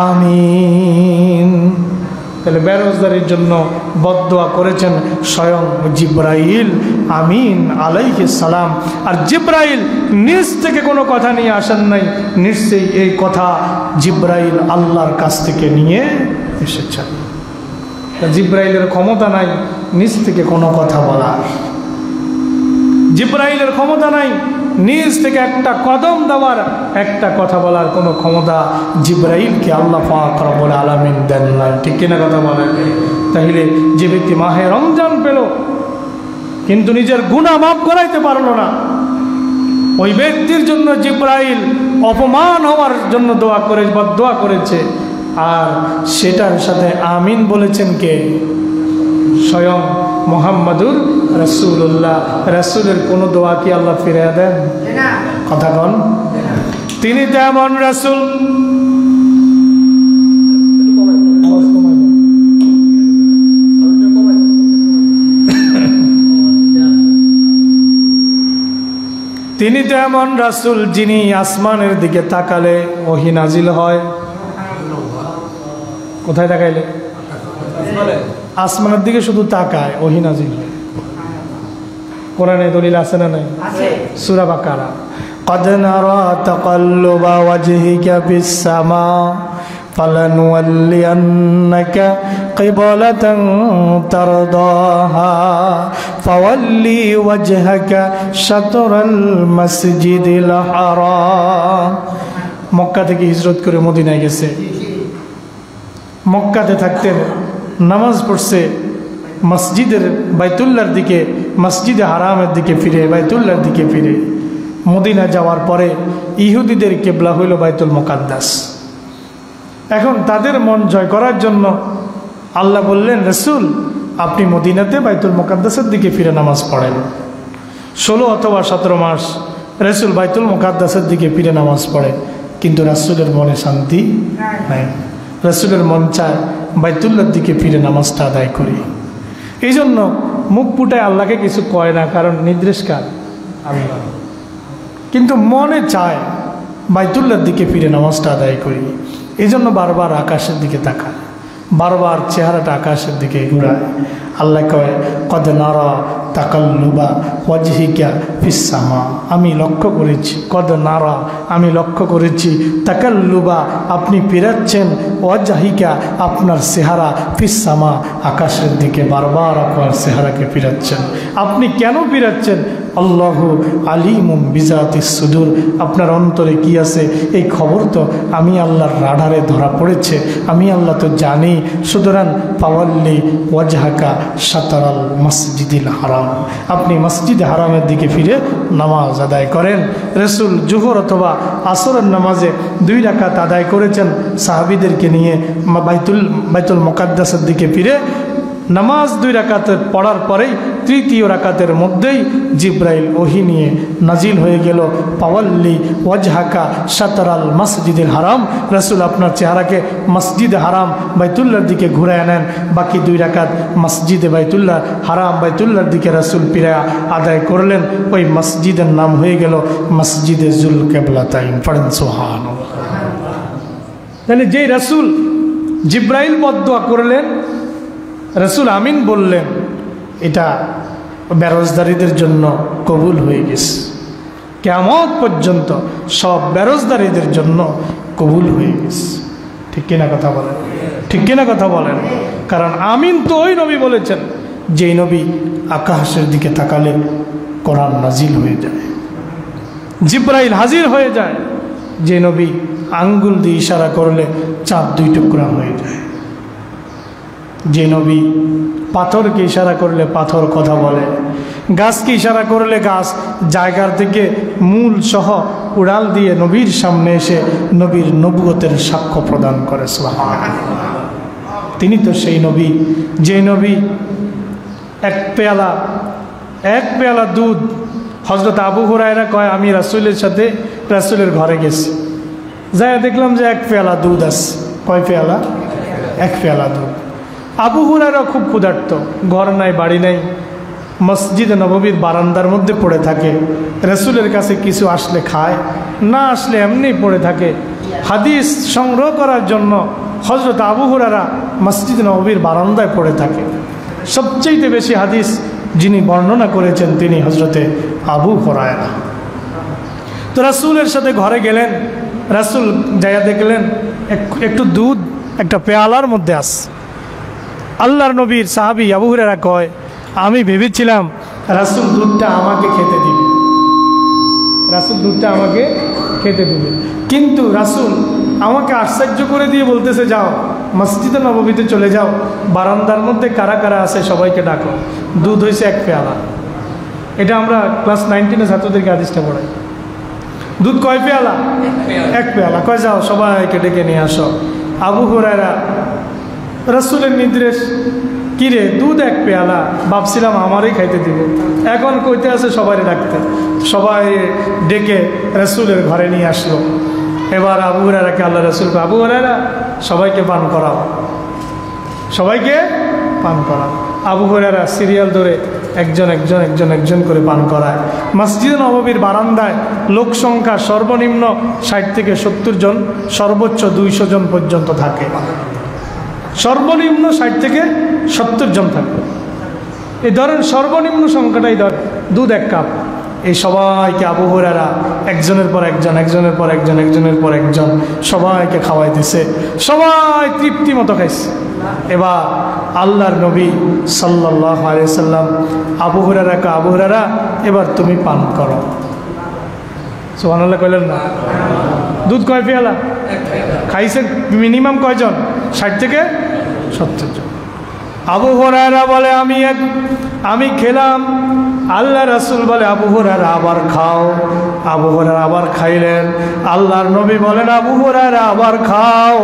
আমিন। তাহলে বেরোজগারির জন্য বদদোয়া করেছেন স্বয়ং জিবরাইল আমিন আলাইহিস সালাম। আর জিবরাইল নিজ থেকে কোনো কথা নিয়ে আসেন নাই, নিশ্চয়ই এই কথা জিবরাইল আল্লাহর কাছ থেকে নিয়ে এসেছেন। জিবরাইলের ক্ষমতা নাই নিজ থেকে কোনো কথা বলার, জিবরাইলের ক্ষমতা নাই নিজ থেকে একটা কদম দেওয়ার, একটা কথা বলার কোনো ক্ষমতা জিবরাইলকে আল্লাহ পাক রব্বুল আলামিন দেন নাই। ঠিক কিনা কথা বলেন? তাহলে যে ব্যক্তি মাহে রমজান পেল কিন্তু নিজের গুনাহ মাফ করাইতে পারলো না, ওই ব্যক্তির জন্য জিবরাইল অপমান হওয়ার জন্য বদদোয়া করেছে। আর সেটার সাথে আমিন বলেছেন কে? স্বয়ং মুহাম্মাদুর রাসূলুল্লাহ। রাসূলের কোন দোয়া কি আল্লাহ ফিরিয়ে দেন? কথা বল। তিনি তেমন রাসূল। তিনি তো এমন রাসূল যিনি আসমানের দিকে তাকালে ওহী নাজিল হয়। কোথায় তাকাইলে? আসমানের দিকে শুধু তাকায়, ওহী নাজিল হয়। কোরআনে দলিল আছে না নাই? সূরা বাকারা, قد نرى تقلب وجهك في السماء فلنولينك قبلة ترضاها فولي وجهك شطر المسجد الحرام। মক্কা থেকে হিজরত করে মদিনায় গেছে। মক্কাতে থাকতে নামাজ পড়ছে মসজিদের বাইতুল্লাহর দিকে, মসজিদে হারামের দিকে ফিরে, বাইতুল্লাহর দিকে ফিরে। মদিনা যাওয়ার পরে ইহুদিদের কিবলা হইল বাইতুল মুকাদ্দাস। এখন তাদের মন জয় করার জন্য আল্লাহ বললেন, রাসূল আপনি মদিনাতে বাইতুল মুকাদ্দাসের দিকে ফিরে নামাজ পড়েন। 16 অথবা 17 মাস রাসূল বাইতুল মুকাদ্দাসের দিকে ফিরে নামাজ পড়ে, কিন্তু রাসূলের মনে শান্তি নাই। রাসূলের মন চায় বাইতুল্লাহর দিকে ফিরে নামাজটা আদায় করি। এই জন্য মুখ ফুটায় আল্লাহকে কিছু কয় না, কারণ নির্দেশ কার? আল্লাহ। কিন্তু মনে চায় বাইতুল্লাহর দিকে ফিরে নামাজটা আদায় করি। এই জন্য বারবার আকাশের দিকে তাকায়, বারবার চেহারাটা আকাশের দিকে ঘুরায়। আল্লাহ কয়, কদ নারা তাকাল্লুবা ওয়াজহিকা ফিস সামা, আমি লক্ষ্য করেছি। কদ নারা, আমি লক্ষ্য করেছি। তাকাল্লুবা, আপনি ফিরাচ্ছেন। ওয়াজহিকা, আপনার চেহারা। ফিস সামা, আকাশের দিকে বারবার আপনার চেহারাকে ফিরাচ্ছেন। আপনি কেন ফিরাচ্ছেন? আল্লাহু আলিমুম বিজাতিস সুদূর, আপনার অন্তরে কি আছে এই খবর তো আমি আল্লাহর রাডারে ধরা পড়েছে, আমি আল্লাহ তো জানি। সুতরাং পাওয়াল্লি ওয়াজহাকা শাতারাল মসজিদিল হারাম, আপনি মসজিদ হারামের দিকে ফিরে নামাজ আদায় করেন। রাসূল জোহর অথবা আসরের নামাজে 2 রাকাত আদায় করেছেন সাহাবীদেরকে নিয়ে। বাইতুল মুকাদ্দাসের দিকে ফিরে নামাজ 2 রাকাতের পড়ার পরেই 3য় রাকাতের মধ্যেই জিব্রাইল ওহী নিয়ে নাজিল হয়ে গেল, পাওয়াল্লি ওয়াজহাকা শাতরাল মসজিদুল হারাম, রাসূল আপনার চেহারাকে মসজিদে হারাম বাইতুল্লাহর দিকে ঘুরায় নেন। বাকি 2 রাকাত মসজিদে বাইতুল্লাহ হারাম বাইতুল্লাহর দিকে রাসূল ফিরায়া আদায় করলেন। ওই মসজিদের নাম হয়ে গেল মসজিদে জুল কিবলাতাইন। পড়েন সুবহানাল্লাহ। তাহলে যেই রাসূল জিব্রাইল বদদুয়া করলেন, রাসূল আমিন বললেন, এটা বেরোজগারীদের জন্য কবুল হয়ে গেছে। কিয়ামত পর্যন্ত সব বেরোজগারীদের জন্য কবুল হয়ে গেছে। ঠিক কিনা কথা বলেন? ঠিক কিনা কথা বলেন? কারণ আমিন তো ওই নবী বলেছেন যেই নবী আকাশের দিকে তাকালে কোরআন নাজিল হয়ে যায়, জিব্রাইল হাজির হয়ে যায়, যে নবী আঙ্গুল দিয়ে ইশারা করলে চাঁদ 2 টুকরা হয়ে যায়, যে নবী পাথরকে ইশারা করলে পাথর কথা বলে, গাছকে ইশারা করলে গাছ জায়গার থেকে মূল সহ উড়াল দিয়ে নবীর সামনে এসে নবীর নবুয়তের সাক্ষ্য প্রদান করে। সুবহানাল্লাহ। তিনি তো সেই নবী, যে নবী এক পেয়ালা দুধ, হযরত আবু হুরায়রা কয় আমি রাসূলের সাথে রাসূলের ঘরে গেছি, যাই দেখলাম যে 1 পেয়ালা দুধ আছে। কয় পেয়ালা? 1 পেয়ালা দুধ। আবু হুরায়রা খুব ক্ষুধার্ত, ঘর নাই বাড়ি নাই, মসজিদে নববীর বারান্দার মধ্যে পড়ে থাকে। রাসূলের কাছে কিছু আসলে খায়, না আসলে এমনি পড়ে থাকে। হাদিস সংগ্রহ করার জন্য হযরত আবু হুরায়রা মসজিদে নববীর বারান্দায় পড়ে থাকে। সবচেয়ে বেশি হাদিস যিনি বর্ণনা করেছেন তিনি হযরতে আবু হুরায়রা। তো রাসূলের সাথে ঘরে গেলেন, রাসূল যাইয়া দেখলেন একটু দুধ একটা পেয়ালার মধ্যে আছে। আল্লাহর নবীর সাহাবী আবু হুরায়রা কয়, আমি ভেবেছিলাম রাসূল দুধটা আমাকে খেতে দিবে, রাসূল দুধটা আমাকে খেতে দিবে, কিন্তু রাসূল আমাকে আশ্চর্য করে দিয়ে বলতেছে, যাও মসজিদে নববীতে চলে যাও, বারান্দার মধ্যে কারা কারা আছে সবাইকে ডাকো, দুধ হয়েছে 1 পেয়ালা। এটা আমরা ক্লাস 9-10 ছাত্রদেরকে হাদিসটা পড়াই। দুধ কয় পেয়ালা? 1 পেয়ালা। কয় যাও সবাইকে ডেকে নিয়ে আসো। আবু হুরায়রা, রাসূলের নির্দেশ, কিরে দুধ 1 পেয়ালা, ভাবছিলাম আমারই খাইতে দিব, এখন কইতে আছে সবাই ডাকতে। সবাই ডেকে রাসূলের ঘরে নিয়ে আসলো। এবার আবু হুরায়রাকে আল্লাহ রাসূল, আবু হুরায়রা সবাইকে পান করাও, সবাইকে পান করাও। আবু হুরায়রা সিরিয়াল ধরে একজন একজন একজন একজন করে পান করায়। মসজিদে নববীর বারান্দায় লোক সংখ্যা সর্বনিম্ন 60 থেকে 70 জন, সর্বোচ্চ 200 জন পর্যন্ত থাকে। সর্বনিম্ন 60 থেকে 70 জন থাকে। এই ধরেন সর্বনিম্ন সংখ্যাটাই ধর, দুধ 1 কাপ, এই সবাইকে আবু হুরায়রা একজনের পর একজন, একজনের পর একজন, একজনের পর একজন সবাইকে খাওয়াই দিছে। সবাই তৃপ্তি মতো খাইছে। এবার আল্লাহর নবী সাল্লাল্লাহু আলাইহি সাল্লাম আবু হুরায়রাকে, আবু হুরায়রা এবার তুমি পান করো। সুবহানাল্লাহ কইলেন না? দুধ কয় পেয়ালা খাইছে? মিনিমাম কয়জন? 60 থেকে 70 জন। আবু হুরায়রা বলে আমি খেলাম। আল্লাহ রাসূল বলে আবু হুরায়রা আবার খাও। আবু হুরায়রা আবার খাইলেন। আল্লাহর নবী বলেন আবু হুরায়রা আবার খাও।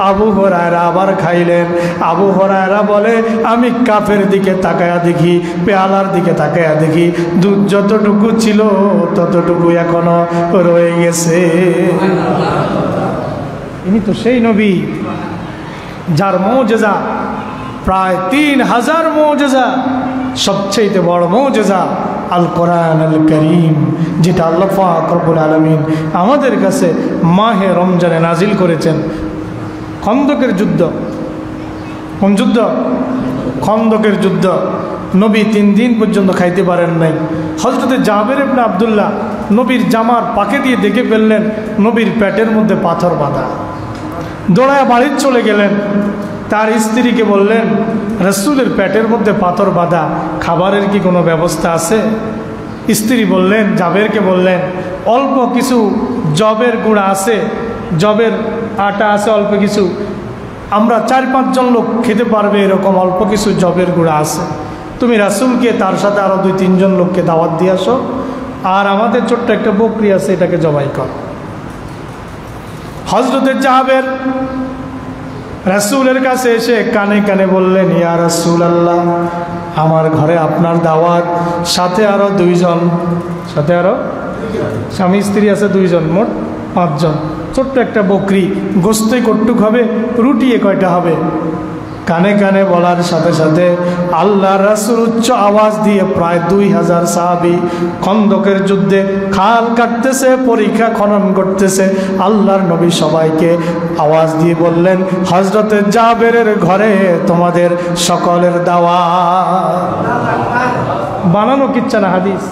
আবু হুরায়রা আবার খাইলেন। আবু হুরায়রা বলে আমি কাপের দিকে তাকায়া দেখি, পেয়ালার দিকে তাকায়া দেখি, দুধ যতটুকু ছিল ততটুকু এখনো রয়ে গেছে। ইনি তো সেই নবী যার মুজিজা প্রায় 3000 মুজিজা, সবচেয়ে বড় মুজিজা আল কোরআন আল করিম, যেটা আল্লাহ পাক রব্বুল আলামিন আমাদের কাছে মাহে রমজানে নাজিল করেছেন। খন্দকের যুদ্ধ, কোন যুদ্ধ? খন্দকের যুদ্ধ। নবী 3 দিন পর্যন্ত খাইতে পারেন নাই। হযরতে জাবের ইবনে আব্দুল্লাহ নবীর জামার পাকে দিয়ে দেখে ফেললেন নবীর পেটের মধ্যে পাথর বাঁধা। দৌড়ায় বাড়ি চলে গেলেন। তার স্ত্রীকে বললেন রাসূলের পেটের মধ্যে পাথর বাঁধা, খাবারের কি কোনো ব্যবস্থা আছে? স্ত্রী বললেন, জাবেরকে বললেন অল্প কিছু জবের গুঁড়া আছে, জবের আটা আছে অল্প কিছু, আমরা 4-5 জন লোক খেতে পারবে এরকম অল্প কিছু জবের গুঁড়া আছে। তুমি রাসূলকে তার সাথে আরও 2-3 জন লোককে দাওয়াত দিয়ে আসো, আর আমাদের ছোট্ট একটা বকরি আছে এটাকে জবাই কর। হযরতে জাবের রাসূলের কাছে এসে কানে কানে বললেন, ইয়া রাসূলুল্লাহ, আমার ঘরে আপনার দাওয়াত, সাথে আরো 2 জন, সাথে আরো স্বামী স্ত্রী আছে 2 জন, মোট 5 জন। ছোট্ট একটা বকরি, গোস্তে কটুক হবে, রুটি কয়টা হবে? কানে কানে বলার সাথে সাথে আল্লাহ রাসূল উচ্চ আওয়াজ দিয়ে প্রায় 2000 সাহাবী খন্দকের যুদ্ধে খাল কাটতেছে, পরীক্ষা খনন করতেছে। আল্লাহর নবী সবাইকে আওয়াজ দিয়ে বললেন, হযরতে জাবেরের ঘরে তোমাদের সকলের দাওয়াত। বানানো কিচ্ছা না, হাদিস।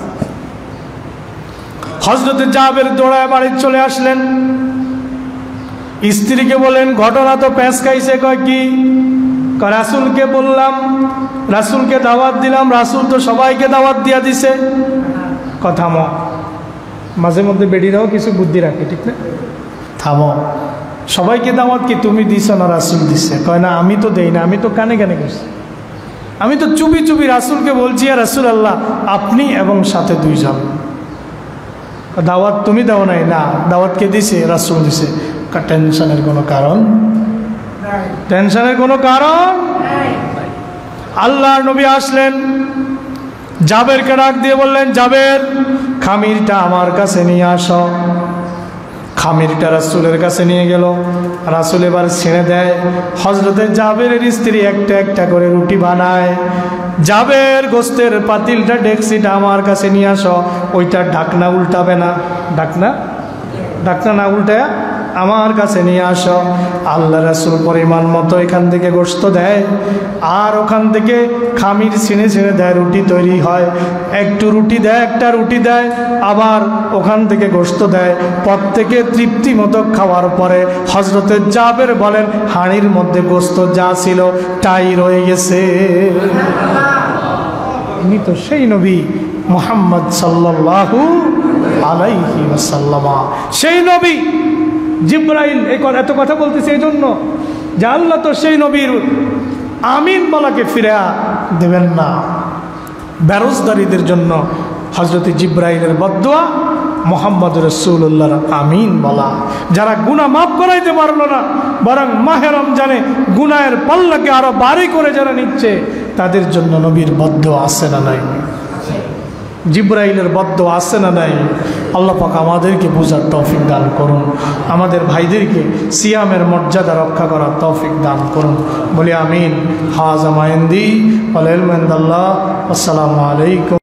হযরতে জাবের দৌড়ায় বাড়ি চলে আসলেন। স্ত্রীকে বলেন ঘটনা তো প্যাঁচ খাইছে। কয় কি? রাসূলকে বললাম, রাসূলকে দাওয়াত দিলাম, রাসূল তো সবাইকে দাওয়াত দিয়া দিছে। থামো, মাঝে মধ্যে বেডিরাও কিছু বুদ্ধি রাখে, ঠিক না? থামো, সবাইকে দাওয়াত কি তুমি দিছ না রাসূল দিছে? কয় না, আমি তো দেই না, আমি তো কানে কানে করছি, আমি তো চুপি চুপি রাসূলকে বলছি, ইয়া রাসূলুল্লাহ আপনি এবং সাথে 2 জন। দাওয়াত তুমি দাও নাই? না, দাওয়াত কে দিছে? রাসূল দিছে। টেনশনের কোনো কারণ? টেনশনের কোনো কারণ? আল্লাহর নবী আসলেন, জাবেরকে ডাক দিয়ে বললেন, জাবের খামিরটা আমার কাছে নিয়ে আসো। খামিরটা রাসূলের কাছে নিয়ে গেল। রাসূল এবার ছেড়ে দেয়। হযরতে জাবেরের স্ত্রী একটা একটা করে রুটি বানায়। জাবের গোস্তের পাতিলটা, ডেকসিটা আমার কাছে নিয়ে আসো। ওইটা ঢাকনা উল্টাবে না, ঢাকনা না উল্টায় আমার কাছে নিয়ে আসো। আল্লাহ রাসূল পরিমাণ মতো এখান থেকে গোশত দেয়, আর ওখান থেকে খামির ছিঁড়ে ছিঁড়ে দেয়, রুটি তৈরি হয়। একটু রুটি দেয়, একটা রুটি দেয়, আবার ওখান থেকে গোশত দেয়। প্রত্যেকে তৃপ্তি মতো খাওয়ার পরে হযরতে জাবের বলেন, হাঁড়ির মধ্যে গোশত যা ছিল তাই রয়ে গেছে। ইনি তো সেই নবী মুহাম্মদ সাল্লাল্লাহু আলাইহি ওয়াসাল্লাম, সেই নবী। জিবরাইল এত কথা বলতেছে এই জন্য যে আল্লাহ তো সেই নবীর আমিন বলাকে ফিরে দেবেন না। বেরোজগারীদের জন্য হযরত জিবরাইলের বদদুয়া, মুহাম্মদ রাসূলুল্লাহর আমিন বলা। যারা গুনাহ মাফ করাইতে পারলো না, বরং মাহে রমজানে গুনাহের পাল্লাকে আরো ভারী করে যারা নিচ্ছে, তাদের জন্য নবীর বদদুয়া আছে না নাই? জিব্রাইলের বদদোয়া আছে না নাই? আল্লাহ পাক আমাদেরকে বুঝার তৌফিক দান করুন, আমাদের ভাইদেরকে সিয়ামের মর্যাদা রক্ষা করার তৌফিক দান করুন। বলি আমিন। হাযা মা ইনদি ওয়াল ইলমু ইনদাল্লাহ। আসসালামু আলাইকুম।